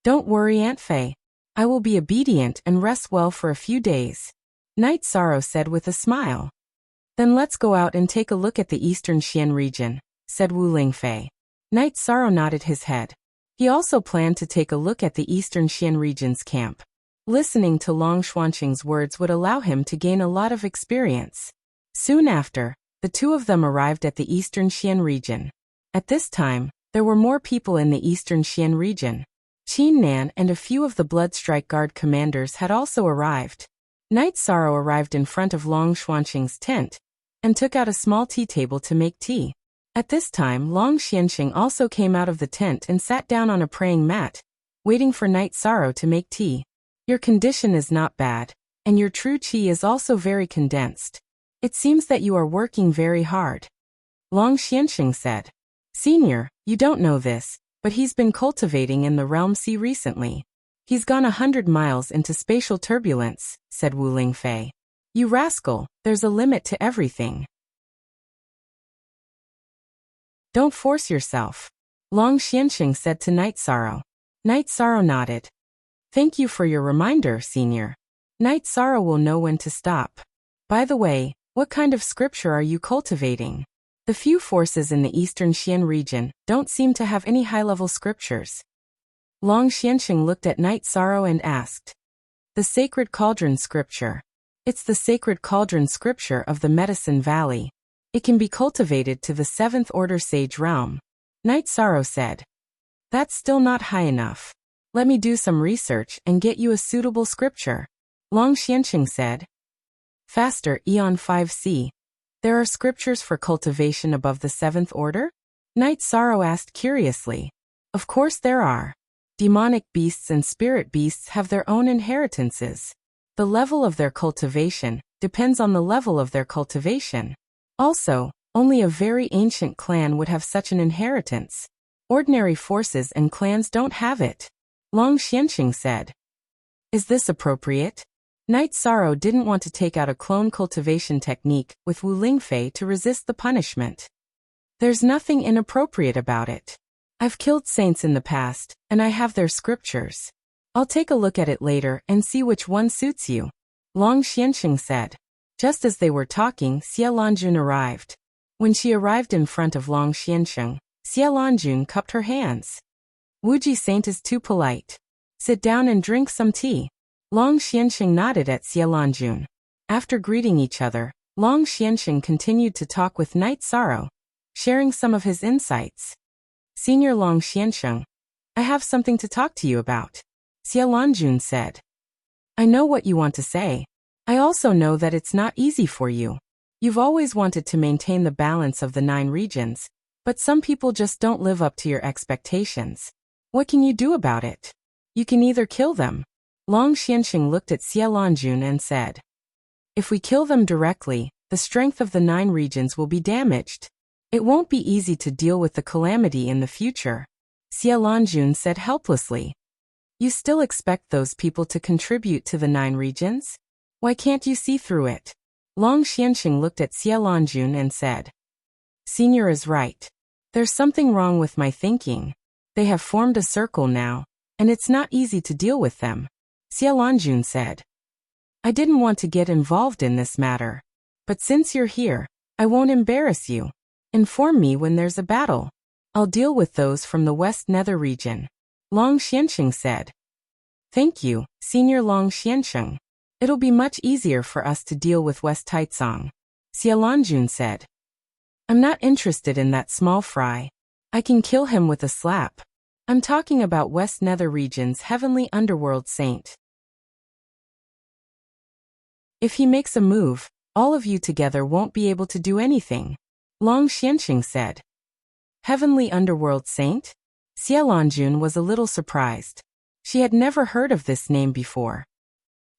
Don't worry, Aunt Fei. I will be obedient and rest well for a few days, Night Sorrow said with a smile. Then let's go out and take a look at the eastern Xian region, said Wu Lingfei. Night Sorrow nodded his head. He also planned to take a look at the eastern Xian region's camp. Listening to Long Xuanqing's words would allow him to gain a lot of experience. Soon after, the two of them arrived at the eastern Xian region. At this time, there were more people in the eastern Xian region. Qin Nan and a few of the Bloodstrike Guard commanders had also arrived. Night Sorrow arrived in front of Long Xuanqing's tent and took out a small tea table to make tea. At this time, Long Xianqing also came out of the tent and sat down on a praying mat, waiting for Night Sorrow to make tea. Your condition is not bad, and your true qi is also very condensed. It seems that you are working very hard, Long Xianqing said. Senior, you don't know this, but he's been cultivating in the Realm Sea recently. He's gone 100 miles into spatial turbulence, said Wu Lingfei. You rascal, there's a limit to everything. Don't force yourself, Long Xianqing said to Night Sorrow. Night Sorrow nodded. Thank you for your reminder, Senior. Night Sorrow will know when to stop. By the way, what kind of scripture are you cultivating? The few forces in the eastern Xian region don't seem to have any high-level scriptures. Long Xianqing looked at Night Sorrow and asked. The Sacred Cauldron Scripture. It's the Sacred Cauldron Scripture of the Medicine Valley. It can be cultivated to the 7th Order Sage realm, Night Sorrow said. That's still not high enough. Let me do some research and get you a suitable scripture, Long Xianqing said. Faster, Eon 5C. There are scriptures for cultivation above the 7th Order? Night Sorrow asked curiously. Of course there are. Demonic beasts and spirit beasts have their own inheritances. The level of their cultivation depends on the level of their cultivation. Also, only a very ancient clan would have such an inheritance. Ordinary forces and clans don't have it, Long Xianqing said. Is this appropriate? Night Sorrow didn't want to take out a clone cultivation technique with Wu Lingfei to resist the punishment. There's nothing inappropriate about it. I've killed saints in the past, and I have their scriptures. I'll take a look at it later and see which one suits you, Long Xianqing said. Just as they were talking, Xie Lanjun arrived. When she arrived in front of Long Xianqing, Xie Lanjun cupped her hands. Wuji Saint is too polite. Sit down and drink some tea. Long Xianqing nodded at Xie Lanjun. After greeting each other, Long Xianqing continued to talk with Night Sorrow, sharing some of his insights. Senior Long Xianqing, I have something to talk to you about, Xie Lanjun said. I know what you want to say. I also know that it's not easy for you. You've always wanted to maintain the balance of the 9 regions, but some people just don't live up to your expectations. What can you do about it? You can either kill them. Long Xianqing looked at Xie Lanjun and said. If we kill them directly, the strength of the 9 regions will be damaged. It won't be easy to deal with the calamity in the future, Xie Lanjun said helplessly. You still expect those people to contribute to the 9 regions? Why can't you see through it? Long Xianqing looked at Xie Lanjun and said. Senior is right. There's something wrong with my thinking. They have formed a circle now, and it's not easy to deal with them, Xie Lanjun said. I didn't want to get involved in this matter. But since you're here, I won't embarrass you. Inform me when there's a battle. I'll deal with those from the West Nether region, Long Xianqing said. Thank you, Senior Long Xianqing. It'll be much easier for us to deal with West Taicang, Xie Lanjun said. I'm not interested in that small fry. I can kill him with a slap. I'm talking about West Nether region's heavenly underworld saint. If he makes a move, all of you together won't be able to do anything, Long Xianqing said. Heavenly underworld saint? Xie Lanjun was a little surprised. She had never heard of this name before.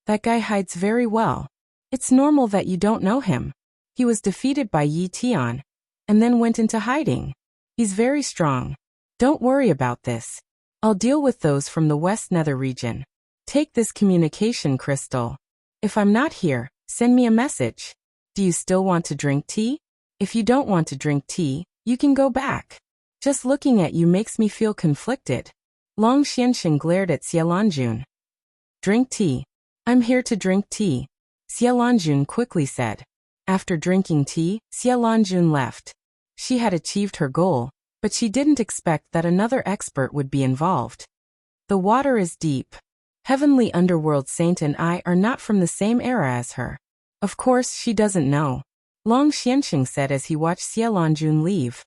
That guy hides very well. It's normal that you don't know him. He was defeated by Yi Tian, and then went into hiding. He's very strong. Don't worry about this. I'll deal with those from the West Nether region. Take this communication crystal. If I'm not here, send me a message. Do you still want to drink tea? If you don't want to drink tea, You can go back. Just looking at you makes me feel conflicted. Long Xianxing glared at Xielanjun. Drink tea. I'm here to drink tea, Xielanjun quickly said. After drinking tea, Xielanjun left. She had achieved her goal, but she didn't expect that another expert would be involved. The water is deep. Heavenly Underworld Saint and I are not from the same era as her. Of course she doesn't know, Long Xianxing said as he watched Xielanjun leave.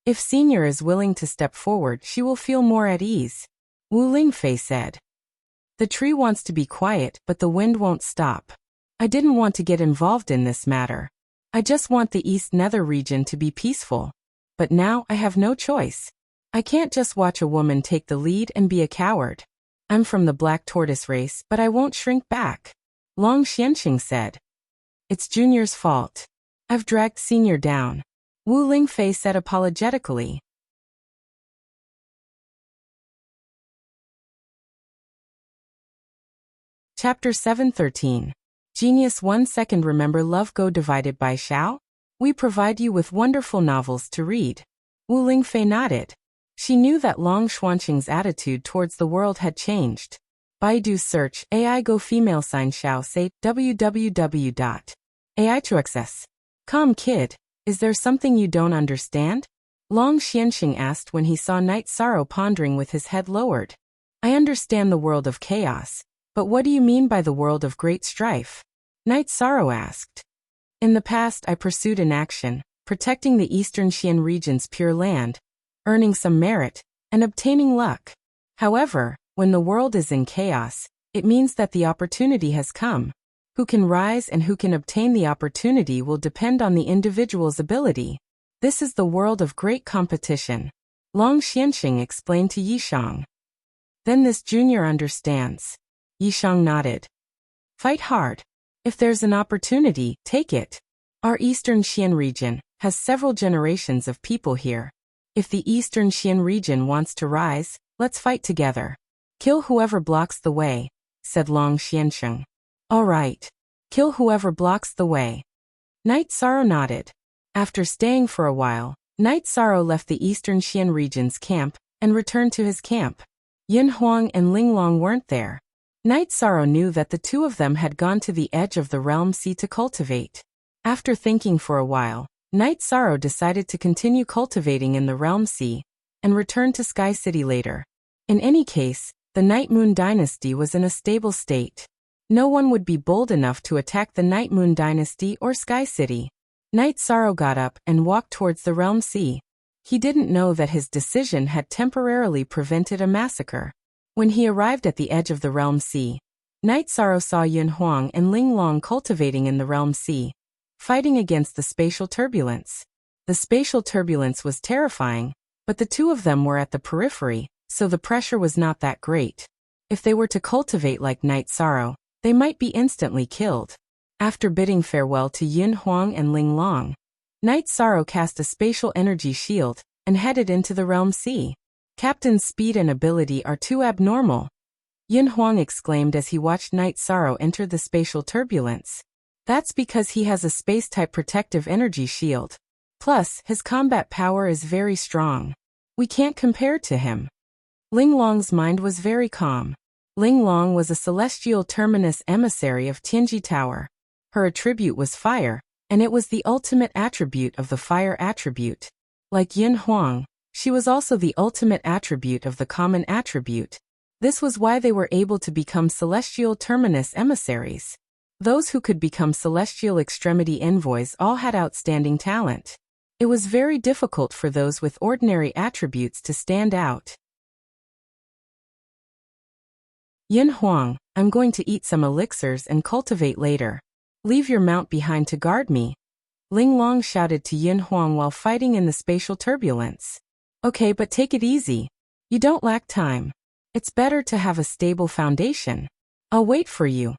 If Senior is willing to step forward, she will feel more at ease, Wu Lingfei said. The tree wants to be quiet, but the wind won't stop. I didn't want to get involved in this matter. I just want the East Nether region to be peaceful. But now I have no choice. I can't just watch a woman take the lead and be a coward. I'm from the Black Tortoise race, but I won't shrink back, Long Xianxing said. It's Junior's fault. I've dragged Senior down, Wu Lingfei said apologetically. Chapter 713. Genius 1 second. Remember Love Go divided by Xiao? We provide you with wonderful novels to read. Wu Lingfei nodded. She knew that Long Xuanqing's attitude towards the world had changed. Baidu search AI Go female sign Xiao say www.ai2xs.com. Kid, is there something you don't understand? Long Xianxing asked when he saw Night Sorrow pondering with his head lowered. I understand the world of chaos, but what do you mean by the world of great strife? Night Sorrow asked. In the past I pursued an action, protecting the Eastern Xian region's pure land, earning some merit, and obtaining luck. However, when the world is in chaos, it means that the opportunity has come. Who can rise and who can obtain the opportunity will depend on the individual's ability. This is the world of great competition, Long Xianxing explained to Yishang. Then this junior understands. Yishang nodded. Fight hard. If there's an opportunity, take it. Our Eastern Xian region has several generations of people here. If the Eastern Xian region wants to rise, let's fight together. Kill whoever blocks the way, said Long Xianxing. All right. Kill whoever blocks the way. Night Sorrow nodded. After staying for a while, Night Sorrow left the Eastern Xian region's camp and returned to his camp. Yin Huang and Ling Long weren't there. Night Sorrow knew that the two of them had gone to the edge of the realm sea to cultivate. After thinking for a while, Night Sorrow decided to continue cultivating in the realm sea and return to Sky City later. In any case, the Night Moon dynasty was in a stable state. No one would be bold enough to attack the Night Moon dynasty or Sky City. Night Sorrow got up and walked towards the realm sea. He didn't know that his decision had temporarily prevented a massacre. When he arrived at the edge of the realm sea, Night Sorrow saw Yun Huang and Ling Long cultivating in the realm sea, fighting against the spatial turbulence. The spatial turbulence was terrifying, but the two of them were at the periphery, so the pressure was not that great. If they were to cultivate like Night Sorrow, they might be instantly killed. After bidding farewell to Yun Huang and Ling Long, Night Sorrow cast a spatial energy shield and headed into the realm sea. Captain's speed and ability are too abnormal, Yun Huang exclaimed as he watched Night Sorrow enter the spatial turbulence. That's because he has a space-type protective energy shield. Plus, his combat power is very strong. We can't compare to him. Ling Long's mind was very calm. Ling Long was a celestial terminus emissary of Tianji Tower. Her attribute was fire, and it was the ultimate attribute of the fire attribute. Like Yun Huang, she was also the ultimate attribute of the common attribute. This was why they were able to become celestial terminus emissaries. Those who could become celestial extremity envoys all had outstanding talent. It was very difficult for those with ordinary attributes to stand out. Yin Huang, I'm going to eat some elixirs and cultivate later. Leave your mount behind to guard me, Ling Long shouted to Yin Huang while fighting in the spatial turbulence. Okay, but take it easy. You don't lack time. It's better to have a stable foundation. I'll wait for you,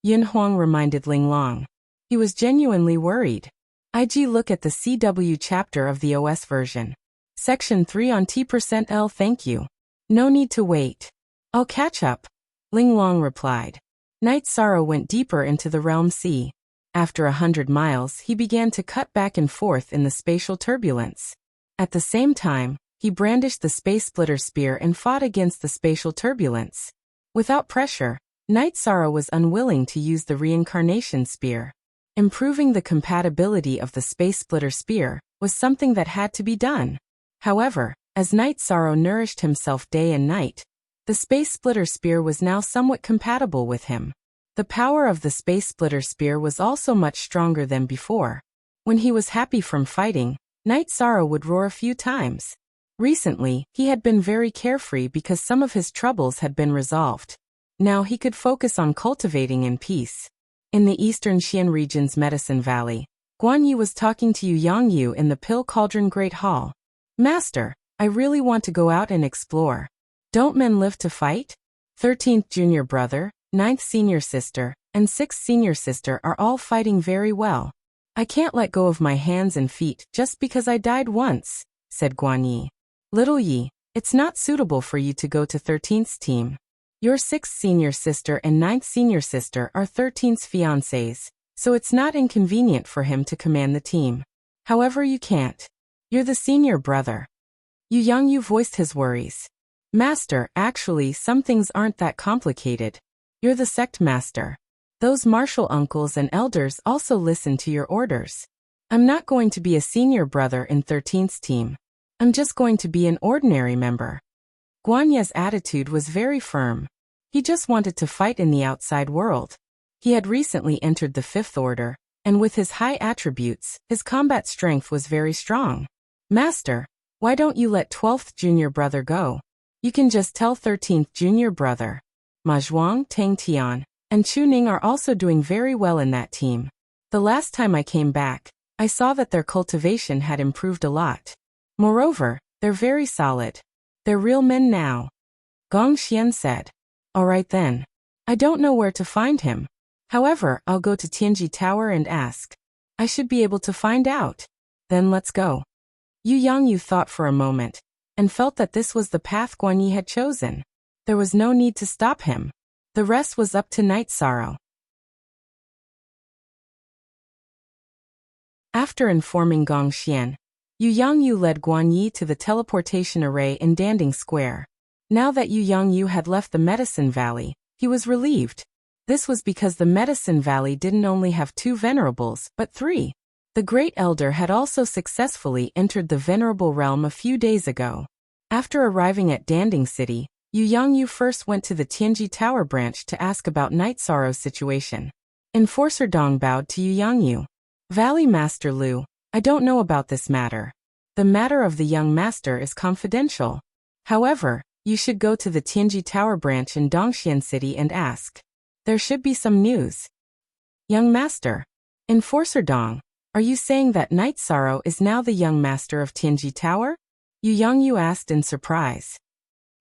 Yin Huang reminded Ling Long. He was genuinely worried. IG look at the CW chapter of the OS version. Section 3 on T%L. Thank you. No need to wait. I'll catch up, Ling Long replied. Night Sorrow went deeper into the realm sea. After 100 miles, he began to cut back and forth in the spatial turbulence. At the same time, he brandished the space splitter spear and fought against the spatial turbulence. Without pressure, Night Sorrow was unwilling to use the reincarnation spear. Improving the compatibility of the space splitter spear was something that had to be done. However, as Night Sorrow nourished himself day and night, the space splitter spear was now somewhat compatible with him. The power of the space splitter spear was also much stronger than before. When he was happy from fighting, Night Sorrow would roar a few times. Recently, he had been very carefree because some of his troubles had been resolved. Now he could focus on cultivating in peace. In the eastern Xian region's Medicine Valley, Guan Yi was talking to Yu Yangyu in the Pill Cauldron Great Hall. Master, I really want to go out and explore. Don't men live to fight? 13th junior brother, 9th senior sister, and 6th senior sister are all fighting very well. I can't let go of my hands and feet just because I died once, said Guan Yi. Little Yi, it's not suitable for you to go to 13th's team. Your 6th senior sister and 9th senior sister are 13th's fiancés, so it's not inconvenient for him to command the team. However, you can't. You're the senior brother. Yu Yangyu voiced his worries. Master, actually, some things aren't that complicated. You're the sect master. Those martial uncles and elders also listen to your orders. I'm not going to be a senior brother in 13th's team. I'm just going to be an ordinary member. Guan Yi's attitude was very firm. He just wanted to fight in the outside world. He had recently entered the 5th order, and with his high attributes, his combat strength was very strong. Master, why don't you let 12th junior brother go? You can just tell 13th junior brother. Ma Zhuang, Tang Tian, and Chu Ning are also doing very well in that team. The last time I came back, I saw that their cultivation had improved a lot. Moreover, they're very solid. They're real men now. Gong Xian said. All right then. I don't know where to find him. However, I'll go to Tianji Tower and ask. I should be able to find out. Then let's go. Yu Yangyu thought for a moment, and felt that this was the path Guan Yi had chosen. There was no need to stop him. The rest was up to Night Sorrow. After informing Gong Xian, Yu Yangyu led Guan Yi to the teleportation array in Danding Square. Now that Yu Yangyu had left the Medicine Valley, he was relieved. This was because the Medicine Valley didn't only have 2 venerables, but 3. The Great Elder had also successfully entered the Venerable Realm a few days ago. After arriving at Danding City, Yu Yangyu first went to the Tianji Tower branch to ask about Night Sorrow's situation. Enforcer Dong bowed to Yu Yangyu. Valley Master Lu, I don't know about this matter. The matter of the young master is confidential. However, you should go to the Tianji Tower branch in Dongxian City and ask. There should be some news. Young master. Enforcer Dong, are you saying that Night Sorrow is now the young master of Tianji Tower? Yu Yangyu asked in surprise.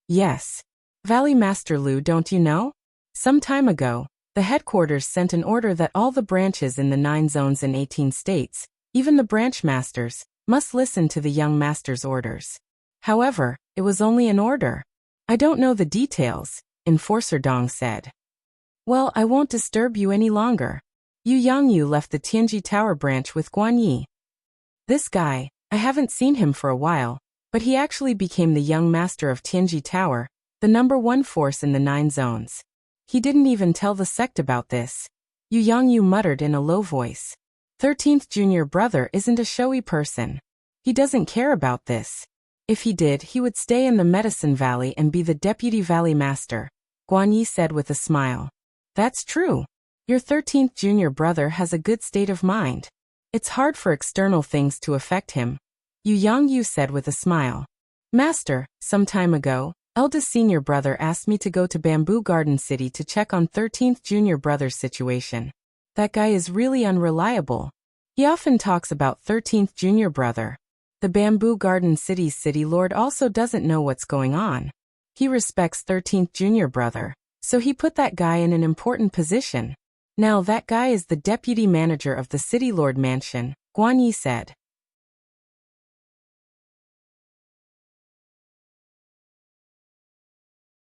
Yes. Valley Master Lu, don't you know? Some time ago, the headquarters sent an order that all the branches in the 9 zones in 18 states, even the branch masters, must listen to the young master's orders. However, it was only an order. I don't know the details, Enforcer Dong said. Well, I won't disturb you any longer. Yu Yangyu left the Tianji Tower branch with Guan Yi. This guy, I haven't seen him for a while, but he actually became the young master of Tianji Tower, the #1 force in the 9 zones. He didn't even tell the sect about this. Yu Yangyu muttered in a low voice. 13th junior brother isn't a showy person. He doesn't care about this. If he did, he would stay in the Medicine Valley and be the deputy valley master, Guan Yi said with a smile. That's true. Your 13th junior brother has a good state of mind. It's hard for external things to affect him, Yu Yangyu said with a smile. Master, some time ago, eldest senior brother asked me to go to Bamboo Garden City to check on 13th junior brother's situation. That guy is really unreliable. He often talks about 13th junior brother. The Bamboo Garden City's city lord also doesn't know what's going on. He respects 13th junior brother, so he put that guy in an important position. Now that guy is the deputy manager of the city lord mansion, Guan Yi said.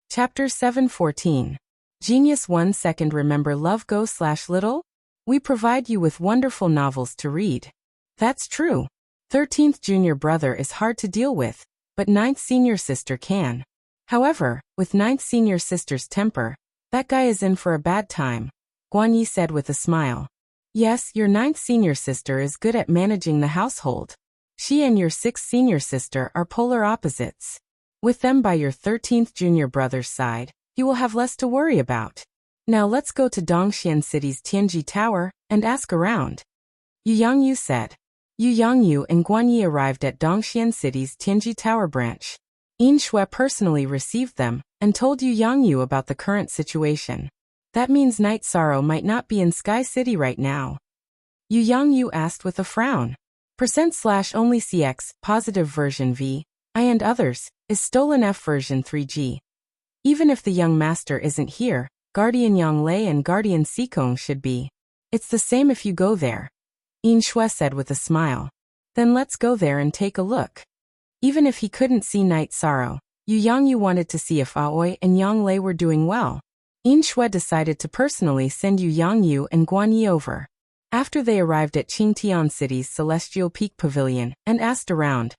Chapter 714. Genius 1 second. Remember Love Go/Little? We provide you with wonderful novels to read. That's true. 13th junior brother is hard to deal with, but 9th senior sister can. However, with 9th senior sister's temper, that guy is in for a bad time, Guan Yi said with a smile. Yes, your 9th senior sister is good at managing the household. She and your 6th senior sister are polar opposites. With them by your 13th junior brother's side, you will have less to worry about. Now let's go to Dongxian City's Tianji Tower and ask around. Yu Yangyu said. Yu Yangyu and Guan Yi arrived at Dongxian City's Tianji Tower branch. Yin Shui personally received them and told Yu Yangyu about the current situation. That means Night Sorrow might not be in Sky City right now. Yu Yangyu asked with a frown. %/only CX, positive version V, I and others, is stolen F version 3G. Even if the young master isn't here, Guardian Yang Lei and Guardian Sikong should be. It's the same if you go there. Yin Shui said with a smile. Then let's go there and take a look. Even if he couldn't see Night Sorrow, Yu Yangyu wanted to see if Aoi and Yang Lei were doing well. Yin Shui decided to personally send Yu Yangyu and Guan Yi over. After they arrived at Qingtian City's Celestial Peak Pavilion and asked around,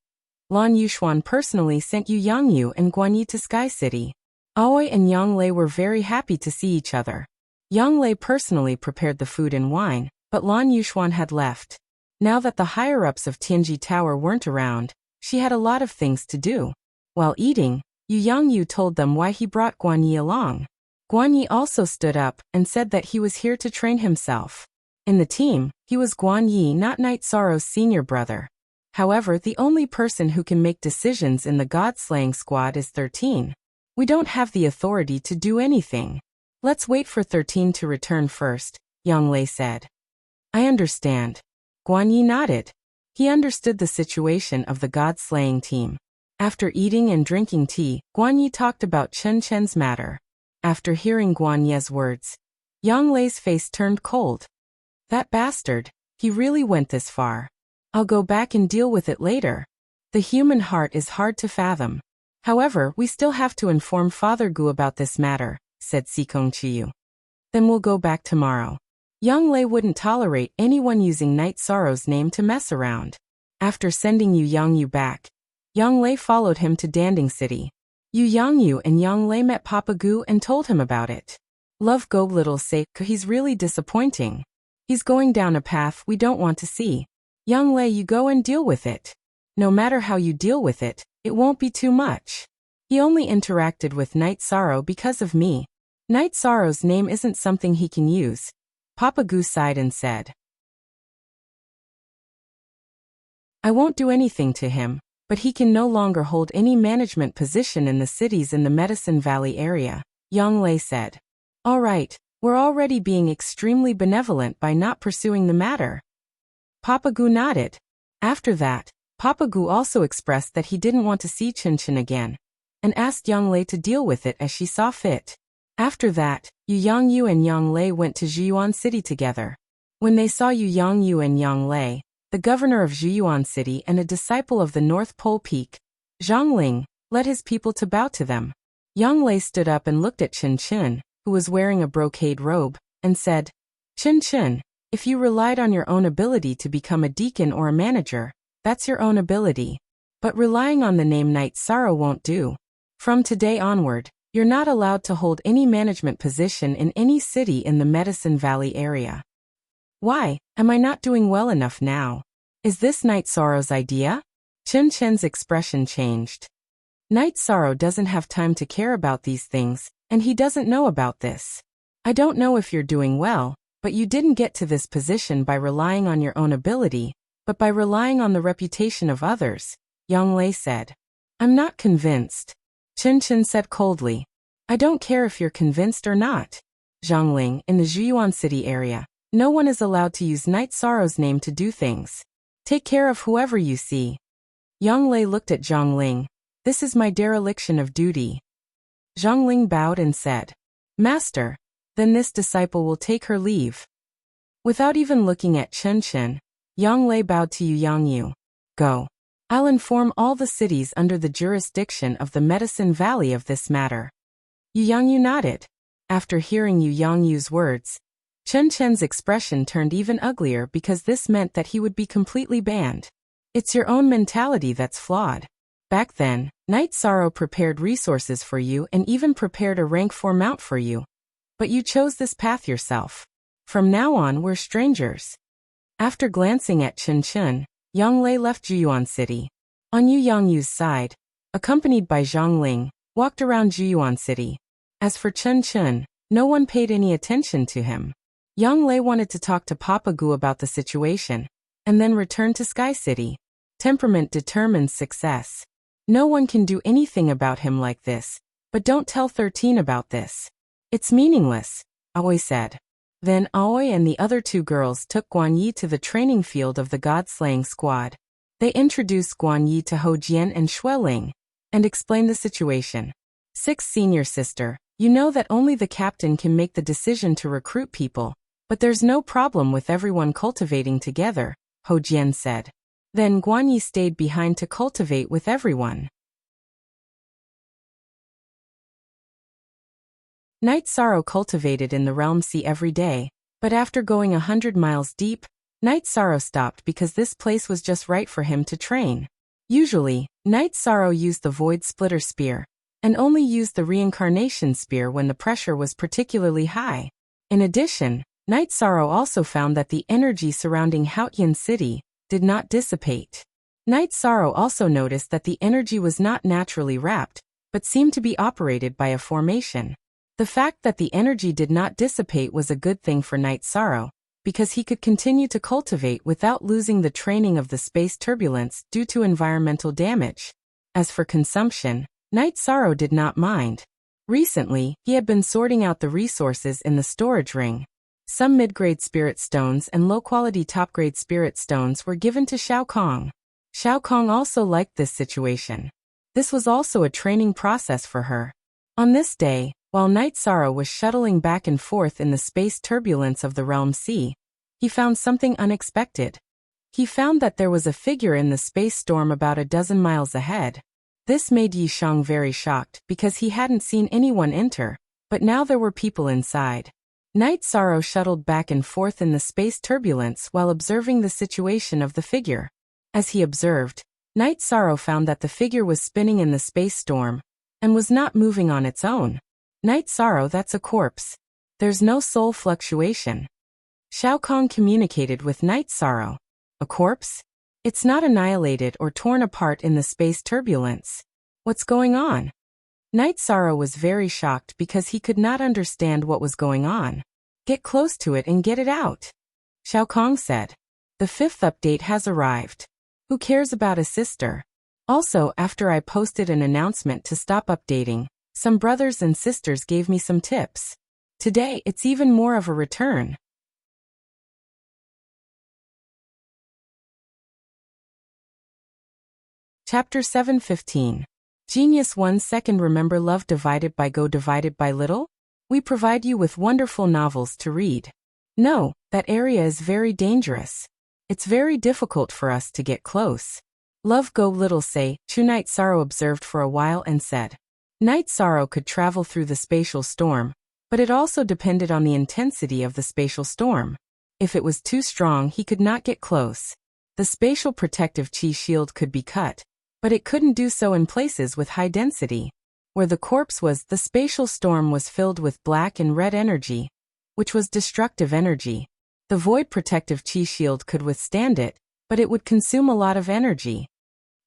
Lan Yuxuan personally sent Yu Yangyu and Guan Yi to Sky City. Aoi and Yang Lei were very happy to see each other. Yang Lei personally prepared the food and wine, but Lan Yuxuan had left. Now that the higher-ups of Tianji Tower weren't around, she had a lot of things to do. While eating, Yu Yangyu told them why he brought Guan Yi along. Guan Yi also stood up and said that he was here to train himself. In the team, he was Guan Yi, not Night Sorrow's senior brother. However, the only person who can make decisions in the God-slaying squad is 13. We don't have the authority to do anything. Let's wait for 13 to return first, Yang Lei said. I understand. Guan Yi nodded. He understood the situation of the God-slaying team. After eating and drinking tea, Guan Yi talked about Chen Chen's matter. After hearing Guan Yi's words, Yang Lei's face turned cold. That bastard, he really went this far. I'll go back and deal with it later. The human heart is hard to fathom. However, we still have to inform Father Gu about this matter, said Sikong Chiyu. Then we'll go back tomorrow. Yang Lei wouldn't tolerate anyone using Night Sorrow's name to mess around. After sending Yu Yangyu back, Yang Lei followed him to Danding City. Yu Yangyu and Yang Lei met Papa Gu and told him about it. Love Go Little say, he's really disappointing. He's going down a path we don't want to see. Yang Lei, you go and deal with it. No matter how you deal with it, it won't be too much. He only interacted with Night Sorrow because of me. Night Sorrow's name isn't something he can use. Papa Gu sighed and said. I won't do anything to him, but he can no longer hold any management position in the cities in the Medicine Valley area, Yang Lei said. All right, we're already being extremely benevolent by not pursuing the matter. Papa Gu nodded. After that, Papa Gu also expressed that he didn't want to see Chen Chen again, and asked Yang Lei to deal with it as she saw fit. After that, Yu Yangyu and Yang Lei went to Zhiyuan City together. When they saw Yu Yangyu and Yang Lei, the governor of Zhiyuan City and a disciple of the North Pole Peak, Zhang Ling, led his people to bow to them. Yang Lei stood up and looked at Chen Chen, who was wearing a brocade robe, and said, Chen Chen, if you relied on your own ability to become a deacon or a manager, that's your own ability. But relying on the name Night Sorrow won't do. From today onward, you're not allowed to hold any management position in any city in the Medicine Valley area. Why, am I not doing well enough now? Is this Night Sorrow's idea? Chen Chen's expression changed. Night Sorrow doesn't have time to care about these things, and he doesn't know about this. I don't know if you're doing well, but you didn't get to this position by relying on your own ability, but by relying on the reputation of others, Yang Lei said. I'm not convinced. Chen Chen said coldly. I don't care if you're convinced or not. Zhang Ling, in the Zhiyuan City area, no one is allowed to use Night Sorrow's name to do things. Take care of whoever you see. Yang Lei looked at Zhang Ling. This is my dereliction of duty. Zhang Ling bowed and said, Master, then this disciple will take her leave. Without even looking at Chen Chen, Yang Lei bowed to Yu Yangyu. Go. I'll inform all the cities under the jurisdiction of the Medicine Valley of this matter. Yu Yangyu nodded. After hearing Yu Yangyu's words, Chen Chen's expression turned even uglier because this meant that he would be completely banned. It's your own mentality that's flawed. Back then, Night Sorrow prepared resources for you and even prepared a rank 4 mount for you. But you chose this path yourself. From now on, we're strangers. After glancing at Chun Chun, Yang Lei left Juyuan City. On Yu Yangyu's side, accompanied by Zhang Ling, walked around Juyuan City. As for Chun Chun, no one paid any attention to him. Yang Lei wanted to talk to Papa Gu about the situation, and then return to Sky City. Temperament determines success. No one can do anything about him like this, but don't tell 13 about this. It's meaningless, Aoi said. Then Aoi and the other 2 girls took Guan Yi to the training field of the God-slaying squad. They introduced Guan Yi to Ho Jian and Xue Ling, and explained the situation. 6 senior sister, you know that only the captain can make the decision to recruit people, but there's no problem with everyone cultivating together, Ho Jian said. Then Guan Yi stayed behind to cultivate with everyone. Night Sorrow cultivated in the Realm Sea every day, but after going 100 miles deep, Night Sorrow stopped because this place was just right for him to train. Usually, Night Sorrow used the Void Splitter Spear, and only used the Reincarnation Spear when the pressure was particularly high. In addition, Night Sorrow also found that the energy surrounding Haotian City did not dissipate. Night Sorrow also noticed that the energy was not naturally wrapped, but seemed to be operated by a formation. The fact that the energy did not dissipate was a good thing for Night Sorrow, because he could continue to cultivate without losing the training of the space turbulence due to environmental damage. As for consumption, Night Sorrow did not mind. Recently, he had been sorting out the resources in the storage ring. Some mid-grade spirit stones and low-quality top-grade spirit stones were given to Xiao Kong. Xiao Kong also liked this situation. This was also a training process for her. On this day, while Night Sorrow was shuttling back and forth in the space turbulence of the Realm Sea, he found something unexpected. He found that there was a figure in the space storm about a dozen miles ahead. This made Yi Shang very shocked because he hadn't seen anyone enter, but now there were people inside. Night Sorrow shuttled back and forth in the space turbulence while observing the situation of the figure. As he observed, Night Sorrow found that the figure was spinning in the space storm, and was not moving on its own. Night Sorrow, that's a corpse. There's no soul fluctuation. Xiao Kong communicated with Night Sorrow. A corpse? It's not annihilated or torn apart in the space turbulence. What's going on? Night Sorrow was very shocked because he could not understand what was going on. Get close to it and get it out, Xiao Kong said. The 5th update has arrived. Who cares about a sister? Also, after I posted an announcement to stop updating, some brothers and sisters gave me some tips. Today, it's even more of a return. Chapter 7:15. Genius 1 second. Remember love divided by go divided by little? We provide you with wonderful novels to read. No, that area is very dangerous. It's very difficult for us to get close. Love go little say, True. Night Sorrow observed for a while and said. Night Sorrow could travel through the spatial storm, but it also depended on the intensity of the spatial storm. If it was too strong, he could not get close. The spatial protective chi shield could be cut, but it couldn't do so in places with high density. Where the corpse was, the spatial storm was filled with black and red energy, which was destructive energy. The void protective chi shield could withstand it, but it would consume a lot of energy.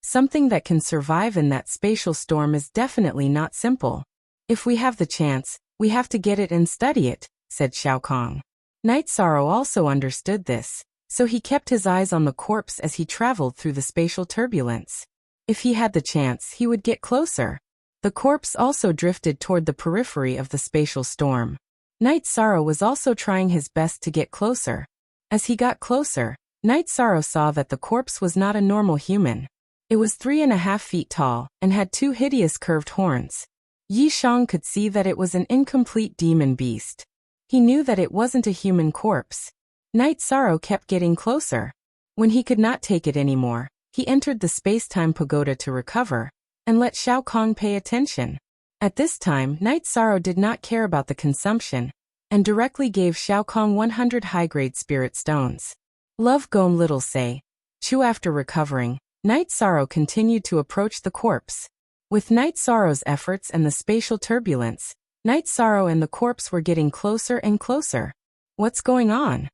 Something that can survive in that spatial storm is definitely not simple. If we have the chance, we have to get it and study it, said Xiao Kong. Night Sorrow also understood this, so he kept his eyes on the corpse as he traveled through the spatial turbulence. If he had the chance, he would get closer. The corpse also drifted toward the periphery of the spatial storm. Night Sorrow was also trying his best to get closer. As he got closer, Night Sorrow saw that the corpse was not a normal human. It was 3.5 feet tall, and had 2 hideous curved horns. Yi Shang could see that it was an incomplete demon beast. He knew that it wasn't a human corpse. Night Sorrow kept getting closer. When he could not take it anymore, he entered the space-time pagoda to recover, and let Xiao Kong pay attention. At this time, Night Sorrow did not care about the consumption, and directly gave Xiao Kong 100 high-grade spirit stones. Love Gome little say, After recovering, Night Sorrow continued to approach the corpse. With Night Sorrow's efforts and the spatial turbulence, Night Sorrow and the corpse were getting closer and closer. What's going on?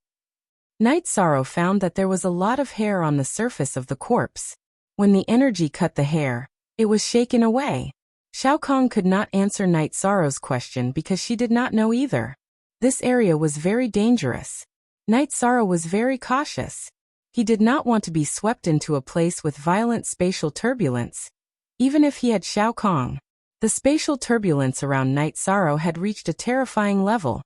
Night Sorrow found that there was a lot of hair on the surface of the corpse. When the energy cut the hair, it was shaken away. Shao Kong could not answer Night Sorrow's question because she did not know either. This area was very dangerous. Night Sorrow was very cautious. He did not want to be swept into a place with violent spatial turbulence, even if he had Shao Kong. The spatial turbulence around Night Sorrow had reached a terrifying level,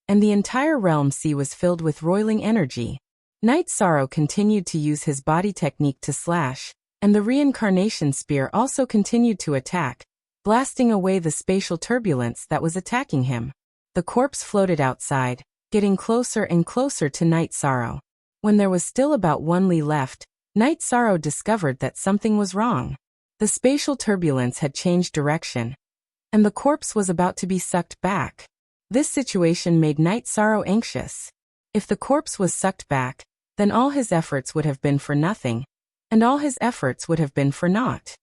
and the entire realm sea was filled with roiling energy. Night Sorrow continued to use his body technique to slash, and the reincarnation spear also continued to attack, blasting away the spatial turbulence that was attacking him. The corpse floated outside, getting closer and closer to Night Sorrow. When there was still about 1 li left, Night Sorrow discovered that something was wrong. The spatial turbulence had changed direction, and the corpse was about to be sucked back. This situation made Night Sorrow anxious. If the corpse was sucked back, then all his efforts would have been for nothing, and all his efforts would have been for naught.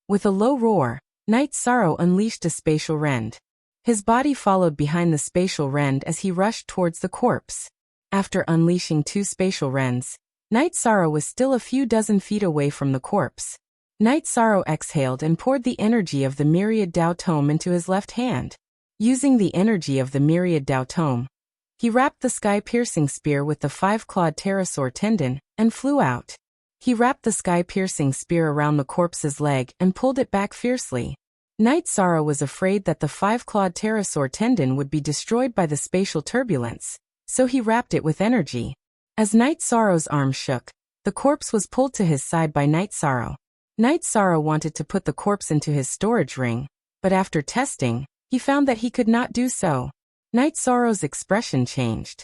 With a low roar, Night Sorrow unleashed a spatial rend. His body followed behind the spatial rend as he rushed towards the corpse. After unleashing 2 spatial rends, Night Sorrow was still a few dozen feet away from the corpse. Night Sorrow exhaled and poured the energy of the Myriad Dao Tome into his left hand. Using the energy of the Myriad Dao Tome, he wrapped the sky-piercing spear with the 5-clawed pterosaur tendon and flew out. He wrapped the sky-piercing spear around the corpse's leg and pulled it back fiercely. Night Sorrow was afraid that the 5-clawed pterosaur tendon would be destroyed by the spatial turbulence, so he wrapped it with energy. As Night Sorrow's arm shook, the corpse was pulled to his side by Night Sorrow. Night Sorrow wanted to put the corpse into his storage ring, but after testing, he found that he could not do so. Night Sorrow's expression changed.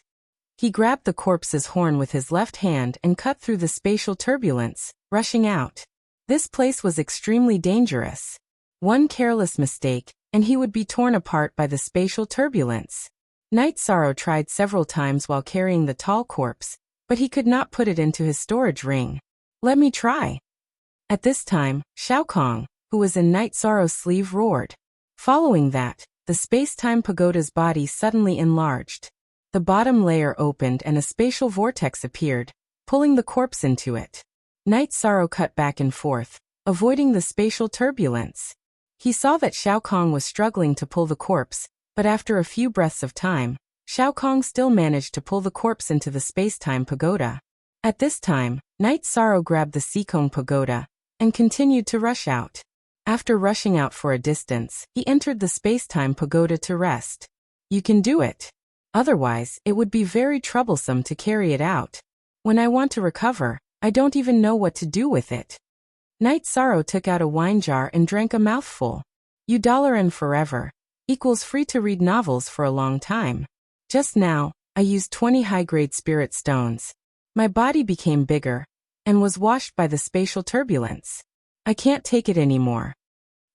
He grabbed the corpse's horn with his left hand and cut through the spatial turbulence, rushing out. This place was extremely dangerous. One careless mistake, and he would be torn apart by the spatial turbulence. Night Sorrow tried several times while carrying the tall corpse, but he could not put it into his storage ring. Let me try. At this time, Shao Kong, who was in Night Sorrow's sleeve, roared. Following that, the space-time pagoda's body suddenly enlarged. The bottom layer opened and a spatial vortex appeared, pulling the corpse into it. Night Sorrow cut back and forth, avoiding the spatial turbulence. He saw that Shao Kong was struggling to pull the corpse, but after a few breaths of time, Shao Kong still managed to pull the corpse into the space-time pagoda. At this time, Night Sorrow grabbed the Seacone pagoda and continued to rush out. After rushing out for a distance, he entered the space-time pagoda to rest. You can do it. Otherwise, it would be very troublesome to carry it out. When I want to recover, I don't even know what to do with it. Night Sorrow took out a wine jar and drank a mouthful. $1 forever equals free to read novels for a long time. Just now, I used 20 high-grade spirit stones. My body became bigger and was washed by the spatial turbulence. I can't take it anymore,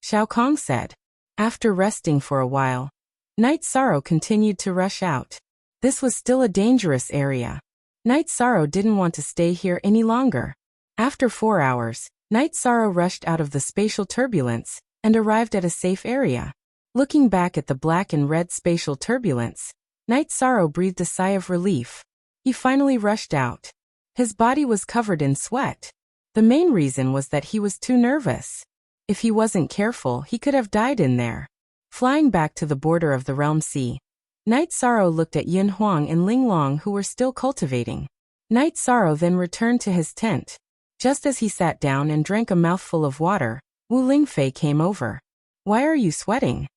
Shao Kong said. After resting for a while, Night Sorrow continued to rush out. This was still a dangerous area. Night Sorrow didn't want to stay here any longer. After 4 hours, Night Sorrow rushed out of the spatial turbulence and arrived at a safe area. Looking back at the black and red spatial turbulence, Night Sorrow breathed a sigh of relief. He finally rushed out. His body was covered in sweat. The main reason was that he was too nervous. If he wasn't careful, he could have died in there. Flying back to the border of the realm sea, Night Sorrow looked at Yin Huang and Ling Long, who were still cultivating. Night Sorrow then returned to his tent. Just as he sat down and drank a mouthful of water, Wu Lingfei came over. Why are you sweating?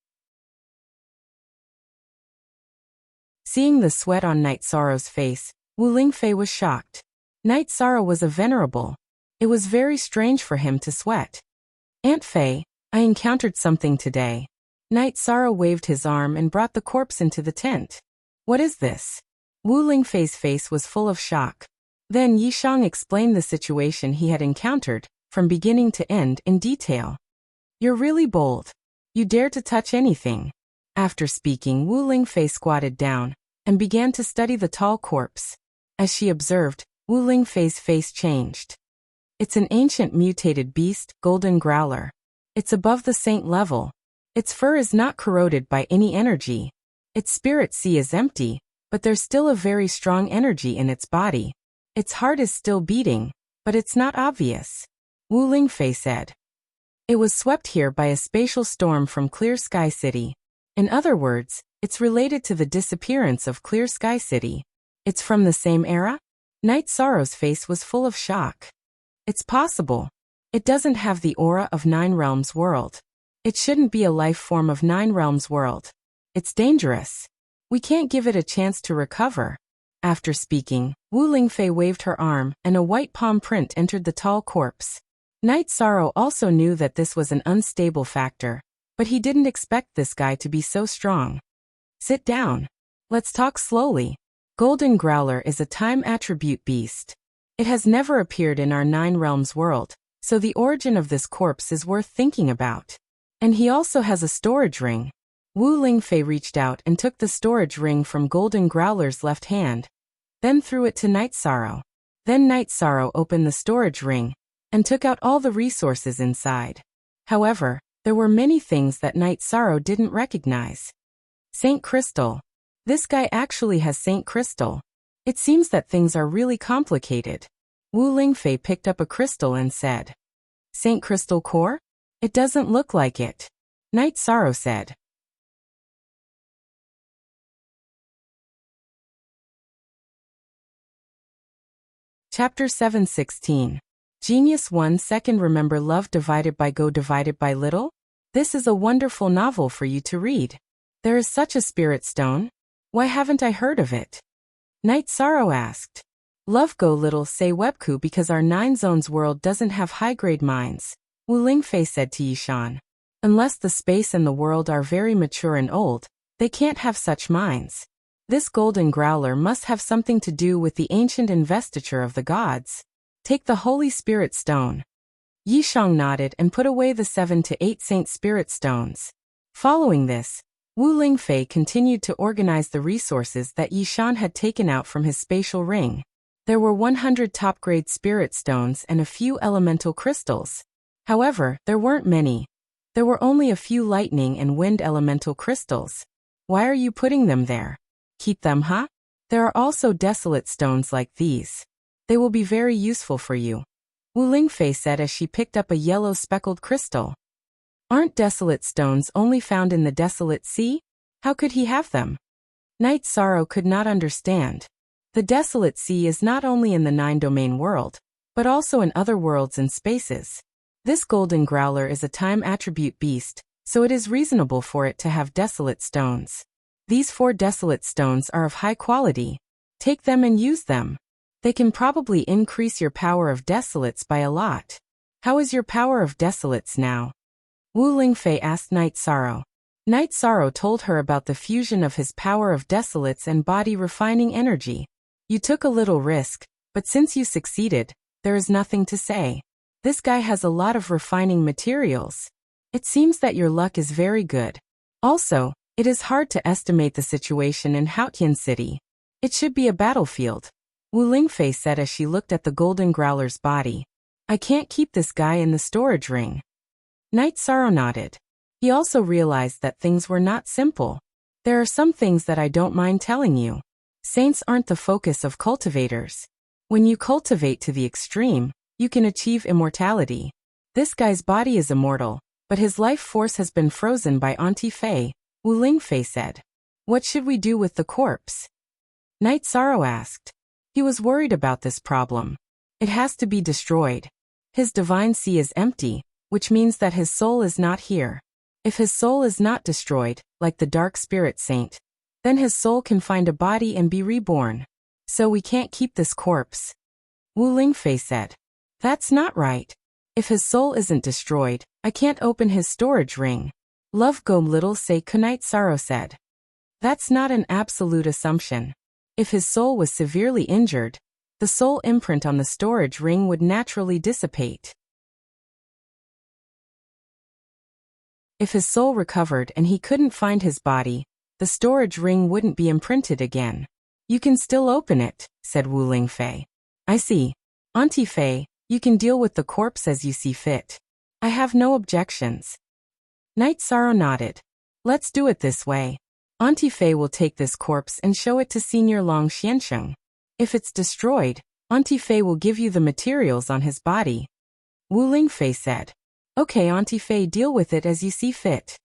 Seeing the sweat on Night Sorrow's face, Wu Lingfei was shocked. Night Sorrow was a venerable. It was very strange for him to sweat. Aunt Fei, I encountered something today. Night Sorrow waved his arm and brought the corpse into the tent. What is this? Wu Lingfei's face was full of shock. Then Yishang explained the situation he had encountered, from beginning to end, in detail. You're really bold. You dare to touch anything. After speaking, Wu Lingfei squatted down, and began to study the tall corpse. As she observed, Wu Lingfei's face changed. It's an ancient mutated beast, golden growler. It's above the saint level. Its fur is not corroded by any energy. Its spirit sea is empty, but there's still a very strong energy in its body. Its heart is still beating, but it's not obvious. Wu Lingfei said. It was swept here by a spatial storm from Clear Sky City. In other words, it's related to the disappearance of Clear Sky City. It's from the same era? Night Sorrow's face was full of shock. It's possible. It doesn't have the aura of Nine Realms world. It shouldn't be a life form of Nine Realms world. It's dangerous. We can't give it a chance to recover. After speaking, Wu Lingfei waved her arm, and a white palm print entered the tall corpse. Night Sorrow also knew that this was an unstable factor, but he didn't expect this guy to be so strong. Sit down. Let's talk slowly. Golden Growler is a time attribute beast. It has never appeared in our Nine Realms world, so the origin of this corpse is worth thinking about. And he also has a storage ring. Wu Lingfei reached out and took the storage ring from Golden Growler's left hand, then threw it to Night Sorrow. Then Night Sorrow opened the storage ring and took out all the resources inside. However, there were many things that Night Sorrow didn't recognize. Saint Crystal. This guy actually has Saint Crystal. It seems that things are really complicated. Wu Lingfei picked up a crystal and said, Saint Crystal Core? It doesn't look like it. Night Sorrow said. Chapter 7:16. Genius 1 Second. Remember love divided by go divided by little? This is a wonderful novel for you to read. There is such a spirit stone. Why haven't I heard of it? Night Sorrow asked. Love go little say webku because our Nine Zones world doesn't have high-grade minds, Wu Lingfei said to Yishan. Unless the space and the world are very mature and old, they can't have such minds. This golden growler must have something to do with the ancient investiture of the gods. Take the Holy Spirit Stone. Yishang nodded and put away the 7 to 8 Saint Spirit Stones. Following this, Wu Lingfei continued to organize the resources that Yishan had taken out from his spatial ring. There were 100 top-grade Spirit Stones and a few elemental crystals. However, there weren't many. There were only a few lightning and wind elemental crystals. Why are you putting them there? Keep them, huh? There are also desolate stones like these. They will be very useful for you, Wu Lingfei said as she picked up a yellow speckled crystal. Aren't desolate stones only found in the desolate sea? How could he have them? Night Sorrow could not understand. The desolate sea is not only in the 9-domain world, but also in other worlds and spaces. This golden growler is a time attribute beast, so it is reasonable for it to have desolate stones. These 4 desolate stones are of high quality. Take them and use them. They can probably increase your power of desolates by a lot. How is your power of desolates now? Wu Lingfei asked Night Sorrow. Night Sorrow told her about the fusion of his power of desolates and body refining energy. You took a little risk, but since you succeeded, there is nothing to say. This guy has a lot of refining materials. It seems that your luck is very good. Also, it is hard to estimate the situation in Haotian City. It should be a battlefield, Wu Lingfei said as she looked at the golden growler's body. I can't keep this guy in the storage ring. Night Sorrow nodded. He also realized that things were not simple. There are some things that I don't mind telling you. Saints aren't the focus of cultivators. When you cultivate to the extreme, you can achieve immortality. This guy's body is immortal, but his life force has been frozen by Auntie Fei, Wu Lingfei said. What should we do with the corpse? Night Sorrow asked. He was worried about this problem. It has to be destroyed. His divine sea is empty, which means that his soul is not here. If his soul is not destroyed, like the Dark Spirit Saint, then his soul can find a body and be reborn. So we can't keep this corpse. Wu Lingfei said. That's not right. If his soul isn't destroyed, I can't open his storage ring. Love go little say Night Sorrow said. That's not an absolute assumption. If his soul was severely injured, the soul imprint on the storage ring would naturally dissipate. If his soul recovered and he couldn't find his body, the storage ring wouldn't be imprinted again. You can still open it, said Wu Lingfei. I see. Auntie Fei, you can deal with the corpse as you see fit. I have no objections. Night Sorrow nodded. Let's do it this way. Auntie Fei will take this corpse and show it to Senior Long Xiansheng. If it's destroyed, Auntie Fei will give you the materials on his body. Wu Lingfei said. Okay, Auntie Fei, deal with it as you see fit.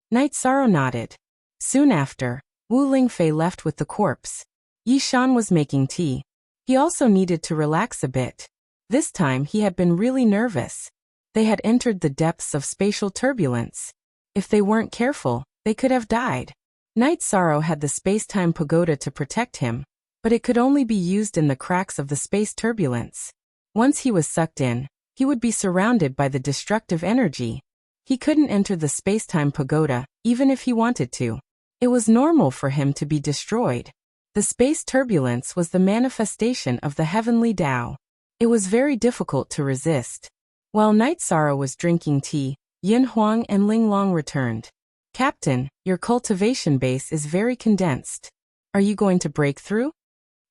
Night Sorrow nodded. Soon after, Wu Lingfei left with the corpse. Yi Shan was making tea. He also needed to relax a bit. This time he had been really nervous. They had entered the depths of spatial turbulence. If they weren't careful, they could have died. Night Sorrow had the space-time pagoda to protect him, but it could only be used in the cracks of the space turbulence. Once he was sucked in, he would be surrounded by the destructive energy. He couldn't enter the space-time pagoda, even if he wanted to. It was normal for him to be destroyed. The space turbulence was the manifestation of the heavenly Tao. It was very difficult to resist. While Night Sorrow was drinking tea, Yin Huang and Ling Long returned. Captain, your cultivation base is very condensed. Are you going to break through?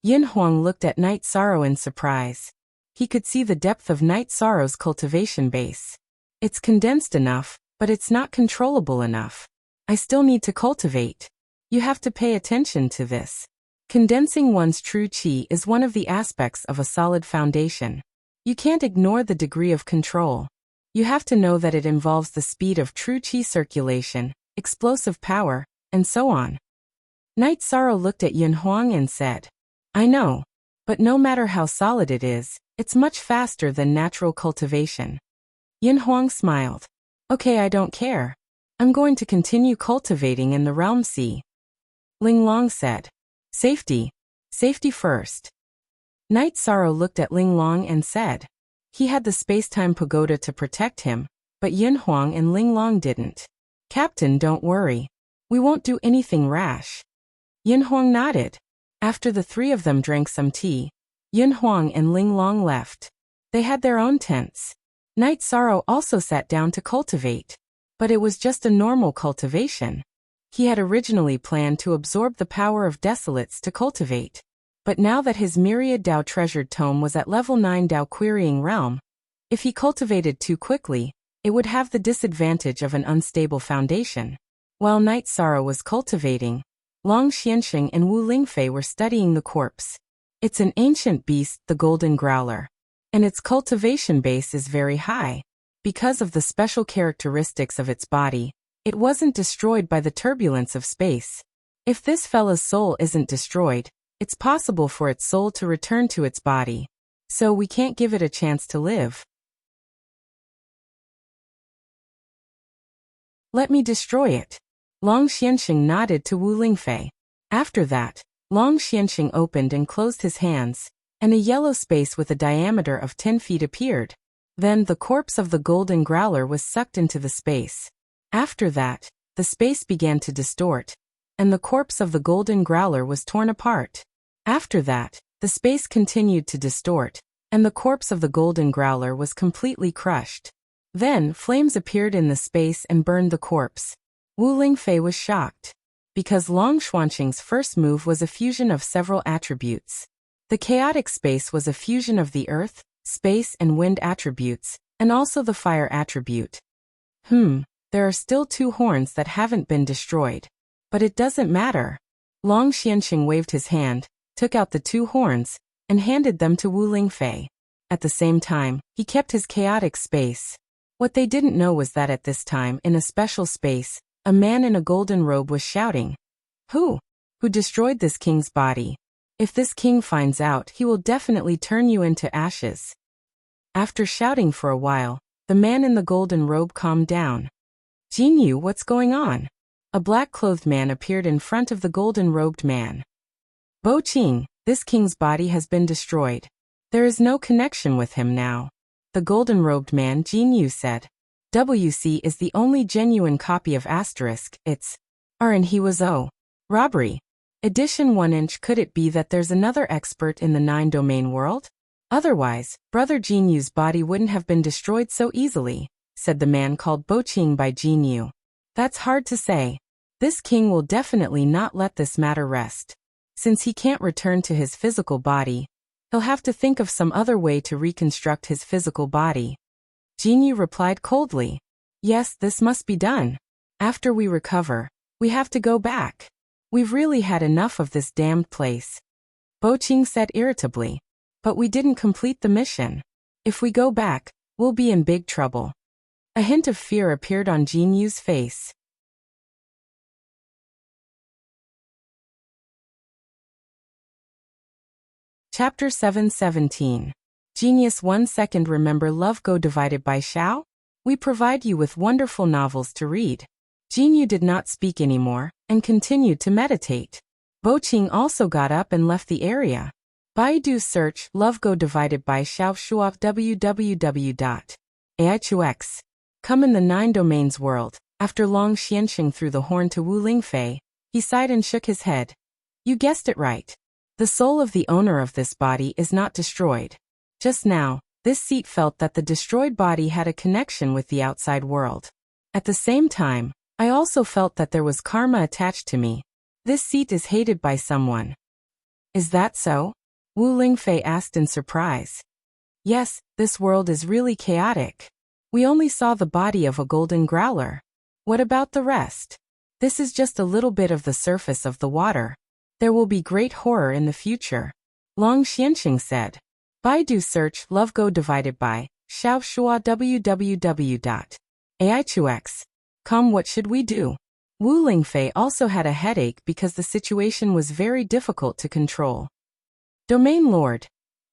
Yin Huang looked at Night Sorrow in surprise. He could see the depth of Night Sorrow's cultivation base. It's condensed enough, but it's not controllable enough. I still need to cultivate. You have to pay attention to this. Condensing one's true qi is one of the aspects of a solid foundation. You can't ignore the degree of control. You have to know that it involves the speed of true qi circulation, explosive power, and so on. Night Sorrow looked at Yin Huang and said, I know. But no matter how solid it is, it's much faster than natural cultivation. Yin Huang smiled. Okay, I don't care. I'm going to continue cultivating in the realm sea. Ling Long said, Safety. Safety first. Night Sorrow looked at Ling Long and said, he had the space-time pagoda to protect him, but Yin Huang and Ling Long didn't. Captain, don't worry. We won't do anything rash. Yin Huang nodded. After the three of them drank some tea, Yin Huang and Ling Long left. They had their own tents. Night Sorrow also sat down to cultivate. But it was just a normal cultivation. He had originally planned to absorb the power of desolates to cultivate. But now that his myriad Dao treasured tome was at level 9 Dao querying realm, if he cultivated too quickly, it would have the disadvantage of an unstable foundation. While Night Sorrow was cultivating, Long Xiansheng and Wu Lingfei were studying the corpse. It's an ancient beast, the golden growler. And its cultivation base is very high. Because of the special characteristics of its body, it wasn't destroyed by the turbulence of space. If this fella's soul isn't destroyed, it's possible for its soul to return to its body. So we can't give it a chance to live. Let me destroy it. Long Xiansheng nodded to Wu Lingfei. After that, Long Xiansheng opened and closed his hands, and a yellow space with a diameter of 10 feet appeared. Then the corpse of the golden growler was sucked into the space. After that, the space began to distort, and the corpse of the golden growler was torn apart. After that, the space continued to distort, and the corpse of the golden growler was completely crushed. Then flames appeared in the space and burned the corpse. Wu Lingfei was shocked, because Long Xuanqing's first move was a fusion of several attributes. The chaotic space was a fusion of the earth, space and wind attributes, and also the fire attribute. There are still 2 horns that haven't been destroyed. But it doesn't matter. Long Xiansheng waved his hand, took out the 2 horns, and handed them to Wu Lingfei. At the same time, he kept his chaotic space. What they didn't know was that at this time, in a special space, a man in a golden robe was shouting, Who destroyed this king's body? If this king finds out, he will definitely turn you into ashes. After shouting for a while, the man in the golden robe calmed down. Jinyu, what's going on? A black-clothed man appeared in front of the golden-robed man. Bo Qing, this king's body has been destroyed. There is no connection with him now. The golden-robed man Jinyu said. WC is the only genuine copy of Asterisk, it's R and he was O. Robbery. Edition 1 inch. Could it be that there's another expert in the 9-domain world? Otherwise, Brother Jinyu's body wouldn't have been destroyed so easily, said the man called Bo Qing by Jinyu. That's hard to say. This king will definitely not let this matter rest. Since he can't return to his physical body, he'll have to think of some other way to reconstruct his physical body. Jinyu replied coldly. Yes, this must be done. After we recover, we have to go back. We've really had enough of this damned place. Boqing said irritably. But we didn't complete the mission. If we go back, we'll be in big trouble. A hint of fear appeared on Jinyu's face. Chapter 7:17. Genius 1 second. Remember Love Go divided by Xiao? We provide you with wonderful novels to read. Jinyu did not speak anymore, and continued to meditate. Boqing also got up and left the area. Baidu search Love Go divided by Xiao Shuof www.aichux. Come in the 9 domains world. After Long Xianxing threw the horn to Wu Lingfei, he sighed and shook his head. You guessed it right. The soul of the owner of this body is not destroyed. Just now, this seat felt that the destroyed body had a connection with the outside world. At the same time, I also felt that there was karma attached to me. This seat is hated by someone. Is that so? Wu Lingfei asked in surprise. Yes, this world is really chaotic. We only saw the body of a golden growler. What about the rest? This is just a little bit of the surface of the water. There will be great horror in the future. Long Xianxing said. Baidu search Love Go divided by Xiao Shua www.aichux. Come, what should we do? Wu Lingfei also had a headache because the situation was very difficult to control. Domain Lord.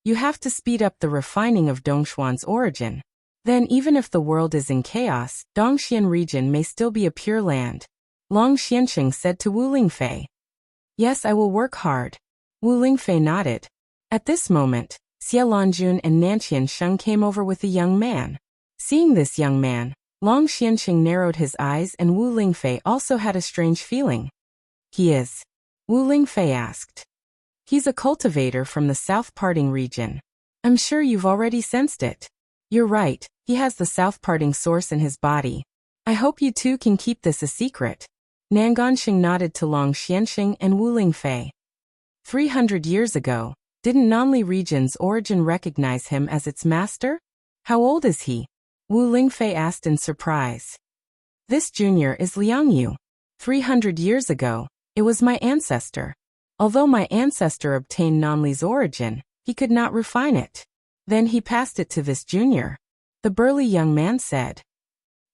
You have to speed up the refining of Dongshuan's origin. Then even if the world is in chaos, Dongxian region may still be a pure land. Long Xianxing said to Wu Lingfei. Yes, I will work hard. Wu Lingfei nodded. At this moment, Xie Lanjun and Nanqian Sheng came over with a young man. Seeing this young man, Long Xianxing narrowed his eyes and Wu Lingfei also had a strange feeling. He is? Wu Lingfei asked. He's a cultivator from the South Parting region. I'm sure you've already sensed it. You're right, he has the South Parting source in his body. I hope you two can keep this a secret. Nanganxing nodded to Long Xianxing and Wu Lingfei. 300 years ago, didn't Nanli region's origin recognize him as its master? How old is he? Wu Lingfei asked in surprise. This junior is Liang Yu. 300 years ago, it was my ancestor. Although my ancestor obtained Nanli's origin, he could not refine it. Then he passed it to this junior. The burly young man said.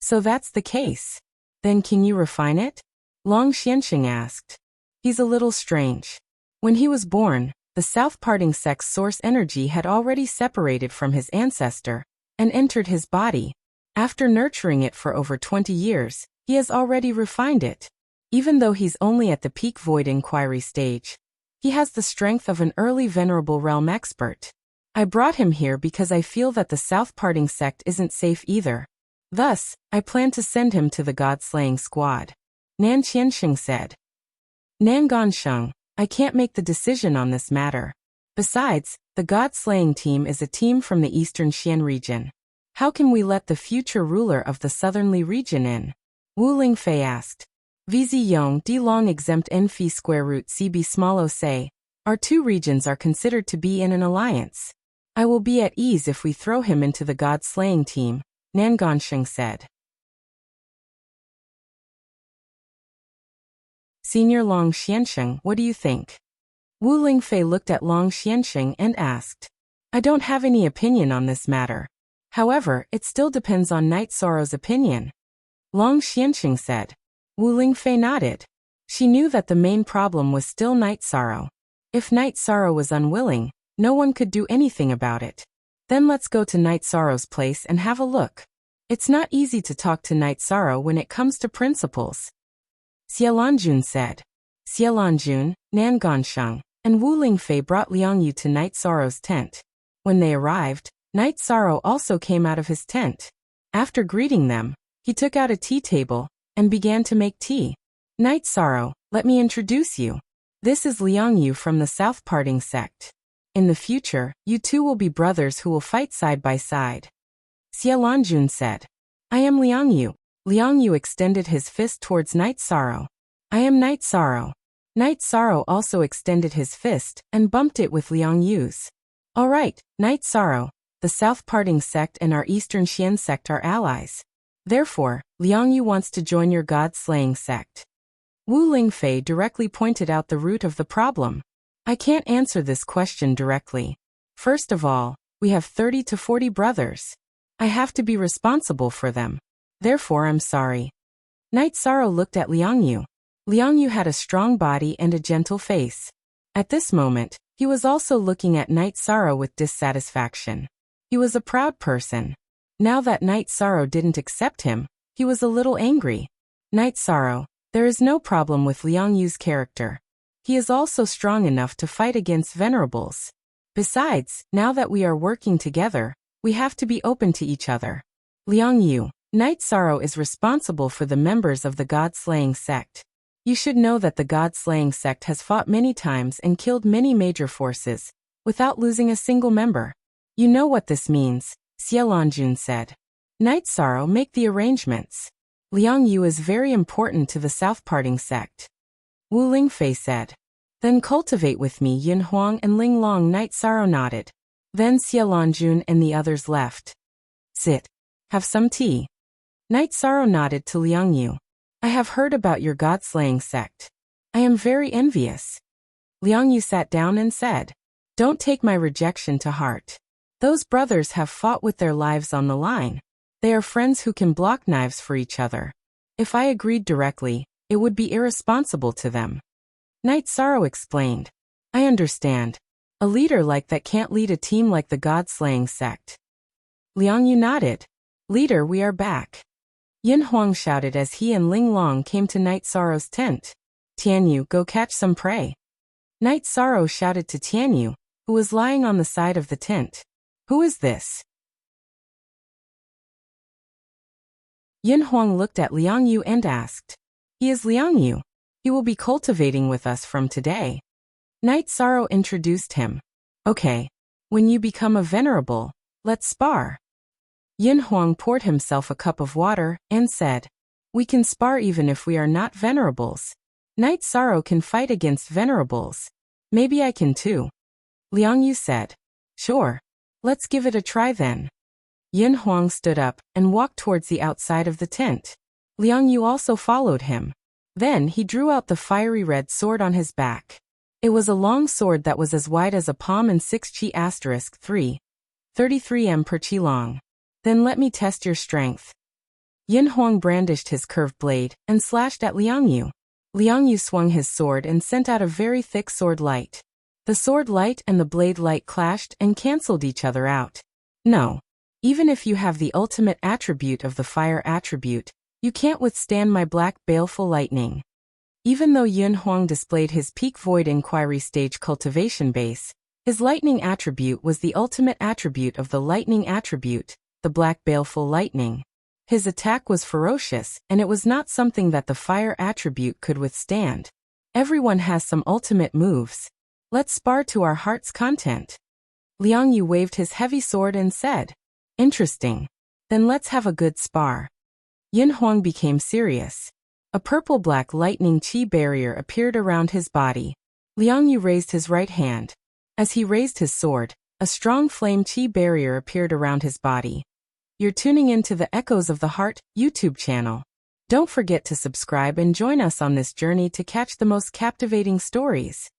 So that's the case. Then can you refine it? Long Xianxing asked. He's a little strange. When he was born, the South Parting Sect's source energy had already separated from his ancestor and entered his body. After nurturing it for over 20 years, he has already refined it. Even though he's only at the peak void inquiry stage, he has the strength of an early venerable realm expert. I brought him here because I feel that the South Parting Sect isn't safe either. Thus, I plan to send him to the God-slaying squad. Nan Qianxing said. Nangansheng, I can't make the decision on this matter. Besides, the God-slaying team is a team from the Eastern Xian region. How can we let the future ruler of the Southernly region in? Wu Lingfei asked. VZ Yong D long exempt N phi square root CB small o say. Our two regions are considered to be in an alliance. I will be at ease if we throw him into the God-slaying team, Nangansheng said. Senior Long Xianxing, what do you think? Wu Lingfei looked at Long Xianxing and asked. I don't have any opinion on this matter. However, it still depends on Night Sorrow's opinion. Long Xianxing said. Wu Lingfei nodded. She knew that the main problem was still Night Sorrow. If Night Sorrow was unwilling, no one could do anything about it. Then let's go to Night Sorrow's place and have a look. It's not easy to talk to Night Sorrow when it comes to principles. Xie Lanjun said. Xie Lanjun, Nangansheng, and Wu Lingfei brought Liang Yu to Night Sorrow's tent. When they arrived, Night Sorrow also came out of his tent. After greeting them, he took out a tea table and began to make tea. Night Sorrow, let me introduce you. This is Liang Yu from the South Parting Sect. In the future, you two will be brothers who will fight side by side. Xie Lanjun said. I am Liang Yu. Liang Yu extended his fist towards Night Sorrow. I am Night Sorrow. Night Sorrow also extended his fist and bumped it with Liang Yu's. All right, Night Sorrow, the South Parting sect and our Eastern Xian sect are allies. Therefore, Liang Yu wants to join your god-slaying sect. Wu Lingfei directly pointed out the root of the problem. I can't answer this question directly. First of all, we have 30 to 40 brothers. I have to be responsible for them. Therefore I'm sorry. Night Sorrow looked at Liang Yu. Liang Yu had a strong body and a gentle face. At this moment, he was also looking at Night Sorrow with dissatisfaction. He was a proud person. Now that Night Sorrow didn't accept him, he was a little angry. Night Sorrow, there is no problem with Liang Yu's character. He is also strong enough to fight against venerables. Besides, now that we are working together, we have to be open to each other. Liang Yu, Night Sorrow is responsible for the members of the god-slaying sect. You should know that the god-slaying sect has fought many times and killed many major forces, without losing a single member. You know what this means, Xie Longjun said. Night Sorrow, make the arrangements. Liang Yu is very important to the South Parting sect. Wu Lingfei said. Then cultivate with me. Yin Huang and Ling Long. Night Sorrow nodded. Then Xie Longjun and the others left. Sit. Have some tea. Night Sorrow nodded to Liang Yu. I have heard about your god-slaying sect. I am very envious. Liang Yu sat down and said, don't take my rejection to heart. Those brothers have fought with their lives on the line. They are friends who can block knives for each other. If I agreed directly, it would be irresponsible to them. Night Sorrow explained. I understand. A leader like that can't lead a team like the god-slaying sect. Liang Yu nodded. Leader, we are back. Yin Huang shouted as he and Ling Long came to Night Sorrow's tent. Tianyu, go catch some prey. Night Sorrow shouted to Tianyu, who was lying on the side of the tent. Who is this? Yin Huang looked at Liang Yu and asked. He is Liang Yu. He will be cultivating with us from today. Night Sorrow introduced him. Okay. When you become a venerable, let's spar. Yin Huang poured himself a cup of water and said, we can spar even if we are not venerables. Night Sorrow can fight against venerables. Maybe I can too. Liang Yu said, sure. Let's give it a try then. Yin Huang stood up and walked towards the outside of the tent. Liang Yu also followed him. Then he drew out the fiery red sword on his back. It was a long sword that was as wide as a palm and 6 chi*3, 33 m per chi long. Then let me test your strength. Yin Huang brandished his curved blade and slashed at Liang Yu. Liang Yu swung his sword and sent out a very thick sword light. The sword light and the blade light clashed and cancelled each other out. No. Even if you have the ultimate attribute of the fire attribute, you can't withstand my black baleful lightning. Even though Yin Huang displayed his peak void inquiry stage cultivation base, his lightning attribute was the ultimate attribute of the lightning attribute, the black baleful lightning. His attack was ferocious, and it was not something that the fire attribute could withstand. Everyone has some ultimate moves. Let's spar to our heart's content. Liang Yu waved his heavy sword and said, interesting. Then let's have a good spar. Yin Huang became serious. A purple-black lightning chi barrier appeared around his body. Liang Yu raised his right hand. As he raised his sword, a strong flame chi barrier appeared around his body. You're tuning into the Echoes of the Heart YouTube channel. Don't forget to subscribe and join us on this journey to catch the most captivating stories.